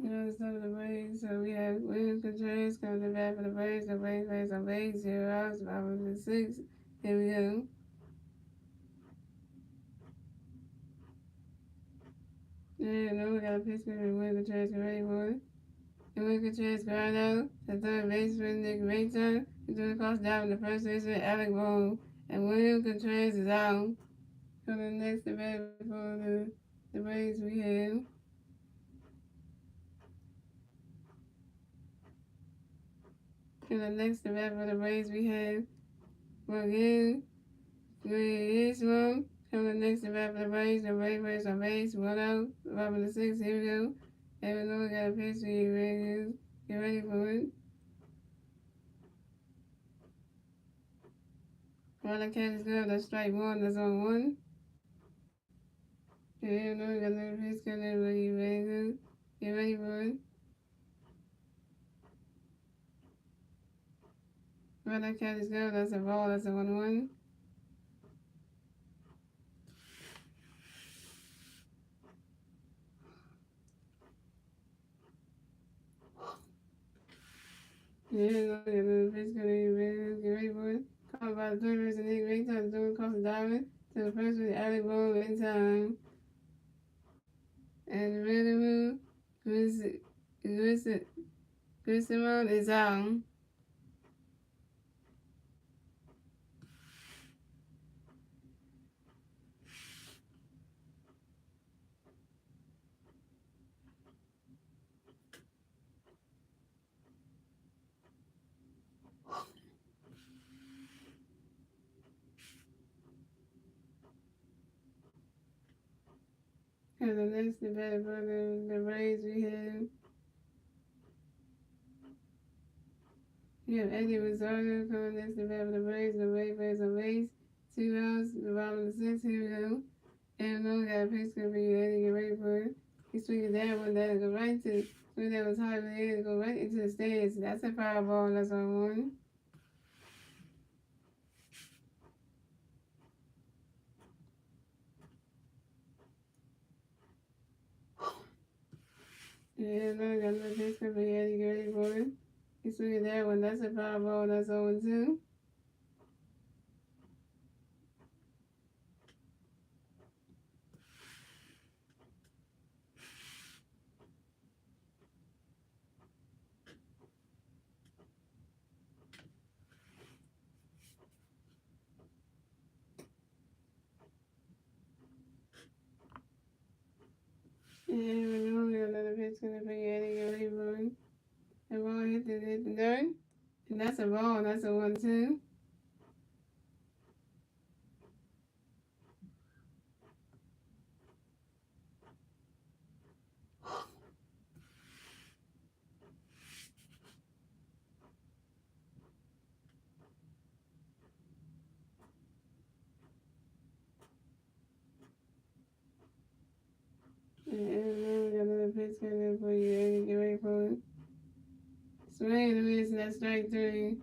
Instead of the Braves, so we have William Contreras coming to bat for the Braves. The Braves plays on base, 0 outs, bottom of the 6th. Here we go. And then we got a pitch from William Contreras ready for it. And William Contreras ground out to third baseman Nick Rayton. He threw across down the first baseman Alec Bohm. And William Contreras is out. For the next event for the Braves we have. For the next event for the Braves we have. Again, this one. For the next event for the Braves plays on base, 1 out, bottom of the 6th. Here we go. And we know we got a pitch, so get ready for it. While the catch is good, that's strike 1, that's on 1. And you know we got another pitch coming in, get ready for it. While that catch is good, that's a ball, that's a 1-1. Yeah, no, yeah, the pitch coming in, get ready for it. Caught by the third baseman Nick Rayton, throwing across the diamond to the first with Alec Bohm in time. And the rhythm Grissom is out. And the next debate for the Braves we have Eddie Rosario coming next debate for the Braves. The Braves on base. 2 outs. The bottom of the sixth. Here we go. And no got a pitch gonna be Eddie. Get ready for it. He's swinging that one. That'll go right to. Swing that was high in the air to go right into the stands. That's a foul ball. That's on one. Yeah, no got another pitch gonna be Eddie. Get ready for it. He's swinging that one. That's a foul ball. That's on 2. And we got another pitch gonna be Eddie. Get ready for it. The ball hit the dirt. And that's a ball. That's a 1-2. And we got another pitch coming for you, Eddie. Get ready for it. Swing and miss. That's strike 3.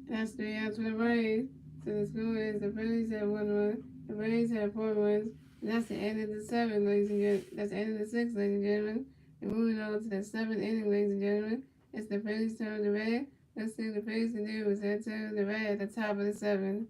That's 3 outs for the Braves. So the score is the Phillies have 1 run. The Braves have 4 runs. And that's the end of the 7, ladies and gentlemen. That's the end of the 6, ladies and gentlemen. And moving on to the 7th inning, ladies and gentlemen. It's the Phillies turn to bat. Let's see what the Phillies can do is enter the bat at the top of the 7th.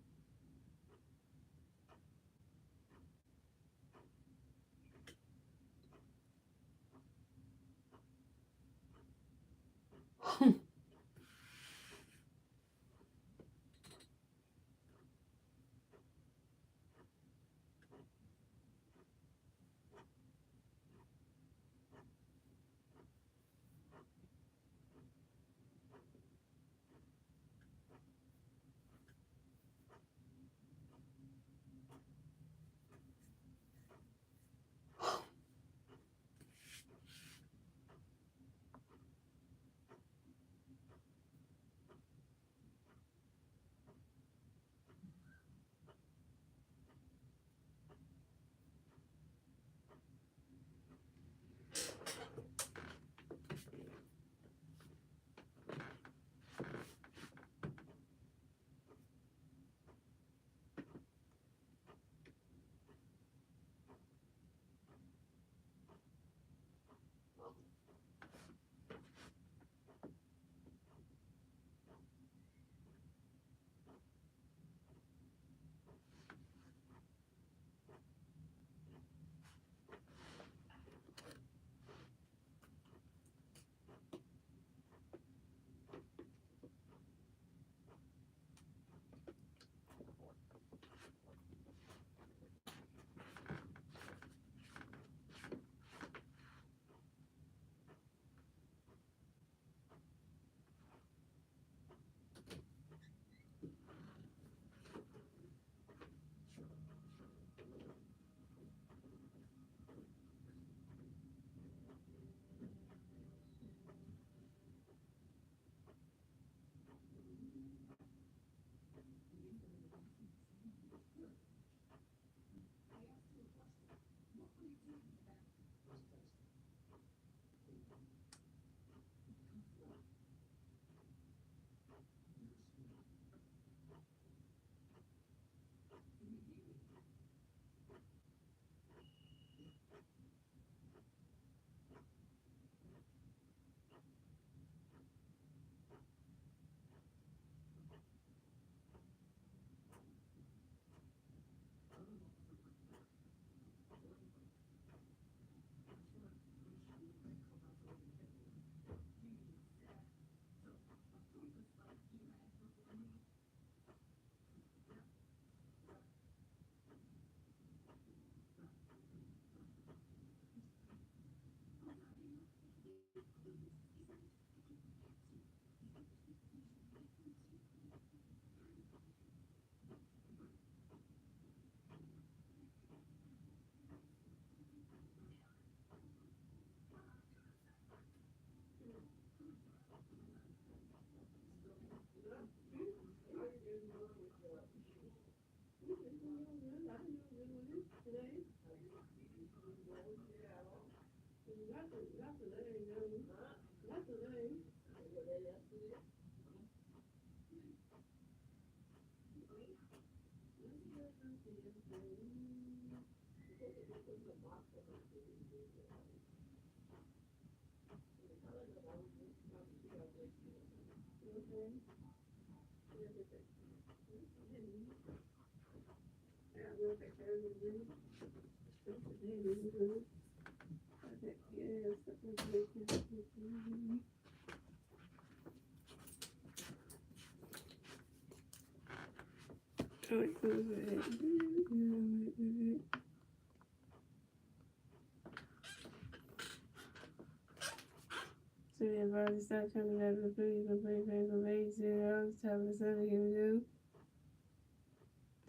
So we have already started coming back with the Phillies, the Braves, the Braves, 0, top of the 7, here we go.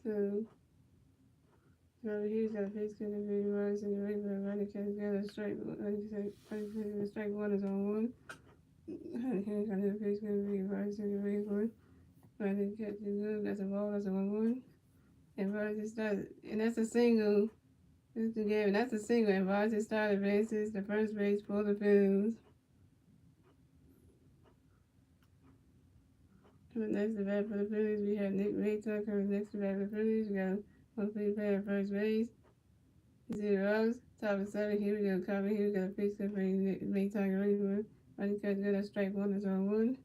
So, Trevor Hughes got a face going to be Morris and the regular running catch got a strike, strike one is on one. Henry got a face going to be Morris and the regular running catch is good, that's a ball, that's a 1-1. And Morris started, and that's a single. That's the game, and that's a single. And Morris started bases, the first base for the Phillies. Coming next to bat for the Phillies, we have Nick Mayton coming next to bat for the Phillies. We got one free player at first base. 0 top of 7. Here we go. Cover here. We got a face up for Nick Mayton ready for. Running catch good at strike one is on one.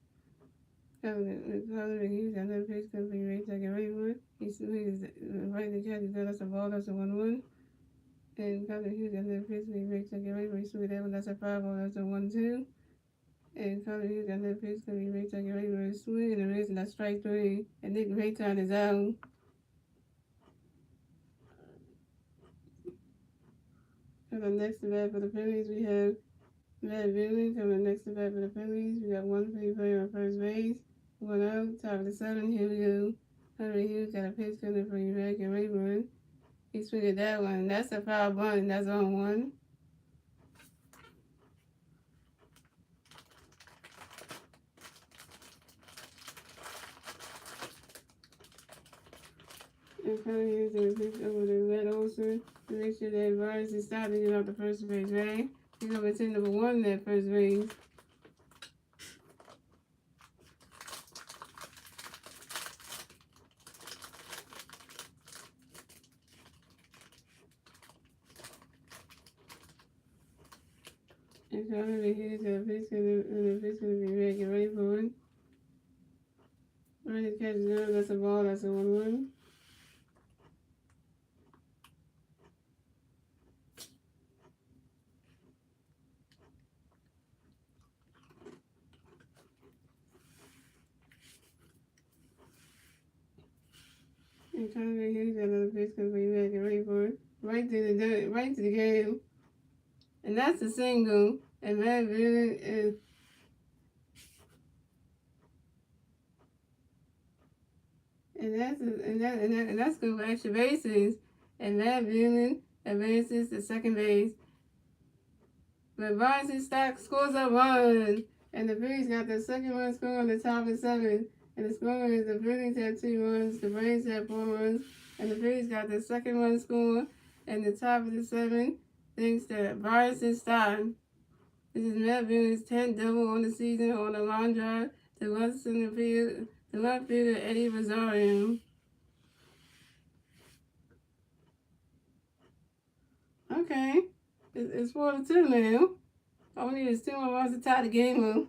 Coming here. We got another face up for Mayton ready for. He's right the catch good. That's a ball. That's a 1-1. And coming here. We got another face for Mayton ready for. He's swinging that one. That's a 5-ball. That's a 1-2. And Connor Hughes got another pitch going to be Rayton ready for a swing and a race, and that's strike 3. And Nick Rayton is out. Coming next to bat for the Phillies, we have Matt Billy coming next to bat for the Phillies. We got one free player on first base. 1 out, top of the 7. Here we go. Connor Hughes got a pitch coming for American Rayburn. He swinging that one. That's a foul bunt, and that's on 1. And Connor Hughes got a pitch over to Matt Olson to make sure that Vargas is stopped to get off the first base, right? He's going to be number 1 at first base. And Connor Hughes got a pitch going to be ready, get ready for it. Ready to catch it, that's a ball, that's a 1-1. And Connor Hughes got another pitch going to be ready, get ready for it. Right to the game. And that's a single. And Matt Billy is and that's good for extra bases. And Matt Billy advances to second base. But Vargas stock scores a run. And the Phillies got the second run score on the top of the 7. And the score is the Phillies have 2 runs, the Braves have 4 runs, and the Phillies got the second run score and the top of the 7 thanks to Vargas stock. This is Matt Billy's 10th double on the season on a line drive to left center field, to left fielder Eddie Rosario. Okay, it's 4-2 now. All we need is 2 more runs to tie the game up.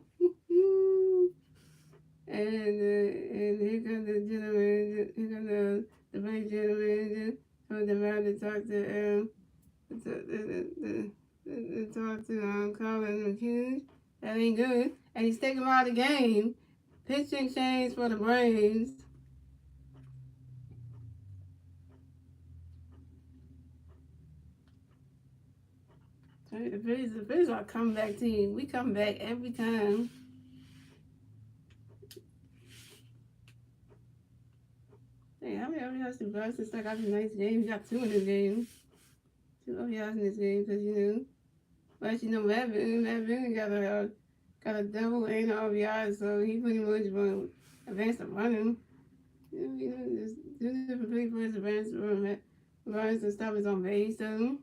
And here comes the general manager, here comes the vice general manager from the man to talk to Colin McHugh. That ain't good. And he's taking him out of the game. Pitching change for the Braves. The Phillies are a comeback team. We come back every time. Hey, how many RBIs did Boston stuck out in nice game? He got 2 in this game. 2 RBIs in this game because, but Matt Vinny got a double and an RBI, so he pretty much advanced the running. Just 2 different people advanced the run. runs and stuff is on base though.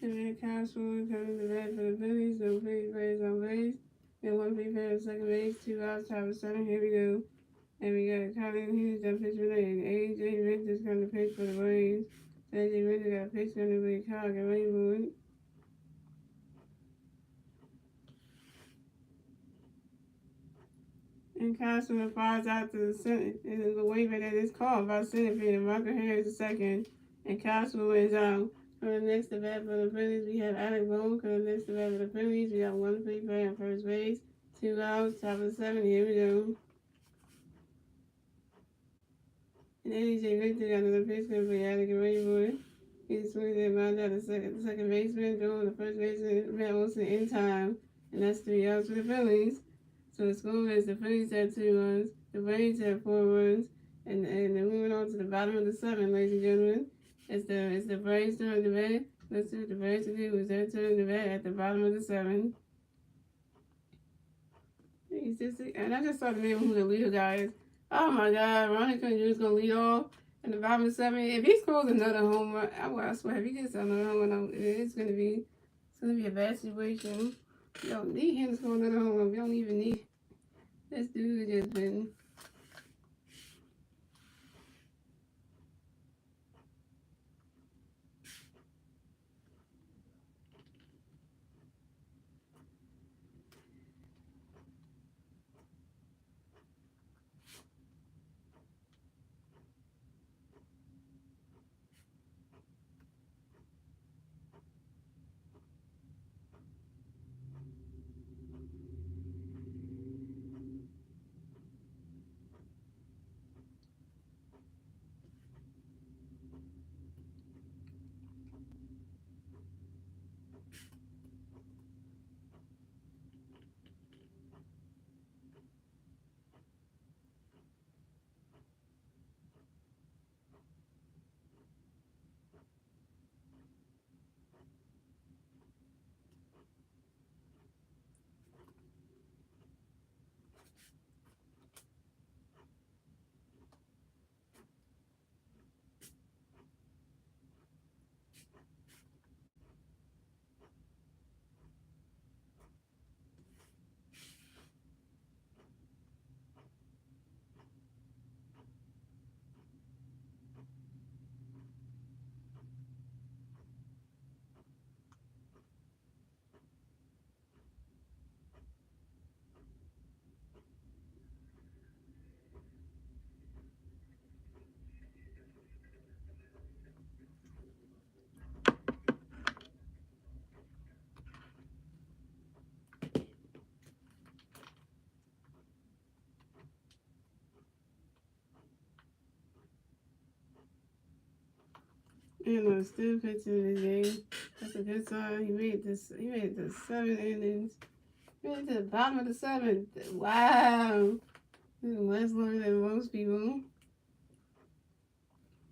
And then Cashflow coming to bat for the Phillies. No Phillies Braves on base. And one free pair at second base. 2 outs, top of 7. Here we go. And we got Colin Hughes that pitch for the AJ Richards coming to pitch for the Braves. So AJ Richards got a pitch coming to be Kyle and Rainbow. And Cashflow fires out to the center. And there's a waiver that is called by center fielder Michael Harris the second. And Cashflow is out. For the next to bat for the Phillies, we have Alec Bohm. For the next to bat for the Phillies, we got one free pair at first base. 2 outs, top of 7. Here we go. And AJ Victor got another pitch coming for Alec Rainbow. He swings it around at the second baseman, throwing the first baseman Matt Wilson in time. And that's 3 outs for the Phillies. So the score is the Phillies had 2 runs, the Braves had 4 runs, and then moving on to the bottom of the 7, ladies and gentlemen. It's the Braves turn to bat. Let's see what the Braves do. It's their turn to bat at the bottom of the 7. And I just saw the name of who the leader guy is. Oh my God, Ronnie Jr. is gonna lead off in the bottom of the 7. If he scores another home run, I swear, if he gets another home run, it's gonna be a bad situation. You don't need him to score another home run. We don't even need this dude. Just been. Still pitching the game. That's a good sign. He made this. He made the 7 innings. Really to the bottom of the seventh. Wow. This is less longer than most people.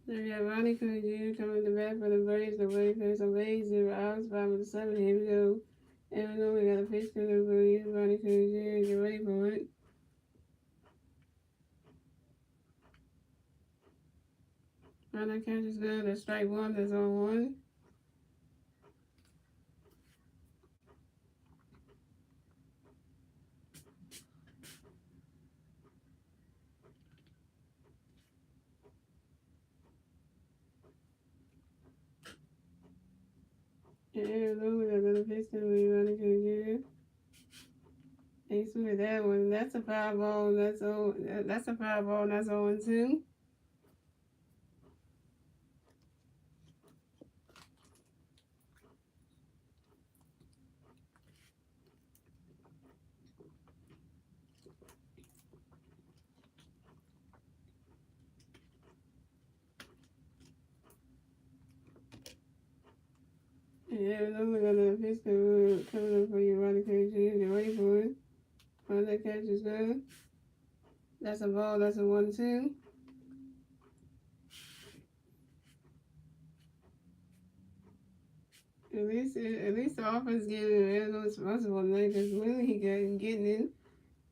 So we got Ronnie Coon Jr. coming to bat for the Braves. The Braves face on base, 0 outs, bottom of the seventh. Here we go. And we know we got a pitch coming for you, Ronnie Coon Jr. Get ready for it. Runner catches good. That's strike one. That's on one. And we know we got another pitch coming for you, Ronnie Coon Jr. And you swing at that one. That's a foul ball. That's a foul ball. And that's 0-2. Yeah, we know we got another pitch coming up for you, Ronnie Coon Jr. Get ready for it. Runner catches good. That's a ball. That's a 1-2. At least the offense getting real responsible today because Willie he got getting in.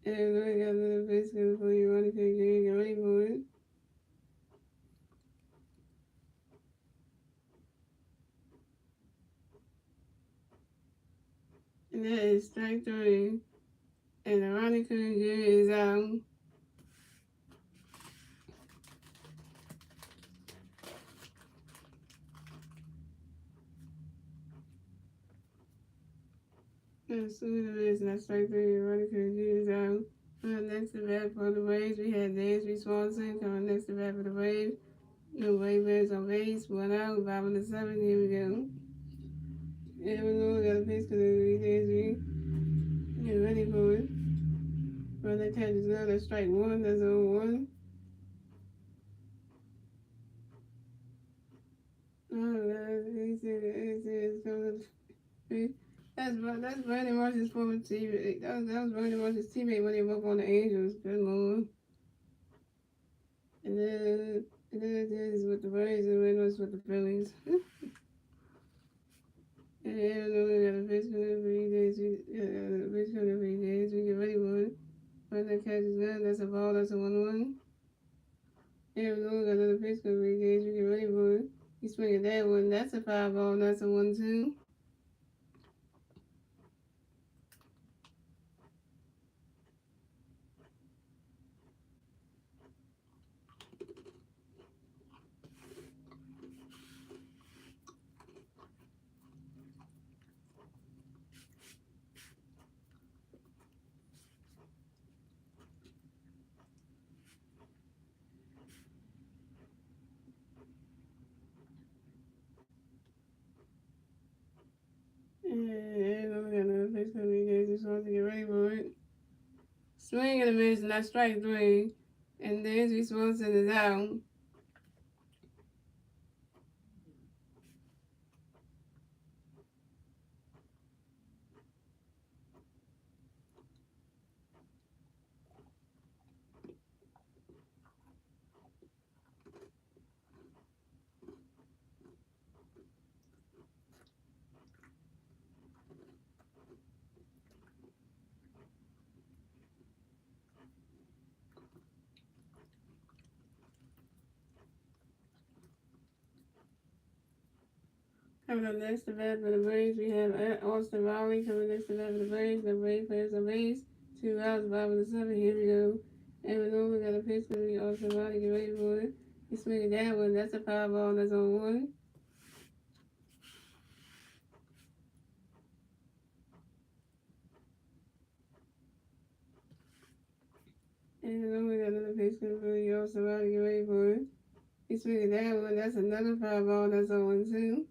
And we got another base gun for you, Ronnie Coon Jr. Get ready for it. And that is strike three. And the Ronnie Coon Jr. is out. And soon it is, and that's strike three. Ronnie Coon Jr. is out. Next to bat for the Braves, we had Dansby Swanson coming next to bat for the Braves. No Braves on base, one out, bottom of the seventh. Here we go. And we know we got a pitch because of Dansby. Get ready for it. Runner catches good. That's strike one. That's 0-1. Oh, it's coming. That's Brandon Marsh's former teammate. That was Brandon Marsh's teammate when they were up on the Angels. Good lord. And then it is with the Braves and then it's with the Phillies. And then we got a pitch coming 3 days. We get ready for it. Runner catches good. That's a ball. That's a 1-1. And we got another pitch coming 3 days. We get ready for it. He's swinging that one. That's a 5 ball. That's a 1-2. And we got another pitch coming 3 days. Just want to get ready for it. Swing and a miss, and that's strike three. And Dansby Swanson is out. Coming up next to bat for the Braves, we have Austin Riley coming next to bat for the Braves. The Braves players on base. 2 outs, bottom of the seventh. Here we go. And we know we got a pitch coming. Austin Riley, get ready for it. He's swinging that one. That's a foul ball. That's on one. And we know we got another pitch coming for Austin Riley, get ready for it. He's swinging that one. That's another foul ball. That's on 1-2.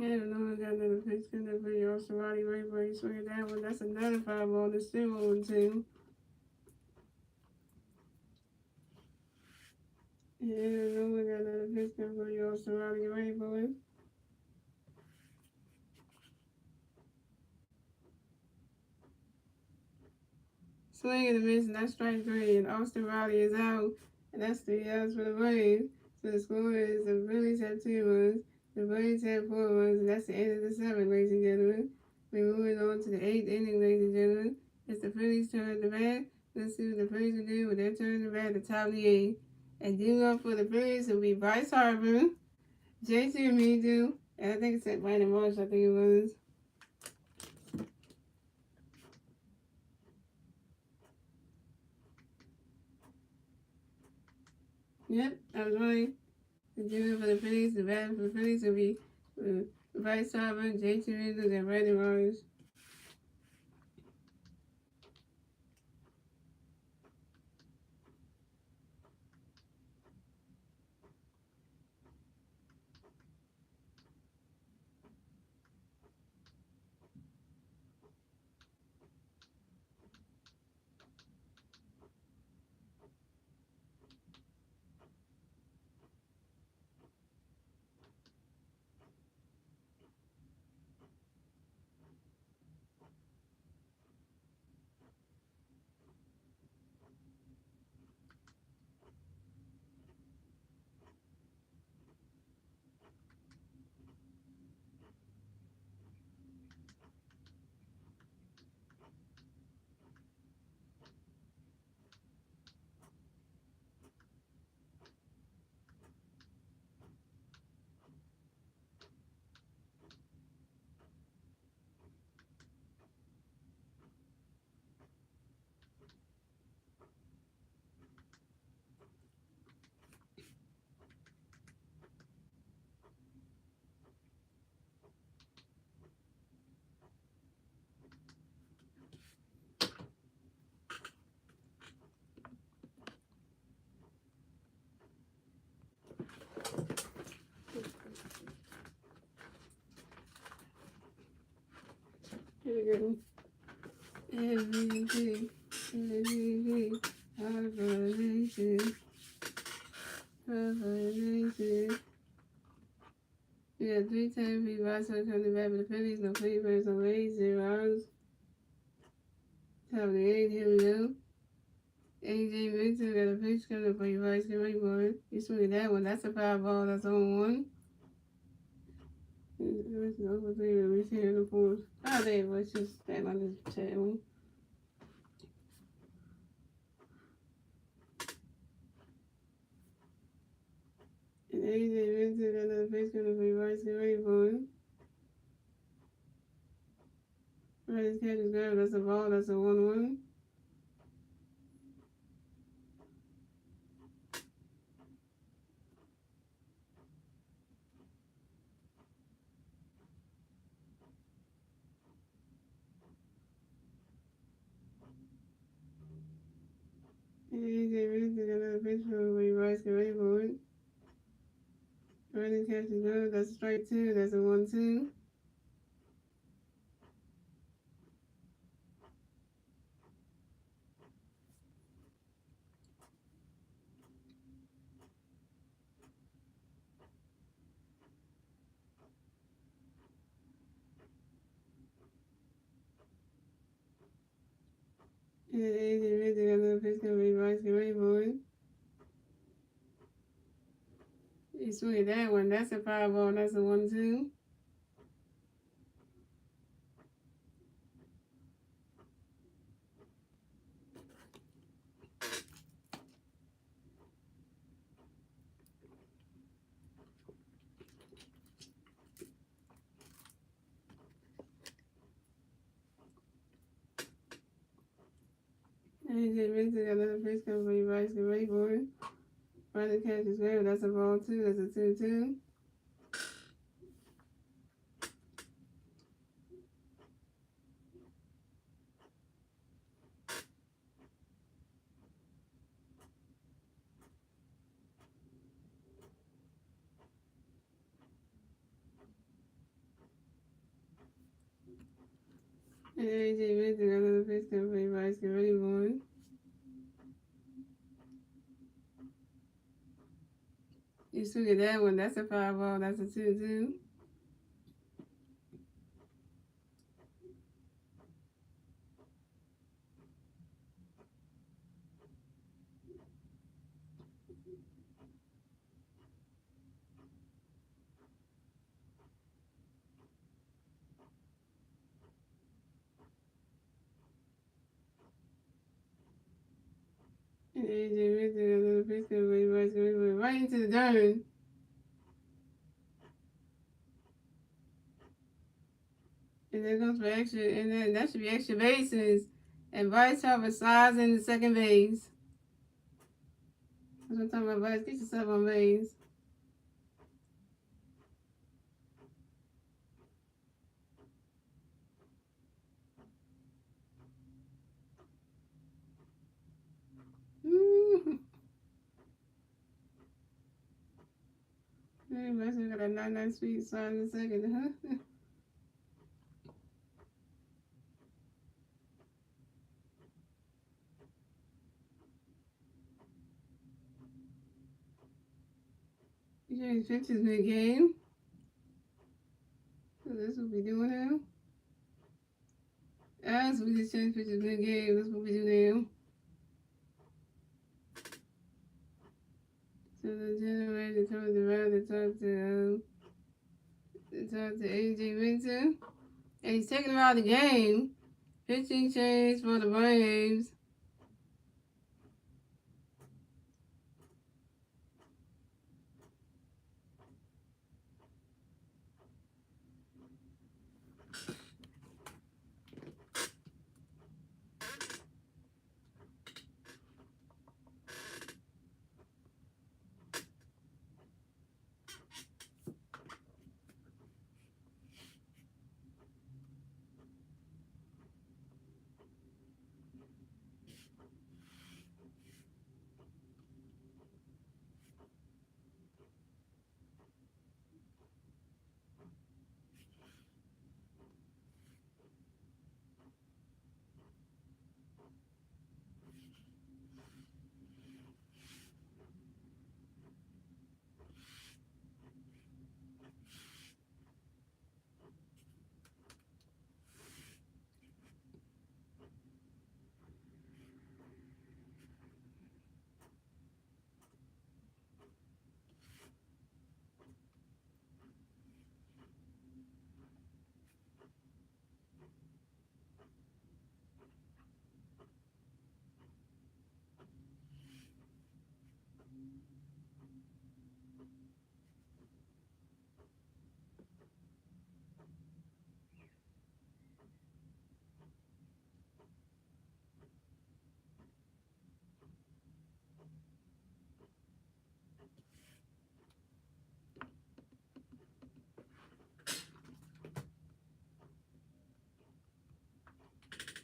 Yeah, no one got another pitch in the video. Somebody right where you swing that one. That's another 5-ball. The still 0-2. Yeah, no one got another pitch in the video. Somebody right boy. Swing and a miss, and that's strike 3. And Austin Riley is out. And that's 3 outs for the Braves. So the score is the Phillies have 2 runs. The Braves have 4 runs. And that's the end of the 7th, ladies and gentlemen. We're moving on to the 8th inning, ladies and gentlemen. It's the Phillies' turn to bat. Let's see what the Phillies will do with their turn to bat at the top of the 8th. And due up for the Phillies will be Bryce Harper, JT Realmuto, and I think it's at Brandon Marsh, I think it was. Yep, I was right. The duo for the Phillies, the batter for the Phillies will be Bryce Harper, JT Realmuto, and Brandon Marsh. Here we go. MVP, MVP, Harper Nation, Harper Nation. We got 3 times we Bryce Harper coming back with the Phillies, no favors, no Rays, 0 outs. Top of the 8th, here we go. AJ Minton got a pitch coming up for you, Bryce. Get ready for it. You swing that one. That's a 5-ball. That's on 1. Where's the over 3? Let me see in the 4th. Oh, there it was. Just that on the channel. And AJ Minton got another pitch coming up for you, Bryce. Get ready for it. Right, his catch is good. That's a ball. That's a 1-1. And AJ Minton got another pitch for you, Bryce. Get ready for it. Right, his catch is good. That's a strike 2. That's a 1-2. And AJ Minton got another pitch coming for you, Bryce. Get ready for it. You swing that one. That's a 5-ball. That's a 1-2. AJ Minton got another pitch coming for you, Bryce. Get ready for it. Right, the catch is good. That's a ball 2. That's a 2-2. And AJ Benson got another pitch coming for you guys. Get ready, boy. You still get that one. That's a 5-ball. That's a 2-2. And AJ Benson got another pitch coming for you guys. Get ready, boy. Right into the dirt. And there goes for extra. And then that should be extra bases. And Bryce Harper slides into second base. That's what I'm talking about, Bryce. Get yourself on base. Woo. Hey, Bryce got a 99 speed slide in the second, huh? You change pitches mid-game. So that's what we doing now. As we just change pitches mid-game. That's what we do now. So the generator turns around to talk to AJ Winter. And he's taking him out of the game. Pitching change for the Braves.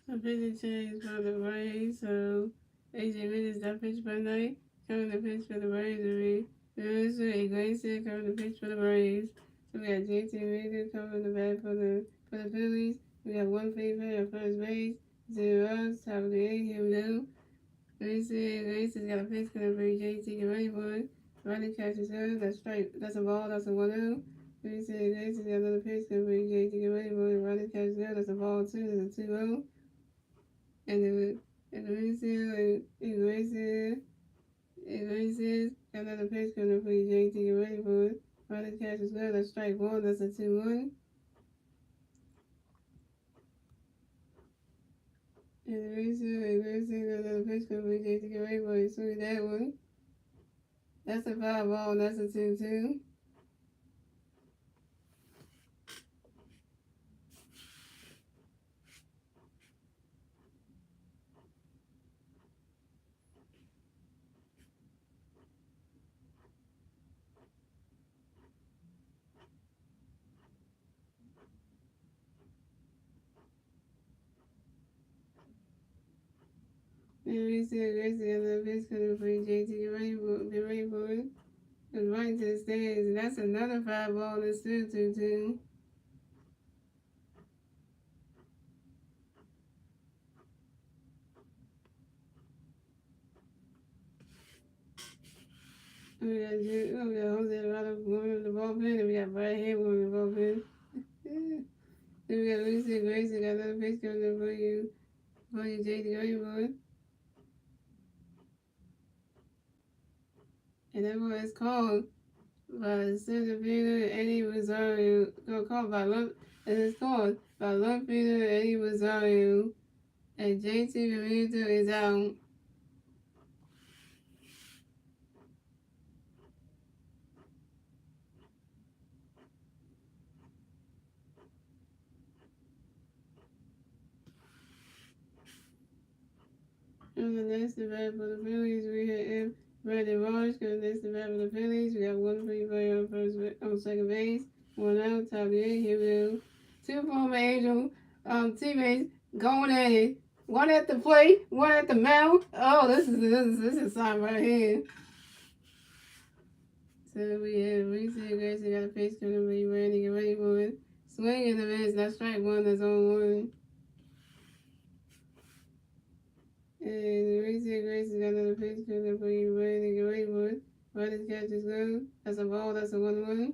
So pitching change for the Braves. So AJ Winter's that pitch by night. Coming to pitch for the Braves. There's Iglesias coming to pitch for the Braves. So we got JT Reader coming to bat for the Phillies. We got one favorite at first base. 0 outs, top of the 8th. Here we go. Iglesias got a pitch coming for JT. Get ready for it. Running catches her. That's straight. That's a ball. That's a 1-0. Iglesias got another pitch coming for JT. Get ready for it. Running catches her. That's a ball 2. That's a 2-0. And Iglesias got another pitch coming for you, JT. Get ready for it. Running catch as well. That's strike 1. That's a 2-1. Iglesias got another pitch coming for you, JT. Get ready for it. Swing that one. That's a 5-ball. That's a 2-2. Iglesias got another pitch coming for you, JT. Get ready for it. And right to the stands. And that's another 5-ball. That's still 2-2. We got Jose Alvarado woman with the bullpen, and we got Brad Hay woman with the bullpen. Then we got Lucy Grace, and got another face coming up for you, JD Greenwood. And that boy is called by Center Peter Eddie Rosario. Called by Lump, and it's called by Lump Peter Eddie Rosario. And JT Realmuto is out. And the next event for the Phillies, we have Brandon Marsh. Because next event for the Phillies, we got one free player on second base, one out, top of the eighth. Here we go. Two former Angel teammates going at it. One at the plate, one at the mound. Oh, this is something right here. So we have Reese Gracie got a face coming up. Be ready, get ready for it. Swing in the miss. That's strike one. That's on one. And Reese Gracie got another face coming up. Be ready, get ready for it. Running catch is good. That's a ball. That's a 1-1.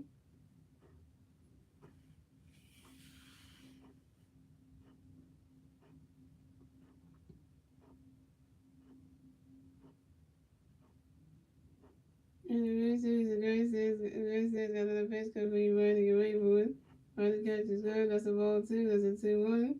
And Gracie got another face coming up. Be ready, get ready for it. Running catch is good. That's a ball 2. That's a 2-1.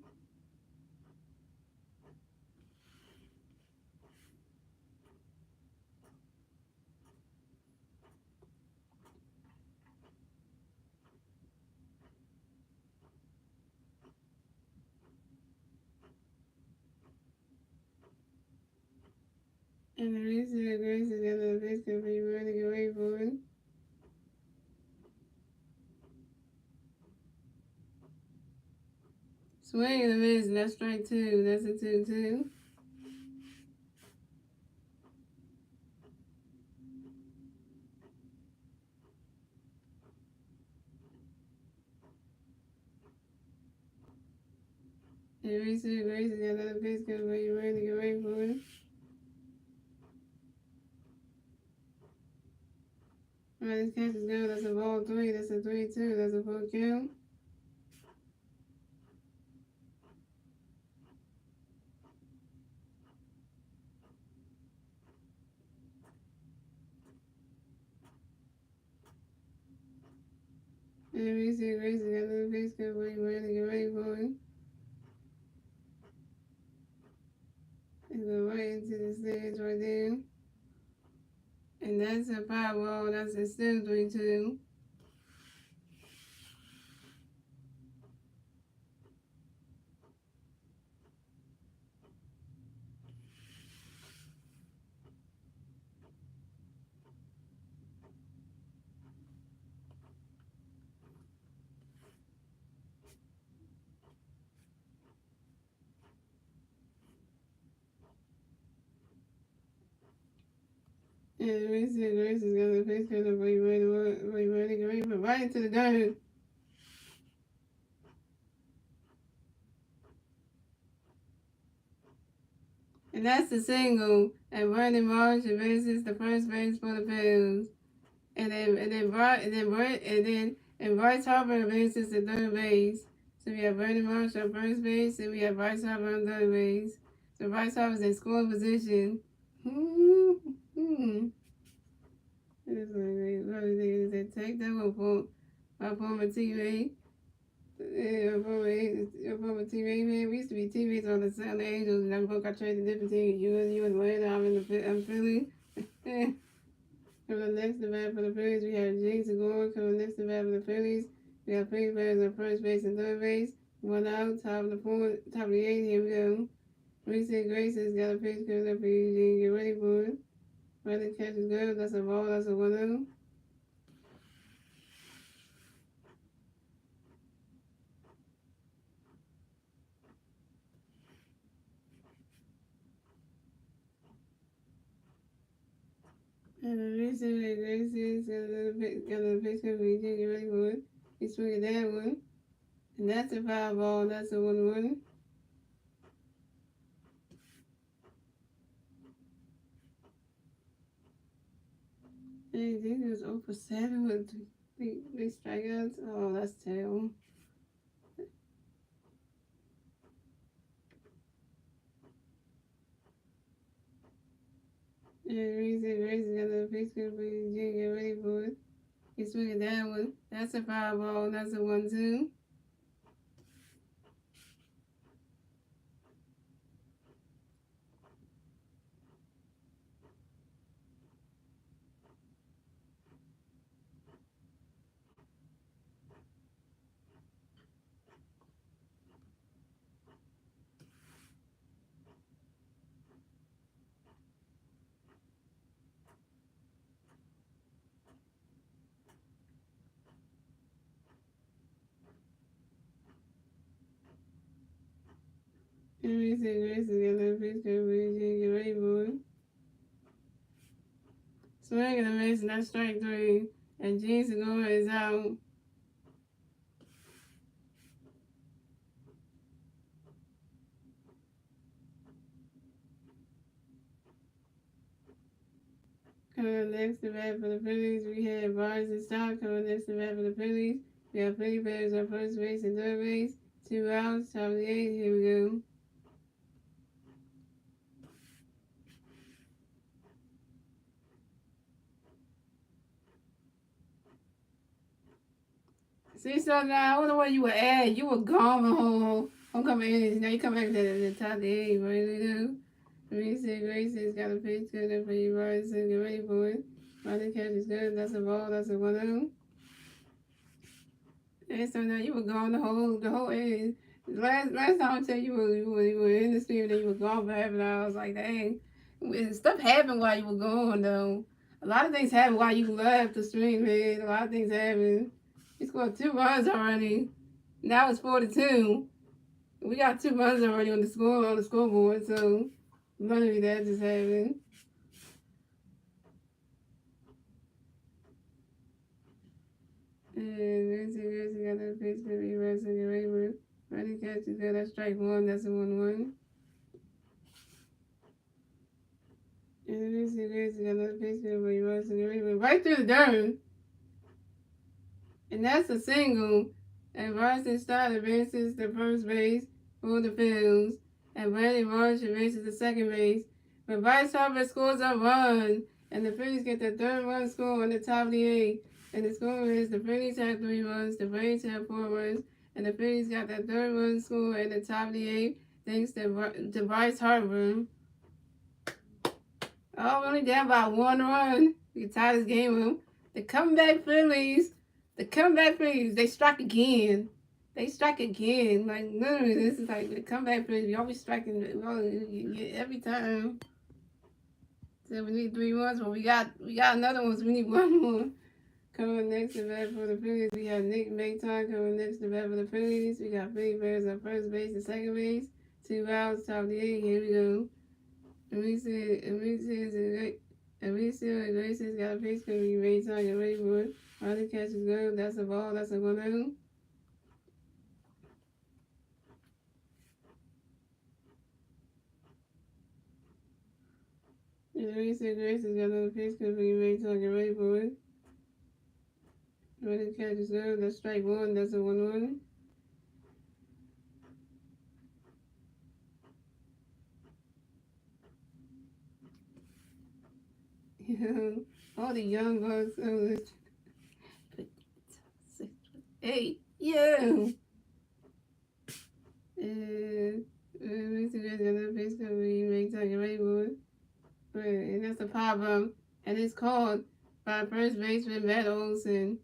And Reese Gracie got another face coming up. Be ready, get ready for it. Swing and a miss, and that's strike 2. That's a 2-2. And Reese Gracie got another face coming up. Be ready, get ready for it. Alright, this catch is good. That's a ball 3. That's a 3-2. That's a full count. And Reese Gracie got another face coming up. Be ready, get ready for it. And go right into the stage right there. And that's a power ball. That's a still 3-2. And Reese Gracie's got another face coming up. Be ready, get ready for it. Right into the dirt. And that's the single. And Brandon Marsh advances the first base for the Bills. And Bryce Harper advances to third base. So we have Brandon Marsh on first base, and we have Bryce Harper on third base. So Bryce Harper's in scoring position. It's like they take that one for my former teammate. Yeah, my former teammate, man. We used to be teammates on the Angels, and then both got traded to different teams. You in Atlanta, I'm Philly. Coming next to bat for the Phillies, we have James Gore. Coming next to bat for the Phillies, we have three players on first base and third base. One out, top of the fourth, top of the eighth. Here we go. Reese Grace has got a pitch coming up for Eugene. Get ready for it. Ready catch is good. That's a ball. That's a 1-0. And Reese Grace has got a pitch coming for Eugene. Get ready for it. He's swinging that one. And that's a foul ball. That's a 1-1. Hey, this was 0 for 7 with three strikeouts. Oh, that's terrible. Yeah, Reese got the pitch good, but he didn't get ready for it. He's swinging that one. That's a foul ball. That's a 1-2. And Reese got the pitch good, but he didn't get ready for it. Swing and a miss, and that's strike 3. And Gene Segura is out. Coming next to bat for the Phillies, we have Barnes and Stock. Coming next to bat for the Phillies, we have Philly players on first base and third base. 2 outs, top of the 8th. Here we go. See, so now I don't know where you were at. You were gone the whole homecoming innings. Now you come back to the top of the 8th. What do you do? Grace's got a pitch good for you, Robinson. Get ready for it. Running catch is good. That's a ball. That's a 1-0. And so now you were gone the whole end. Last time I tell you were in the stream and you were gone for half an hour. I was like, dang, stuff happened while you were gone though. A lot of things happened while you left the stream, man. A lot of things happened. You scored 2 runs already. Now it's 4-2. We got 2 runs already on the scoreboard. So literally that just happened. And Nancy got that pitch to be wrestling and Rayburn. Running catch is good. That's strike 1. That's a 1-1. And Nancy got another pitch to be wrestling and Rayburn. Right through the dirt. And that's a single. And Bryson Stott advances to first base for the Phillies. And Brandon Marsh advances to second base. But Bryce Harper scores a run. And the Phillies get the 3rd run score on the top of the 8th. And the score is the Phillies have 3 runs, the Braves have 4 runs, and the Phillies got that 3rd run score at the top of the 8th thanks to Bryce Harper. Oh, we're only down by 1 run. We can tie this game up. The comeback Phillies, they strike again. They strike again. Like, literally, this is like the comeback Phillies. We always striking every time. So we need 3 runs, but we got another one, so we need 1 more. Coming next to bat for the Phillies, we have Nick Mayton coming next to bat for the Phillies. We got Philly Bears on first base and second base. 2 outs, top of the 8th. Here we go. Enriquez got a pitch for you. Mayton, get ready for it. Other catch is good. That's a ball. That's a 1-0. Enriquez got another pitch for you. Mayton, get ready for it. Other catch is good. That's strike 1. That's a 1-1. All the young bucks. Hey, yeah. And that's the problem. And it's called by first baseman Matt Olson.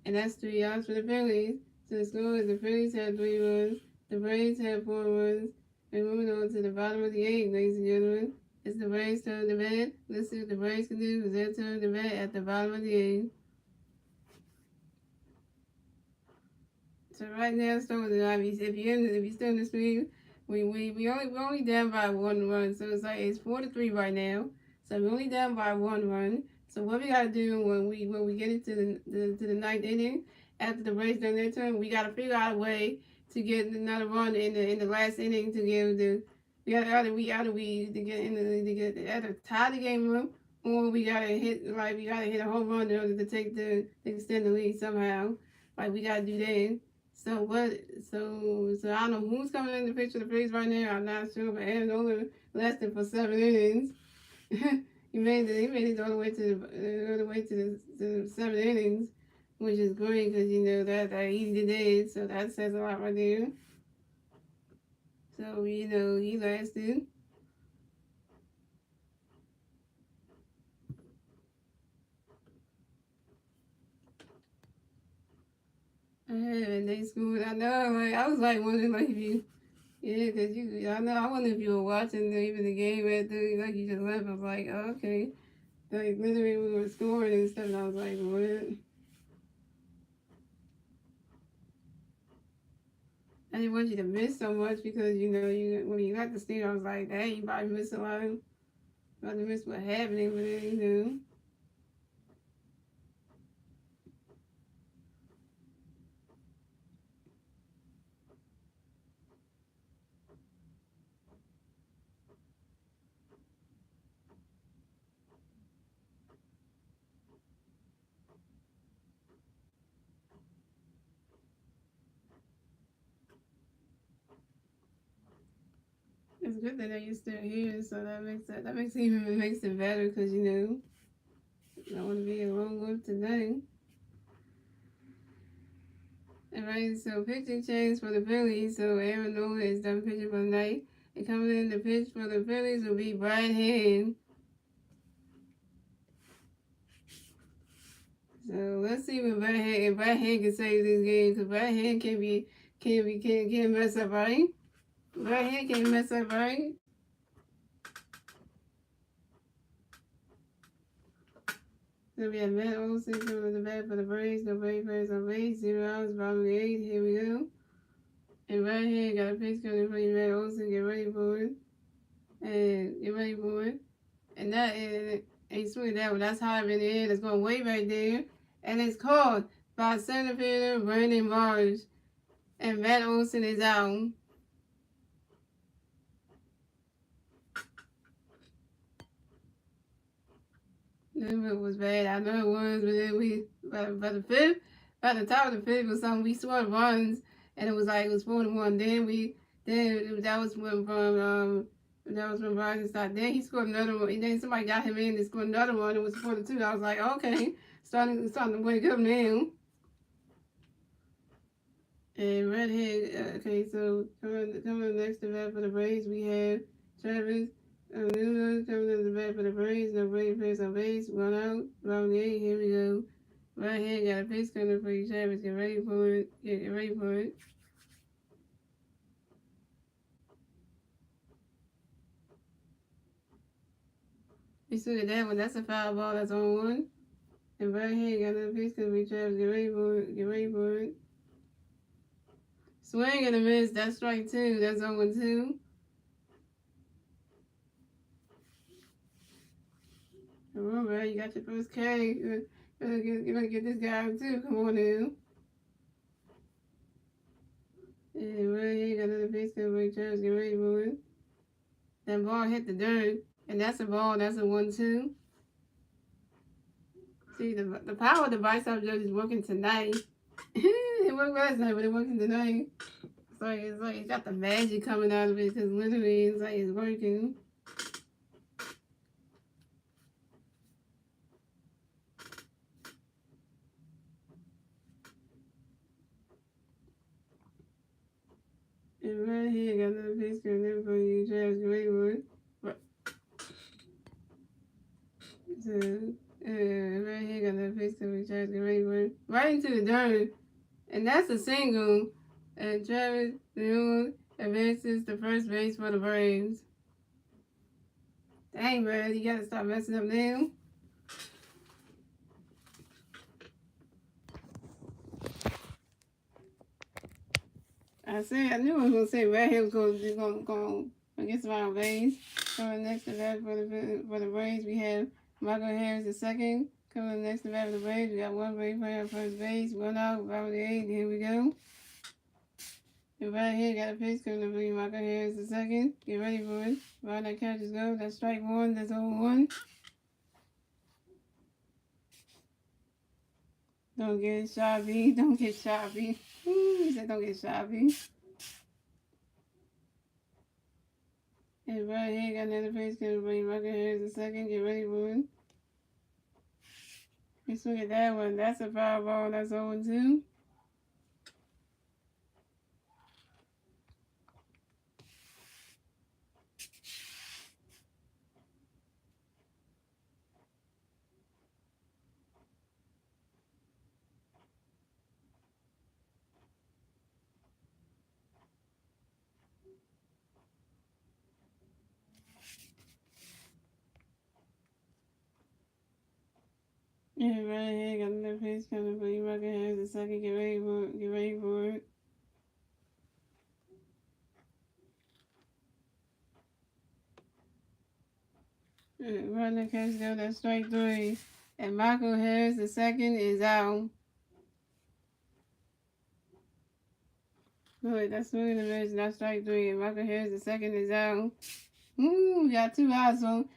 And that's 3 outs for the Phillies. So the score is the Phillies have 3 runs, the Braves have 4 runs. And moving on to the bottom of the 8th, ladies and gentlemen. It's the Braves' turn to bat. Let's see what the Braves can do with their turn to bat at the bottom of the 8th. So right now, start with the Ivies. If you're still in the stream, we only down by 1 run. So it's like it's 4-3 right now. So we're only down by 1 run. So what we gotta do when we get into the 9th inning, after the Braves done their turn, we gotta figure out a way to get another run in the last inning to give the we gotta to get in the to get either tie the game up or we gotta hit a home run in order to extend the lead somehow. Like we gotta do that. So what? So I don't know who's coming in the picture of the Phillies right now. I'm not sure, but Aaron only lasted for 7 innings. He made it all the way to the 7 innings, which is great because you know that he did it. So that says a lot right there. So you know he lasted. And they scored. I know. Like I was like wondering like if you, yeah, cause I know. I wonder if you were watching even the game after like you just left. I was like, oh, okay. Like literally we were scoring and stuff. And I was like, what? I didn't want you to miss so much because you know you when you got the steam, I was like, dang, you probably missed a lot. About to miss what happening with it, you know. It's good that you're still here, so that makes it better because you know I don't want to be a long live today. Alright, so pitching change for the Phillies. So Aaron Nola is done pitching for the night. And coming in the pitch for the Phillies will be Brian Hand. So let's see what Brian Hand can save this game because Brian Hand can't mess up, right? Brian Hand can't mess up, right? So we have Matt Olson coming in the bat for the Braves. No Brave players on base. 0 outs, bottom of the 8th. Here we go. And right here, got a pitch coming for you, Matt Olson. Get ready for it. And get ready for it. And that is, ain't swing that one. That's high in the air. That's going way back there. And it's called by center fielder Brandon Marsh. And Matt Olson is out. It was bad. I know it was, but then by the fifth, by the top of the fifth was something, we scored runs, and it was 4-1. Then that was when Bryson stopped. Then he scored another one, and then somebody got him in and scored another one. It was 4-2. I was like, okay, starting to wake up now. And Redhead, okay, so coming next to bat for the Braves, we have Travis Luna coming to the bat for the Braves. No Brave players on base. 1 out. Round 8. Here we go. Redhead got a pitch coming for you, Travis. Get ready for it. Get ready for it. You see that one? That's a foul ball. That's on 1. And Redhead got a pitch coming for you, Travis. Get ready for it. Get ready for it. Swing and a miss. That's strike 2. That's on 1-2. Remember, you got your first K. You're gonna get this guy too. Come on now. And right here, got another base cover. Travis, get ready for it. That ball hit the dirt, and that's a ball. That's a 1-2. See, the power of the bicep judge is working tonight. It worked last night, but it working tonight. It's like it's got the magic coming out of it because literally it's like it's working. And right here, got another base cover for you. Travis, get ready for it. So, right here, got that face cover. Travis, get ready for it. Right into the dirt. And that's a single. And Travis Newell advances to first base for the Braves. Dang, Brad, you gotta stop messing up now. I knew I was gonna say Brad Hill was gonna get some on base. Coming next to bat for the Braves, we have Michael Harris the second. Coming next to bat for the Braves, we got one Brave player on first base, 1 out, bottom of the 8th. Here we go. And right here, got a pitch coming to be Michael Harris the second. Get ready for it. Right, that catches go. That's strike 1. That's 0-1. Don't get shabby. Don't get shabby. He said don't get shabby. And right here, got another face. Gonna bring Rocket Harris a second. Get ready for it. Let's look at that one. That's a fireball. That's 0-2. And right here, got another face. Gonna bring Rocket Harris a second. Get ready for it. Get ready for it. Running catch go. That's strike 3. And Michael Harris the second is out. Good, that's swinging the miss. That's strike 3. And Michael Harris the second is out. We got 2 outs on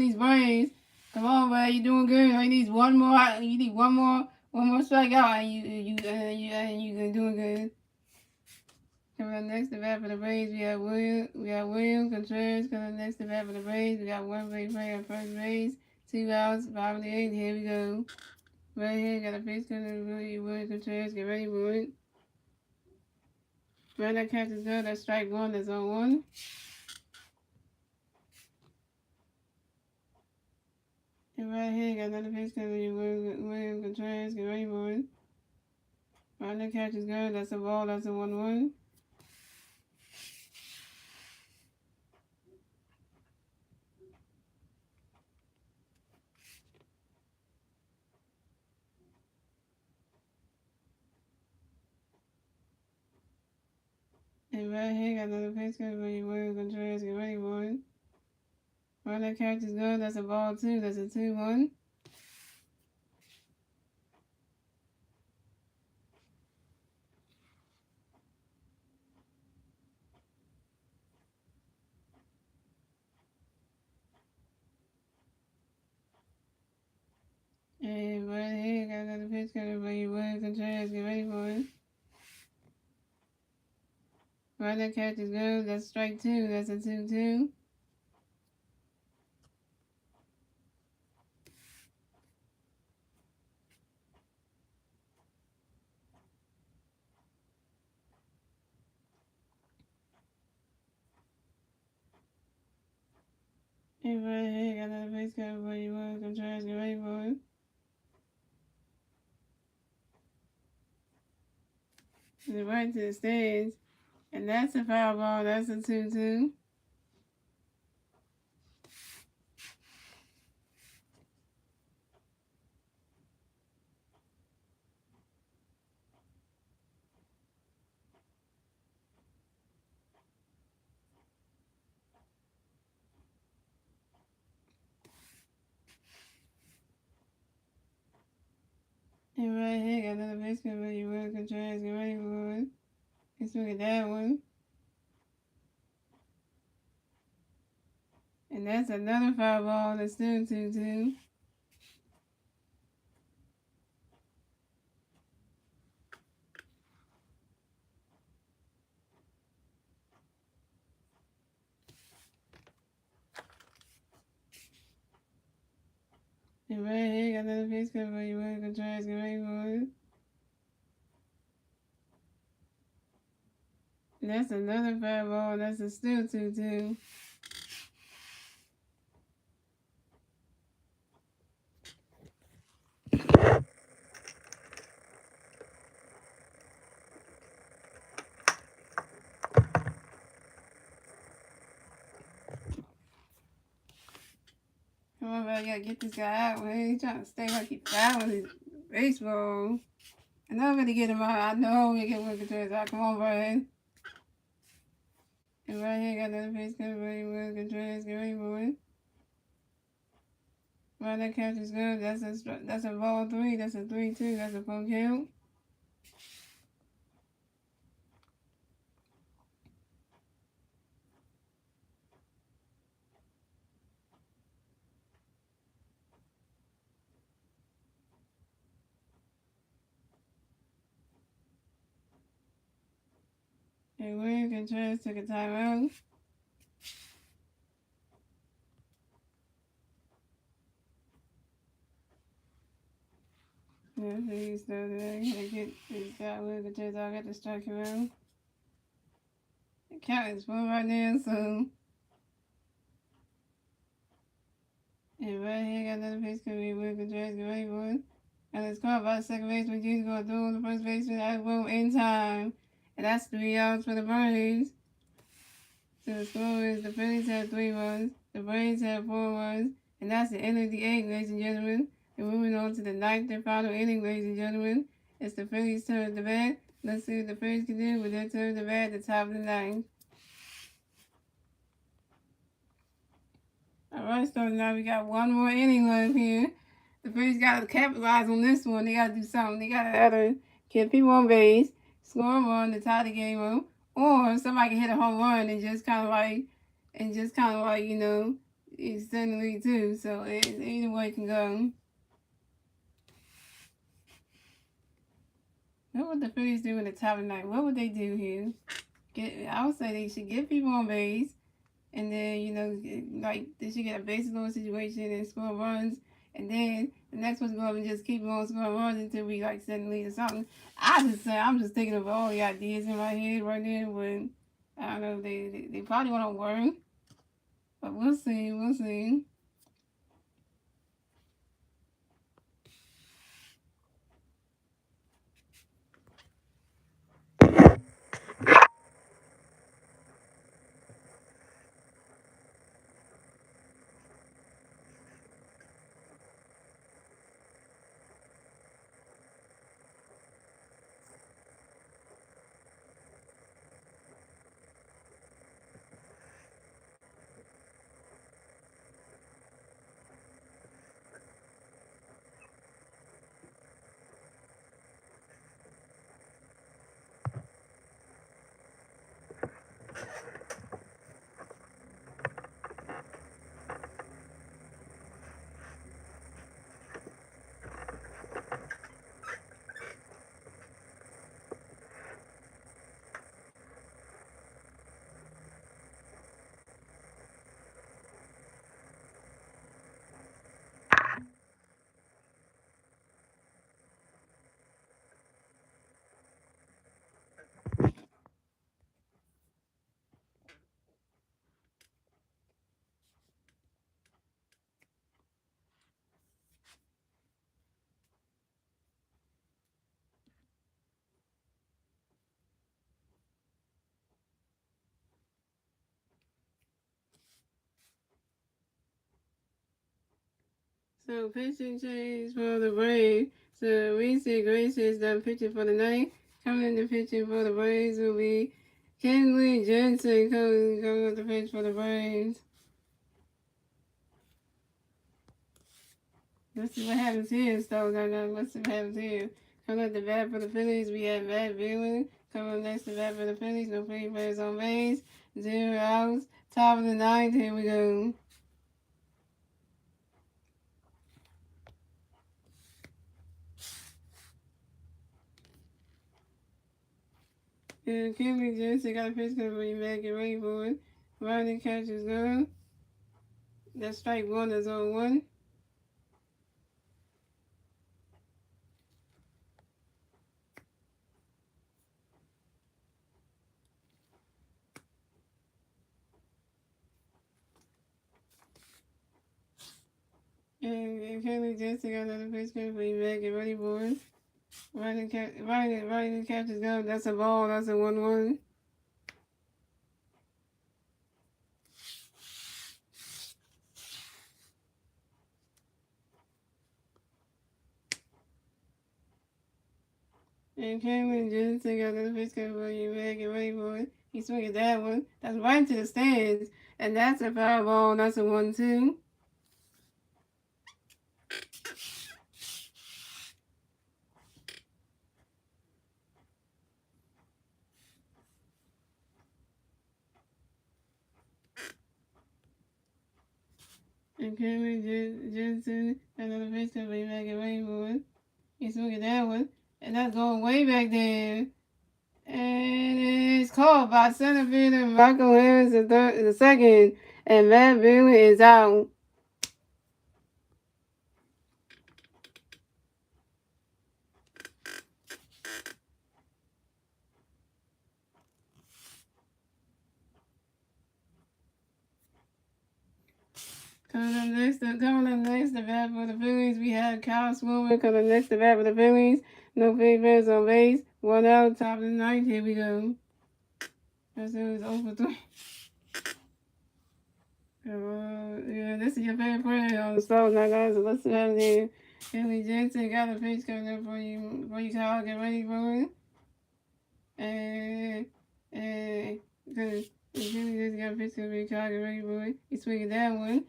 these Braves. Come on, bro, you doing good. You need one more. You need one more strikeout, and you doing good. Coming up next to bat for the Braves, we have William Contreras. Coming up next to bat for the Braves, we got one Brave player at first base. 2 outs, 5 in the 8th. Here we go. Right here, got a face coming. William Contreras. Get ready for it. Right, that catch is good. That's strike 1. That's on 1. And right here, got another pitch coming. William Contreras. Get ready for it. Right, that catch is good. That's a ball. That's a 1-1. And right here, got another pitch coming. William Contreras. Get ready for it. Right, that catch is good. That's a ball 2. That's a 2-1. And right here, got another pitch coming. William Contreras. Get ready for it. Right, that catch is good. That's strike 2. That's a 2-2. And right here, got another pitch coming. William Contreras. Get ready for it. And right to the stands. And that's a foul ball. That's a 2-2. And right here, got another base cover. You will Contreras. Get ready for it. Let's look at that one. And that's another foul ball. That's still 2-2. And right here, got another base cover. You will Contreras. Get ready for it. And that's another foul ball. That's a still 2-2. Come on, bro. I gotta get this guy out. Man, he's trying to stay like he's fouling his baseball. I know I'm gonna get him out. I know I'm gonna get Will Contreras out. Come on, bro. And right here, got another base cover. Will Contreras. Get ready for it. Right, that catch is good. That's a ball 3. That's a 3-2. That's a full count. And William Contreras took a timeout. Yeah, Phillies started they get this guy William Contreras all got to strike him out. The count is 4 right now, so and right here got another pitch coming in. William Contreras get ready for it. And it's caught by the second baseman. He's going to throw the first baseman out of in time. And that's 3 outs for the Braves. So the score is the Phillies have 3 runs, the Braves have 4 runs, and that's the end of the 8th, ladies and gentlemen. And moving on to the 9th and final inning, ladies and gentlemen. It's the Phillies' turn to bat. Let's see what the Phillies can do with their turn to bat at the top of the 9th. Alright, so now we got 1 more inning left here. The Phillies got to capitalize on this one. They got to do something. They got to either get people on base, score a run to tie the game up, or somebody can hit a home run and just kind of like, you know, extend the lead too. So either way it can go. What would the Phillies do in the top of the night? What would they do here? I would say they should get people on base. And then, you know, like, they should get a bases loaded situation and score runs. And then the next one's going to just keep on scoring runs until we, like, set the lead or something. I'm just thinking of all the ideas in my head right now, but I don't know, they probably won't work. But we'll see, we'll see. So pitching change for the Braves. So Reese Grace is done pitching for the night. Coming in the pitching for the Braves will be Kenley Jensen coming up to pitch for the Braves. Let's see what happens here. So let's see what happens here. Coming up the bat for the Phillies, we have Matt Wheeler. Coming next to bat for the Phillies, no free players on base. 0 outs. Top of the 9th, here we go. And Kenley Jensen got a pitch coming you back, get ready for it. Riding catch is good. That's strike 1, that's 0-1. And Kenley Jensen got another pitch coming for you back, get ready for it. Riding catch is good. That's a ball, that's a 1-1. And Cameron Jensen got another pitch coming for you, man. Get ready for it. He swung at that one. That's right into the stands. And that's a foul ball. That's a 1-2. And Cameron Jensen got another pitch coming for you, man. Get ready for it. He swung at that one. And that's going way back there. And it's called by center fielder Michael Harris the second, and Matt Bailey is out. Coming up next, the bat for the Phillies, we have Kyle Swimmer coming up next, the bat for the Phillies. No Phillies on base. 1 out, top of the ninth. Here we go. That's it was over 3. Yeah, this is your favorite player on the stove now, guys. So let's have it here. Haley Jensen got a pitch coming up for you, Kyle. Get ready for it. And Haley Jensen got a pitch coming for you, Kyle. Get ready for it. He's swinging that one.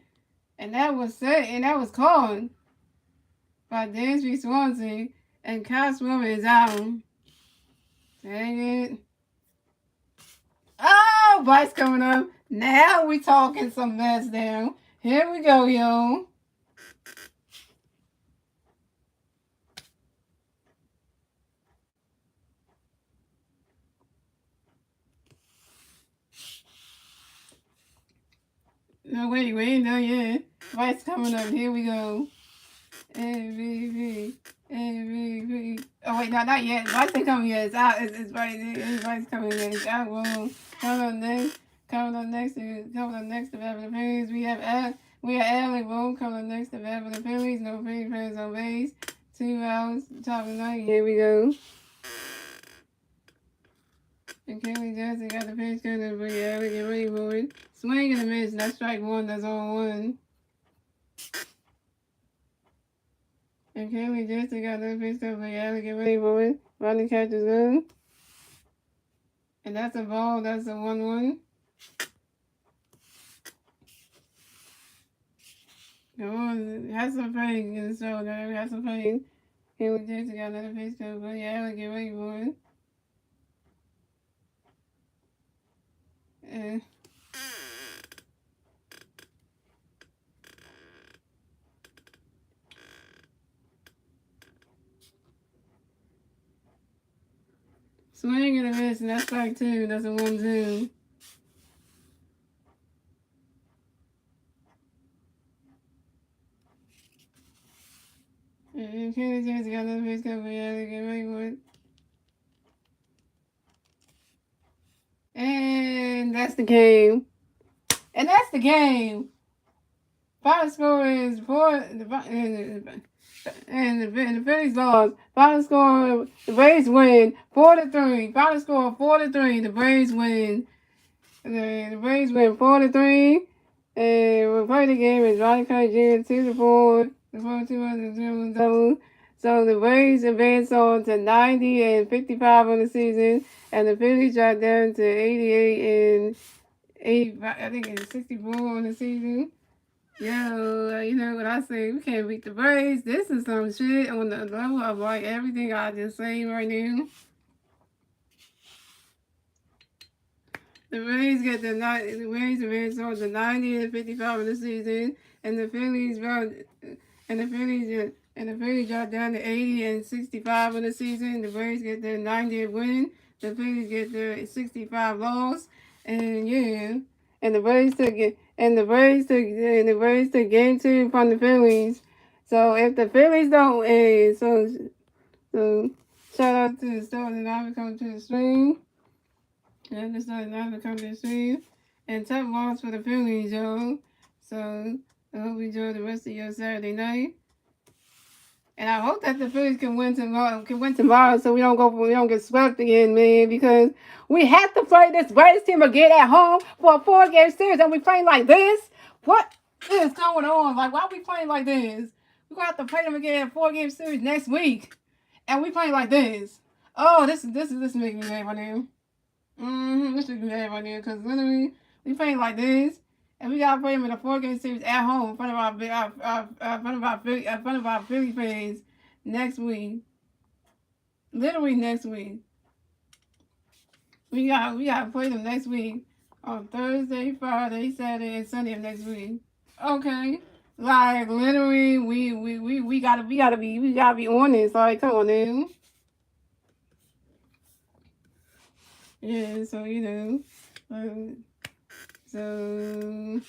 And that was set, and that was called by Dansby Swanson, and Kyle Swimmer is out. Dang it. Oh, Vice coming up. Now we talking some mess down. Here we go, yo. No, wait, we ain't done yet. Vice coming up. Here we go. MVP. MVP. Oh, wait, no, not yet. Vice ain't coming yet. It's out. It's right there. Vice coming yet. It's out. Boom. Coming up next. Coming up next to the Phillies. We have Alec Boom coming up next to the Phillies. No Phillies fans on base. 2 outs. Top of the ninth. Here we go. And Kelly Johnson got the pitch coming for you. Alec, get ready for it. Swing and a miss. That's strike 1. That's on 1. And Kelly Johnson got the pitch coming for you. Alec, get ready for it. Running catch is good. And that's a ball. That's a 1-1. Come on, have some faith in the show, guys. Have some faith. Kelly Johnson got another pitch coming for you. Alec, get ready for it. And swing and a miss, and that's strike 2. That's a 1-2. And Kelly Johnson got another pitch coming for you. Alec, get ready for it. And that's the game. And that's the game. Final score is 4. And the Phillies lost. Final score, the Braves win 4-3. Final score 4-3. The Braves win. The Braves win 4-3. And we're playing the game is Ronnie Kyle Jr. 2-4. The 4-2 double. So the Braves advance on to 90 and 55 on the season, and the Phillies dropped down to 88 and 85. I think it's 64 on the season. Yo, you know what I say? We can't beat the Braves. This is some shit on the level of like everything I just say right now. The Braves get the Braves advance on to 90 and 55 on the season, and the Phillies drop down to 80 and 65 in the season. The Braves get their 90 win. The Phillies get their 65 loss. And yeah. And the Braves took game 2 from the Phillies. So if the Phillies don't win, so shout out to the starting lineup coming to the stream. And the starting lineup coming to the stream. And tough loss for the Phillies, yo. So I hope you enjoy the rest of your Saturday night. And I hope that the Phillies can win tomorrow, so we don't get swept again, man. Because we have to play this Braves team again at home for a 4-game series, and we playing like this. What is going on? Like, why are we playing like this? We're gonna have to play them again at 4-game series next week, and we playing like this. Oh, this making me mad right now. This making me mad right now because literally we playing like this. And we gotta play them in a 4-game series at home in front of our Philly fans next week. Literally next week. We gotta play them next week on Thursday, Friday, Saturday, and Sunday of next week. Okay. Like literally we gotta be on this. Like, come on now. Yeah, so you know, so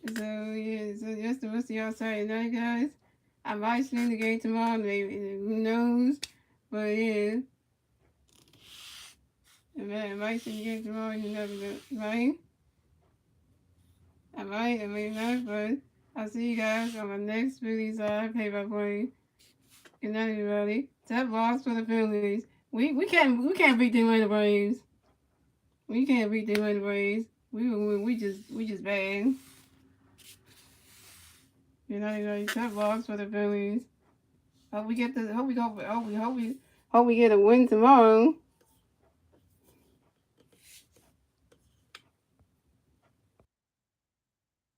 yeah, so just the rest of y'all Saturday night, guys. I might stream the game tomorrow, maybe who knows? But yeah, I might stream the game tomorrow. You never know, right? I may not, but I'll see you guys on my next Phillies play by play. Good night, everybody. That loss for the Phillies. We can't beat them Atlanta Braves. We can't beat them Atlanta Braves. We just bad. Good night, everybody. That loss for the Phillies. Hope we get a win tomorrow.